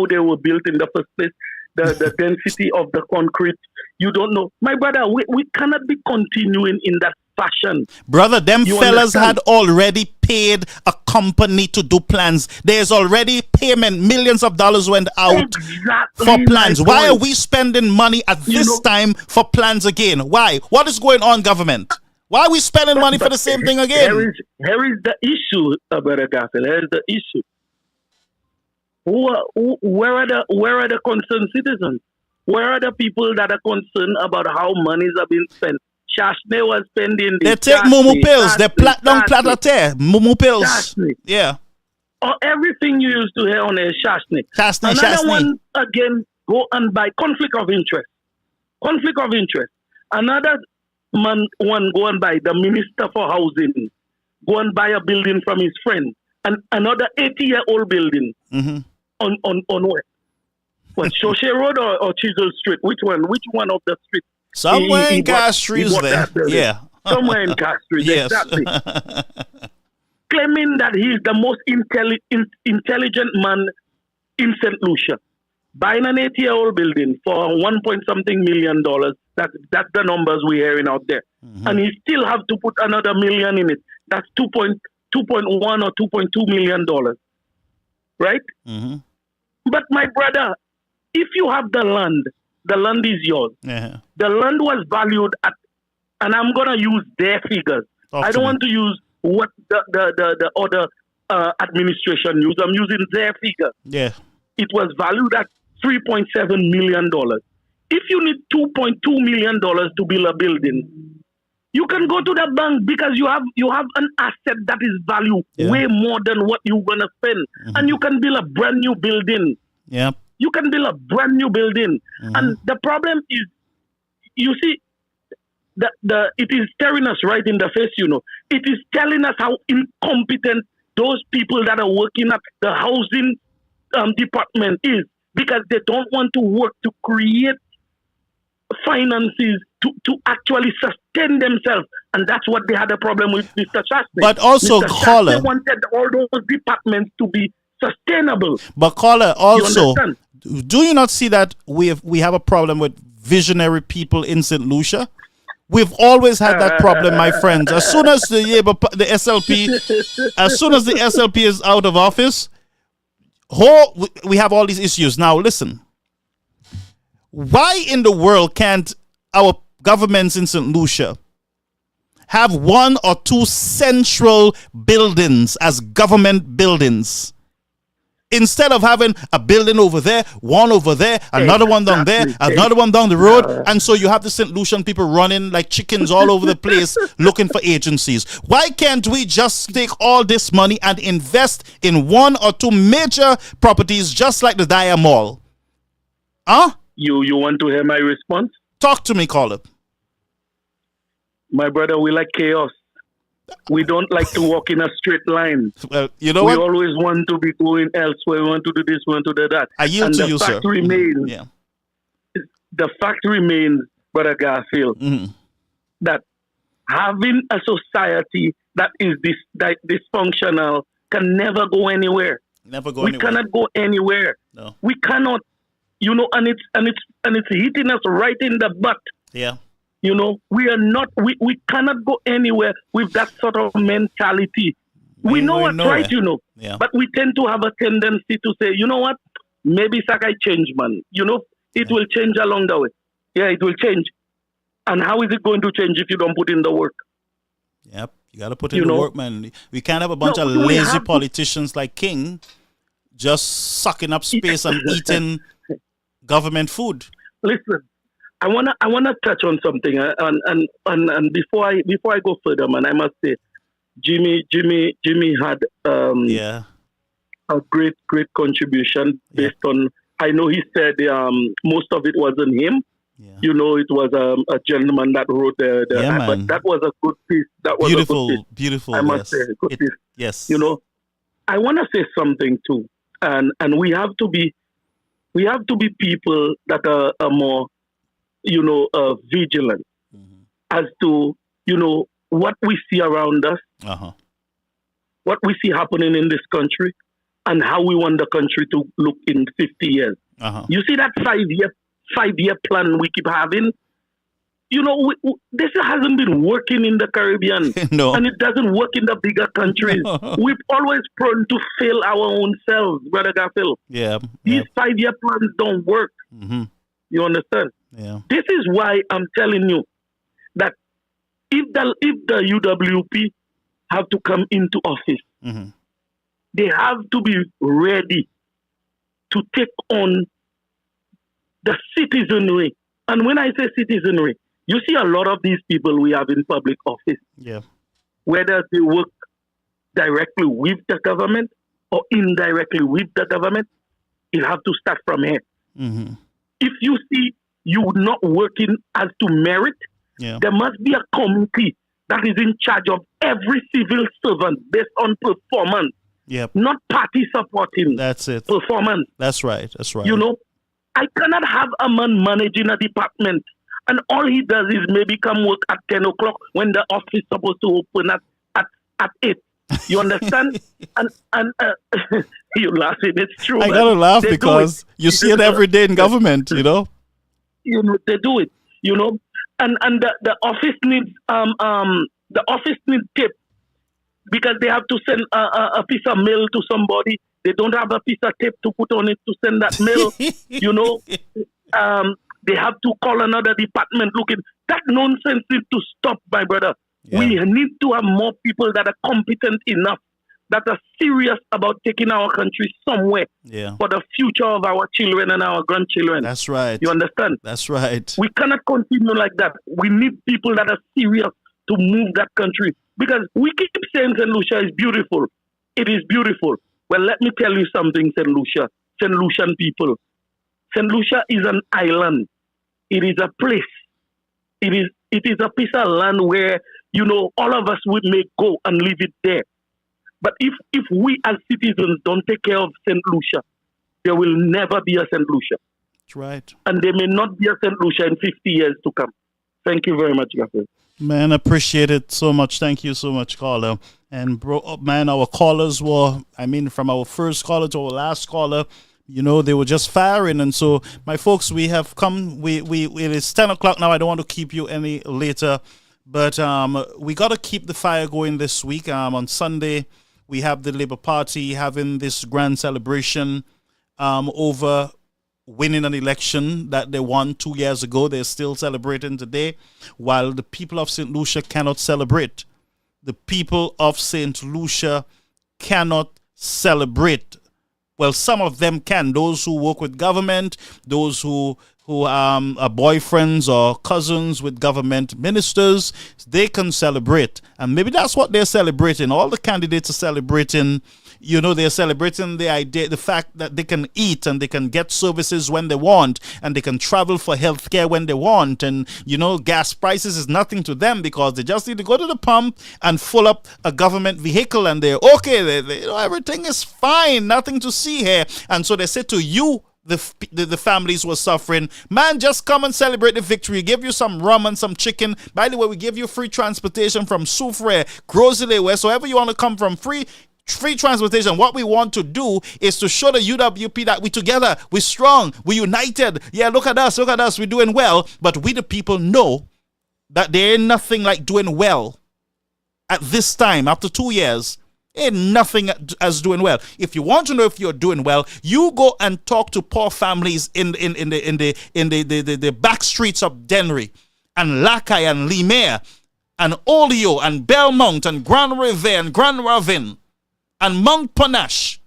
Speaker 9: they were built in the first place. The density of the concrete. You don't know, my brother. We cannot be continuing in that fashion.
Speaker 2: Brother, them fellas had already paid a company to do plans. There's already payment. Millions of dollars went out for plans. Why are we spending money at this time for plans again? Why? What is going on, government? Why are we spending money for the same thing again?
Speaker 9: Here is the issue, Brother Garfield. Here is the issue. Where are the concerned citizens? Where are the people that are concerned about how monies are being spent? Shashne was spending this.
Speaker 2: They take Mumu pills. They platinum platter. Mumu pills.
Speaker 9: Shashne.
Speaker 2: Yeah.
Speaker 9: Or everything you used to hear on a Shashne.
Speaker 2: Shashne.
Speaker 9: One again go and buy conflict of interest. Conflict of interest. Another one go and buy the Minister for Housing. Go and buy a building from his friend. And another 80-year-old building. On where? What, Shoshe Road or Chisel Street? Which one? Which one of the streets?
Speaker 2: Somewhere in Castries there. Yeah.
Speaker 9: Somewhere in Castries,
Speaker 2: yes.
Speaker 9: Exactly. Claiming that he's the most intelligent man in St. Lucia. Buying an 80-year-old building for $1.something million. That's the numbers we're hearing out there. And he still have to put another million in it. That's $2.1 or $2.2 million. Right? But my brother, if you have the land is yours. The land was valued at and I'm gonna use their figures. I don't want to use what the other administration used. I'm using their figure.
Speaker 2: Yeah.
Speaker 9: It was valued at $3.7 million. If you need $2.2 million to build a building, you can go to the bank because you have an asset that is valued way more than what you're gonna spend, and you can build a brand new building.
Speaker 2: Yeah.
Speaker 9: You can build a brand new building, and the problem is, you see, it is staring us right in the face. It is telling us how incompetent those people that are working at the housing department is, because they don't want to work to create finances to actually sustain themselves, and that's what they had a problem with Mr. Shastri.
Speaker 2: But also,
Speaker 9: Mr.
Speaker 2: caller,
Speaker 9: Shastri wanted all those departments to be sustainable.
Speaker 2: But caller, also, do you not see that we have a problem with visionary people in St. Lucia? We've always had that problem, my friends. As soon as the SLP is out of office, we have all these issues. Now, listen. Why in the world can't our governments in St. Lucia have one or two central buildings as government buildings, instead of having a building over there, one over there, another one down there, another one down the road? And so you have the St. Lucian people running like chickens all over the place looking for agencies. Why can't we just take all this money and invest in one or two major properties just like the Daya Mall? Huh?
Speaker 9: You want to hear my response?
Speaker 2: Talk to me, caller.
Speaker 9: My brother, we like chaos. We don't like to walk in a straight line.
Speaker 2: Well, you know
Speaker 9: we
Speaker 2: what?
Speaker 9: always want to be going elsewhere. We want to do this, we want to do that.
Speaker 2: I yield to you, sir.
Speaker 9: The fact remains, Brother Garfield, that having a society that is dysfunctional can never go anywhere. We cannot go anywhere.
Speaker 2: No.
Speaker 9: We cannot. And it's hitting us right in the butt.
Speaker 2: Yeah.
Speaker 9: We cannot go anywhere with that sort of mentality. We know what's right,
Speaker 2: Yeah.
Speaker 9: But we tend to have a tendency to say, you know what, maybe Sakai change, man. It will change along the way. Yeah, it will change. And how is it going to change if you don't put in the work?
Speaker 2: Yep, you got to put in the work, man. We can't have a bunch of lazy politicians like King just sucking up space and eating government food.
Speaker 9: Listen, I wanna touch on something, and before I go further, man, I must say, Jimmy had a great contribution based on. I know he said most of it wasn't him.
Speaker 2: Yeah.
Speaker 9: It was a gentleman that wrote the but that was a good piece. That was
Speaker 2: beautiful.
Speaker 9: I must say, good piece.
Speaker 2: Yes.
Speaker 9: I want to say something too, and we have to be people that are more, vigilant as to, what we see around us, what we see happening in this country, and how we want the country to look in 50 years. You see that five-year plan we keep having? This hasn't been working in the Caribbean.
Speaker 2: No.
Speaker 9: And it doesn't work in the bigger countries.
Speaker 2: No.
Speaker 9: We've always prone to fail our own selves, Brother Garfield.
Speaker 2: Yeah.
Speaker 9: These 5-year plans don't work. You understand?
Speaker 2: Yeah.
Speaker 9: This is why I'm telling you that if the UWP have to come into office, they have to be ready to take on the citizenry. And when I say citizenry, you see a lot of these people we have in public office, whether they work directly with the government or indirectly with the government, you have to start from here. If you see you not working as to merit, there must be a committee that is in charge of every civil servant based on performance, not party supporting.
Speaker 2: That's it.
Speaker 9: Performance.
Speaker 2: That's right.
Speaker 9: I cannot have a man managing a department and all he does is maybe come work at 10 o'clock when the office is supposed to open at 8. You understand? and you're laughing. It's true.
Speaker 2: I gotta laugh because you see it every day in government, They do
Speaker 9: it, and the office needs tip because they have to send a piece of mail to somebody. They don't have a piece of tape to put on it to send that mail. They have to call another department looking. That nonsense needs to stop, my brother.
Speaker 2: Yeah.
Speaker 9: We need to have more people that are competent enough, that are serious about taking our country somewhere for the future of our children and our grandchildren.
Speaker 2: That's right.
Speaker 9: You understand?
Speaker 2: That's right.
Speaker 9: We cannot continue like that. We need people that are serious to move that country. Because we keep saying St. Lucia is beautiful. It is beautiful. Well, let me tell you something, St. Lucia. St. Lucian people. St. Lucia is an island. It is a place. It is a piece of land where, you know, all of us would may go and leave it there. But if we as citizens don't take care of St. Lucia, there will never be a St. Lucia.
Speaker 2: That's right.
Speaker 9: And there may not be a St. Lucia in 50 years to come. Thank you very much, Gabriel.
Speaker 2: Man, appreciate it so much. Thank you so much, caller. And bro, man, our callers were, I mean, from our first caller to our last caller, you know, they were just firing. And so, my folks, we have come, it is 10 o'clock now. I don't want to keep you any later, but we got to keep the fire going this week. On Sunday, we have the Labour Party having this grand celebration over winning an election that they won 2 years ago. They're still celebrating today, while the people of St. Lucia cannot celebrate. The people of St. Lucia cannot celebrate. Well, some of them can. Those who work with government, those who are boyfriends or cousins with government ministers, they can celebrate. And maybe that's what they're celebrating. All the candidates are celebrating. You know, they're celebrating the fact that they can eat and they can get services when they want, and they can travel for healthcare when they want. And, you know, gas prices is nothing to them because they just need to go to the pump and fill up a government vehicle and they're okay. They, you know, everything is fine. Nothing to see here. And so they say to you, the families were suffering, man, just come and celebrate the victory. We give you some rum and some chicken. By the way, we give you free transportation from Soufriere, Grosile, wheresoever you want to come from, free transportation. What we want to do is to show the UWP that we together, we're strong, we're united. Yeah, look at us, we're doing well. But we the people know that there ain't nothing like doing well at this time. After 2 years, ain't nothing as doing well. If you want to know if you're doing well, you go and talk to poor families in the back streets of Dennery and Lakai and Limere and Olio and Belmont and Grand River and Grand Ravine and Mount Panache.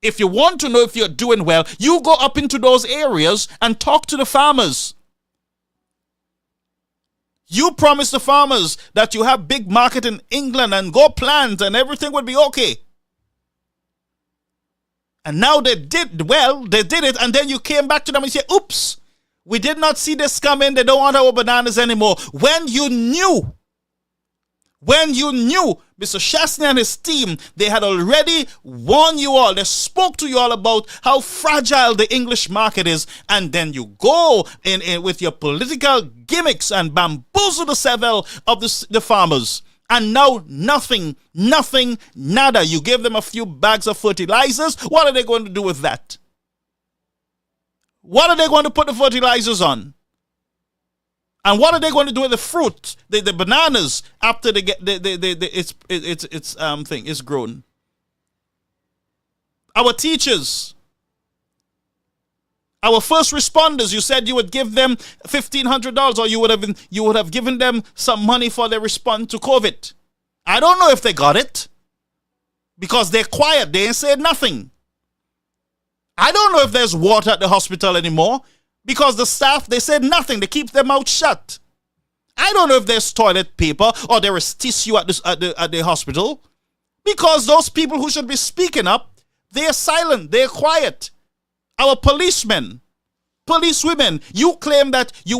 Speaker 2: If you want to know if you're doing well, you go up into those areas and talk to the farmers. You promised the farmers that you have big market in England and go plant and everything would be okay. And now they did it, and then you came back to them and said, oops, we did not see this coming, they don't want our bananas anymore. When you knew, Mr. Shastney and his team, they had already warned you all. They spoke to you all about how fragile the English market is. And then you go in with your political gimmicks and bamboozle the several of the farmers. And now nothing, nada. You gave them a few bags of fertilizers. What are they going to do with that? What are they going to put the fertilizers on? And what are they going to do with the fruit, the bananas, after they get its thing is grown? Our teachers, our first responders, you said you would give them $1,500, or you would have given them some money for their response to COVID. I don't know if they got it because they're quiet. They ain't said nothing. I don't know if there's water at the hospital anymore, because the staff, they said nothing. They keep their mouth shut. I don't know if there's toilet paper or there is tissue at the hospital, because those people who should be speaking up, they're silent, they're quiet. Our policemen, policewomen, you claim that you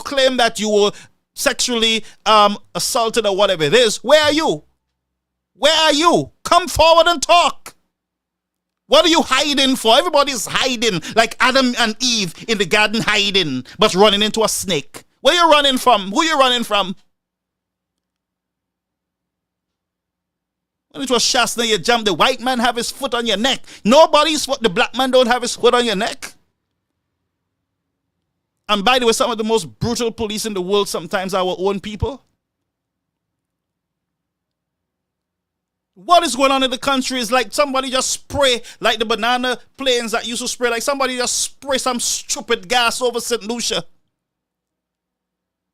Speaker 2: claim that you were sexually assaulted or whatever it is. Where are you? Where are you? Come forward and talk. What are you hiding for? Everybody's hiding like Adam and Eve in the garden hiding, but running into a snake. Where you running from? Who you running from? When it was Shastna, you jumped. The white man have his foot on your neck. Nobody's foot. The black man don't have his foot on your neck. And by the way, some of the most brutal police in the world sometimes are our own people. What is going on in the country is like somebody just spray, like the banana planes that used to spray, like somebody just spray some stupid gas over St. Lucia.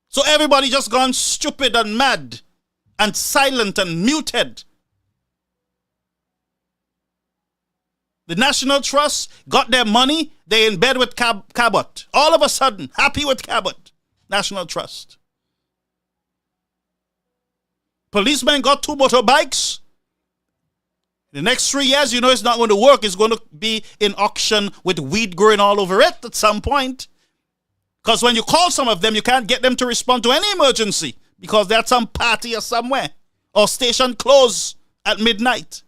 Speaker 2: So everybody just gone stupid and mad and silent and muted. The National Trust got their money. They in bed with Cabot. All of a sudden, happy with Cabot. National Trust. Policemen got 2 motorbikes. The next 3 years, you know it's not going to work. It's going to be in auction with weed growing all over it at some point. Because when you call some of them, you can't get them to respond to any emergency because they're at some party or somewhere. Or station closed at midnight.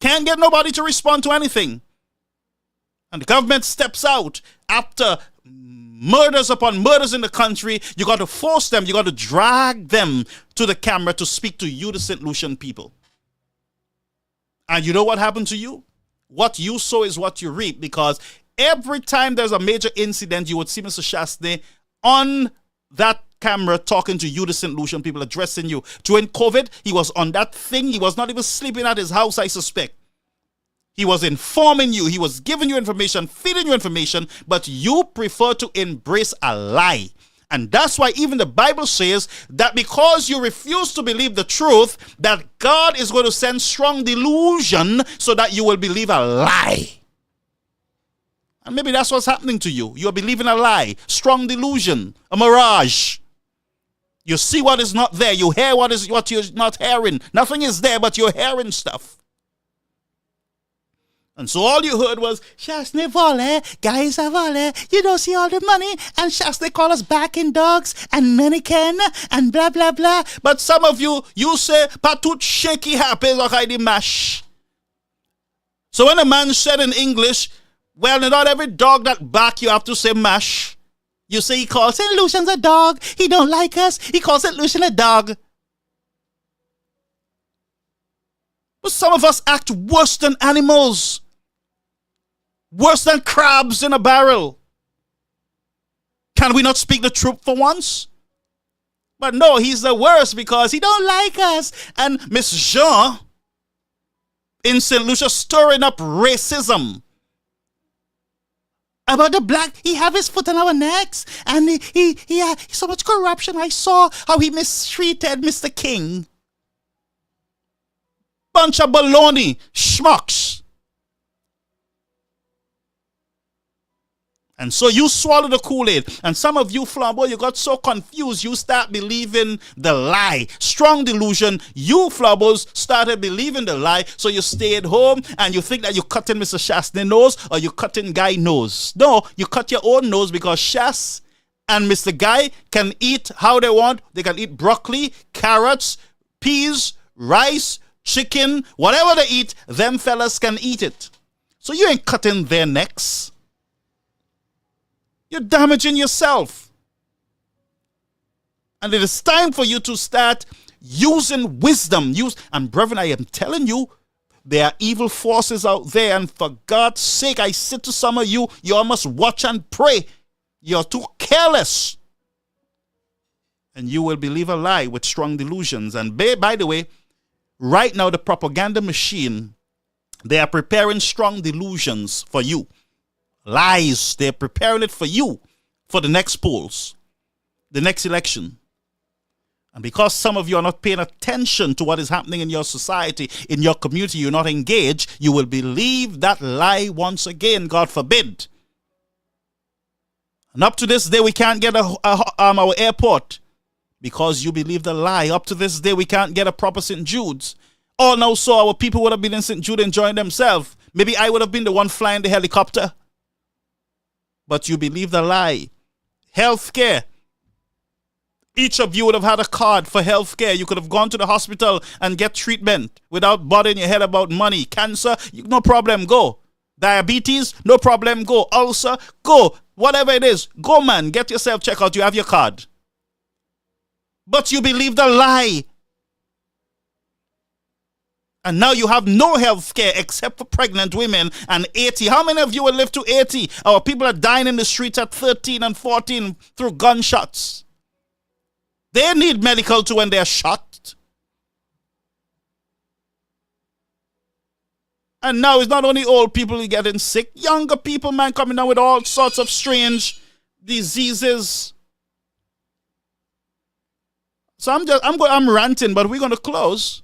Speaker 2: Can't get nobody to respond to anything. And the government steps out after murders upon murders in the country. You got to force them. You got to drag them to the camera to speak to you, the St. Lucian people. And you know what happened to you? What you sow is what you reap, because every time there's a major incident, you would see Mr. Shastney on that camera talking to you, the St. Lucian people, addressing you. During COVID, he was on that thing. He was not even sleeping at his house, I suspect. He was informing you. He was giving you information, feeding you information, but you prefer to embrace a lie. And that's why even the Bible says that because you refuse to believe the truth, that God is going to send strong delusion so that you will believe a lie. And maybe that's what's happening to you. You are believing a lie, strong delusion, a mirage. You see what is not there. You hear what you're not hearing. Nothing is there, but you're hearing stuff. And so all you heard was, Shastney vole, guys are vole, you don't see all the money, and Shastney call us back in dogs, and mannequin, and blah, blah, blah. But some of you say, patut shaky happy, okay, the mash. So when a man said in English, well, not every dog that bark you have to say mash. You say he calls St. Lucian's a dog, he don't like us, he calls St. Lucian a dog. But some of us act worse than animals. Worse than crabs in a barrel. Can we not speak the truth for once? But no, he's the worst because he don't like us. And Miss Jean in St. Lucia stirring up racism. About the black, he have his foot on our necks. And he so much corruption. I saw how he mistreated Mr. King. Bunch of baloney, schmucks. And so you swallow the Kool-Aid. And some of you, Flambeau, you got so confused, you start believing the lie. Strong delusion. You, Flambeaus, started believing the lie. So you stay at home and you think that you're cutting Mr. Shastney's nose or you're cutting Guy's nose. No, you cut your own nose because Shas and Mr. Guy can eat how they want. They can eat broccoli, carrots, peas, rice, chicken, whatever they eat, them fellas can eat it. So you ain't cutting their necks. You're damaging yourself. And it is time for you to start using wisdom. And brethren, I am telling you, there are evil forces out there. And for God's sake, I say to some of you, you all must watch and pray. You're too careless. And you will believe a lie with strong delusions. And by the way, right now, the propaganda machine, they are preparing strong delusions for you. Lies. They're preparing it for you for the next polls, the next election. And because some of you are not paying attention to what is happening in your society, in your community, you're not engaged, you will believe that lie once again, God forbid. And up to this day, we can't get our airport because you believe the lie. Up to this day, we can't get a proper St. Jude's. All now so our people would have been in St. Jude enjoying themselves. Maybe I would have been the one flying the helicopter. But you believe the lie. Healthcare. Each of you would have had a card for healthcare. You could have gone to the hospital and get treatment without bothering your head about money. Cancer, no problem, go. Diabetes, no problem, go. Ulcer, go. Whatever it is, go man, get yourself checked out. You have your card. But you believe the lie. And now you have no health care except for pregnant women and 80. How many of you will live to 80? Our people are dying in the streets at 13 and 14 through gunshots. They need medical too when they're shot. And now it's not only old people who getting sick, younger people, man, coming down with all sorts of strange diseases. So I'm ranting, but we're going to close.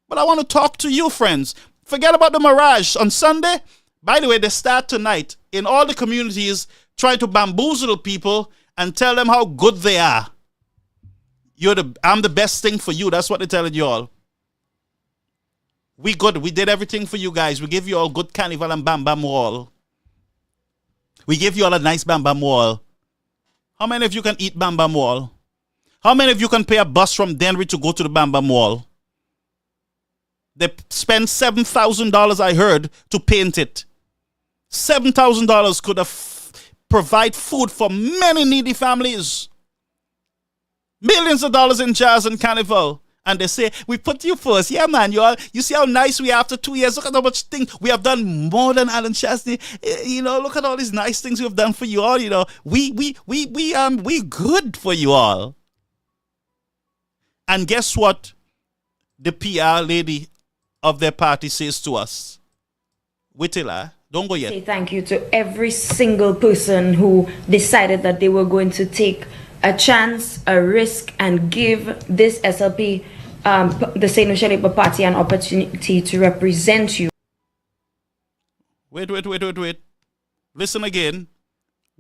Speaker 2: But I want to talk to you, friends. Forget about the mirage. On Sunday, by the way, they start tonight in all the communities trying to bamboozle people and tell them how good they are. I'm the best thing for you. That's what they're telling you all. We good. We did everything for you guys. We give you all good carnival and bam bam wall. We give you all a nice bam bam wall. How many of you can eat bam bam wall? How many of you can pay a bus from Denver to go to the bam bam wall? They spent $7,000, I heard, to paint it. $7,000 could have provide food for many needy families. Millions of dollars in jazz and carnival. And they say, we put you first. Yeah, man, you see how nice we are after 2 years. Look at how much things. We have done more than Alan Chastney. Look at all these nice things we have done for you all. We good for you all. And guess what the PR lady of their party says to us? Whittila, don't go yet.
Speaker 5: Say thank you to every single person who decided that they were going to take a chance, a risk, and give this SLP, the St. Lucia Party, an opportunity to represent you.
Speaker 2: Wait. Listen again.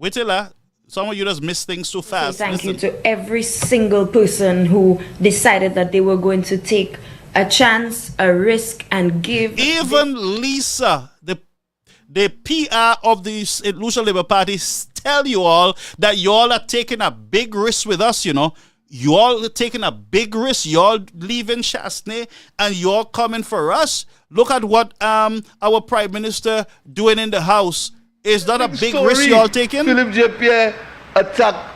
Speaker 2: Whittila, some of you just miss things too fast.
Speaker 5: Say thank you to every single person who decided that they were going to take a chance, a risk, and give.
Speaker 2: Even Lisa, the PR of the St. Lucia Labour Party, tell you all that you all are taking a big risk with us, You all are taking a big risk. You all leaving Chastney and you all coming for us. Look at what our Prime Minister doing in the House. Is that a big risk you all taking?
Speaker 4: Philip J. Pierre attack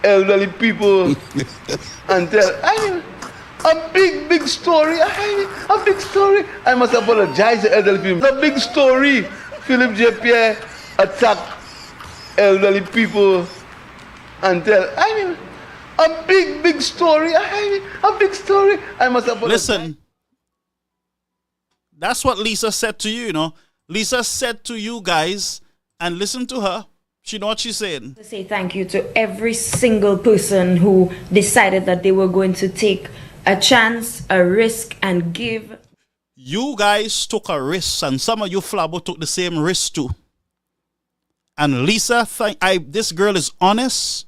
Speaker 4: elderly people and tell, a big story. A big story. I must apologize to elderly people. It's a big story. Philip J. Pierre attack elderly people and tell, a big story. A big story. I must apologize.
Speaker 2: Listen, that's what Lisa said to you, Lisa said to you guys, and listen to her. She know what she's saying.
Speaker 5: Say thank you to every single person who decided that they were going to take a chance, a risk, and give.
Speaker 2: You guys took a risk, and some of you flabbo took the same risk too. And Lisa, this girl is honest.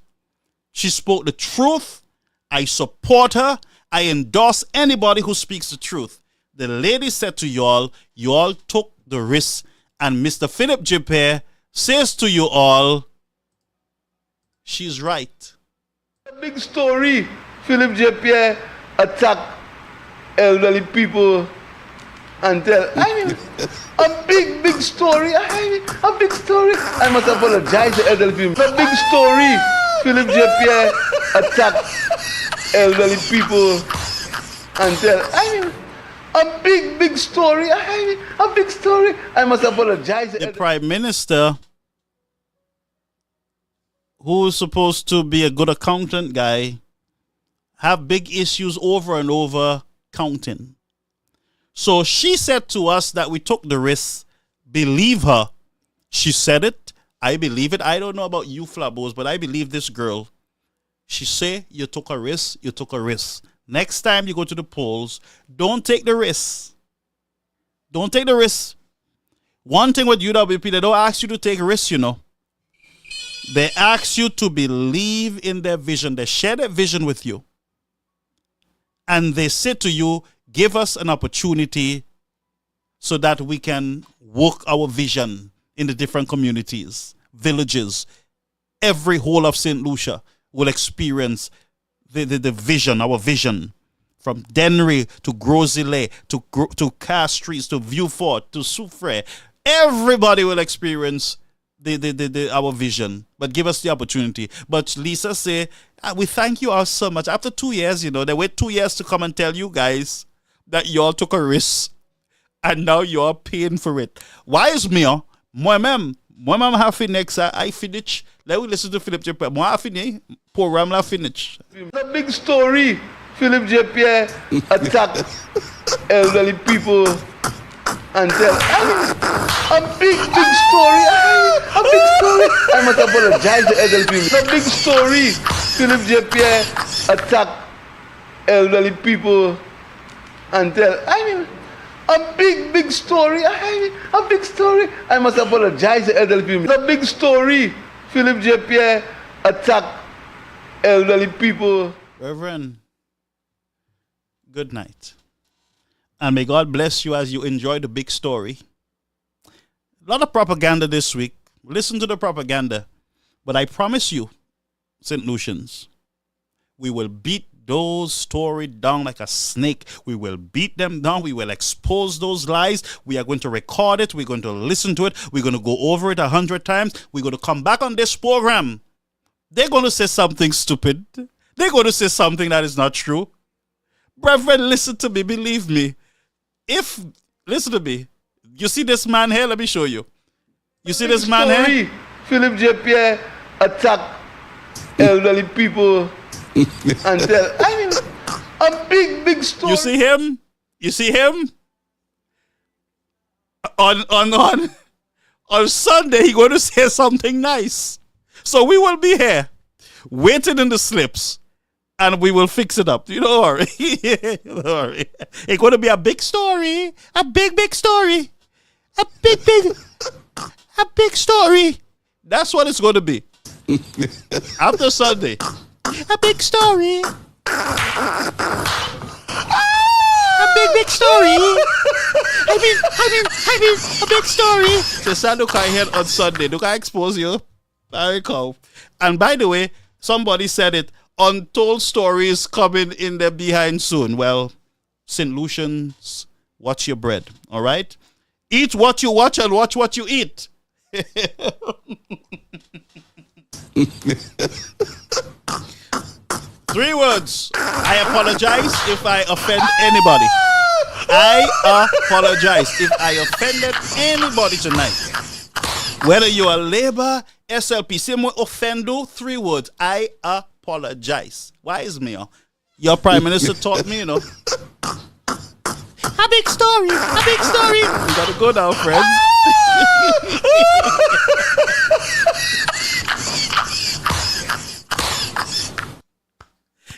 Speaker 2: She spoke the truth. I support her. I endorse anybody who speaks the truth. The lady said to you all took the risk. And Mr. Philip J. says to you all, she's right.
Speaker 4: A big story. Philip J. Pierre attack elderly people and tell, a big story. A big story. I must apologize to elderly people. A big story. Philip J. Pierre attack elderly people and tell, a big story. A big story. I must apologize.
Speaker 2: The Prime Minister, who's supposed to be a good accountant guy, have big issues over and over counting. So she said to us that we took the risk. Believe her. She said it. I believe it. I don't know about you flabbos, but I believe this girl. She say you took a risk. You took a risk. Next time you go to the polls, don't take the risk. Don't take the risk. One thing with UWP, they don't ask you to take risks, They ask you to believe in their vision. They share their vision with you. And they say to you, give us an opportunity so that we can work our vision in the different communities, villages. Every whole of St. Lucia will experience the vision, our vision, from Denry to Grosile to Car Streets to Viewfort to Soufre. Everybody will experience our vision, but give us the opportunity. But Lisa say, we thank you all so much. After 2 years, they wait 2 years to come and tell you guys that you all took a risk and now you're paying for it. Why is me? Moi-même have next. I finish. Let me listen to Philip J. Pierre. Moi finish. Program la finish.
Speaker 4: A big story. Philip J. Pierre attack elderly people and tell, a big story. A big story. I must apologize to elderly people. A big story. Philip J. Pierre attack elderly people and tell, a big story. A big story. I must apologize to elderly people. A big story. Philip J. Pierre attack elderly people.
Speaker 2: Reverend, good night. And may God bless you as you enjoy the big story. A lot of propaganda this week. Listen to the propaganda. But I promise you, St. Lucians, we will beat those stories down like a snake. We will beat them down. We will expose those lies. We are going to record it. We're going to listen to it. We're going to go over it 100 times. We're going to come back on this program. They're going to say something stupid. They're going to say something that is not true. Brethren, listen to me. Believe me. Listen to me. You see this man here? Let me show you. You see this man here?
Speaker 4: Philip J. Pierre attack elderly people and tell, a big story.
Speaker 2: You see him? You see him? On Sunday, he's going to say something nice. So we will be here, waiting in the slips, and we will fix it up. You don't worry. Don't worry. It's going to be a big story. A big story. A big story. That's what it's going to be. After Sunday. A big story. A big story. I mean, a big story. So, Sir, look, I heard on Sunday. Look, I expose you. Very cool. And by the way, somebody said it. Untold stories coming in the behind soon. Well, St. Lucians, watch your bread. All right? Eat what you watch and watch what you eat. 3 words. I apologize if I offend anybody. I apologize if I offended anybody tonight. Whether you are Labour, SLP, same way offend you, 3 words. I apologize. Why is me? Your Prime Minister taught me, A big story. A big story. You gotta go now, friends.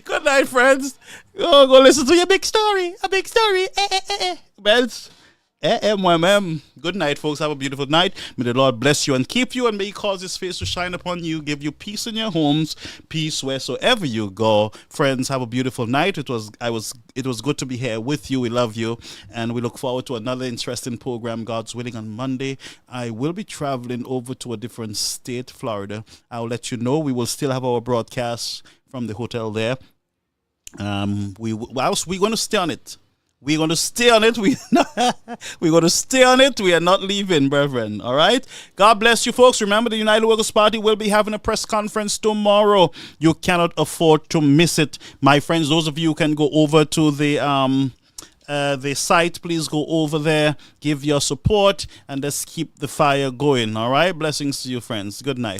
Speaker 2: Good night, friends. Go listen to your big story. A big story. Bells. Good night, folks. Have a beautiful night. May the Lord bless you and keep you, and may He cause His face to shine upon you, give you peace in your homes, peace wheresoever you go. Friends, have a beautiful night. It was good to be here with you. We love you, and we look forward to another interesting program, God's willing, on Monday. I will be traveling over to a different state, Florida. I'll let you know. We will still have our broadcast from the hotel there. We're going to stay on it. We're going to stay on it. We're going to stay on it. We are not leaving, brethren. All right? God bless you, folks. Remember, the United Workers' Party will be having a press conference tomorrow. You cannot afford to miss it. My friends, those of you who can go over to the site, please go over there, give your support, and let's keep the fire going. All right? Blessings to you, friends. Good night.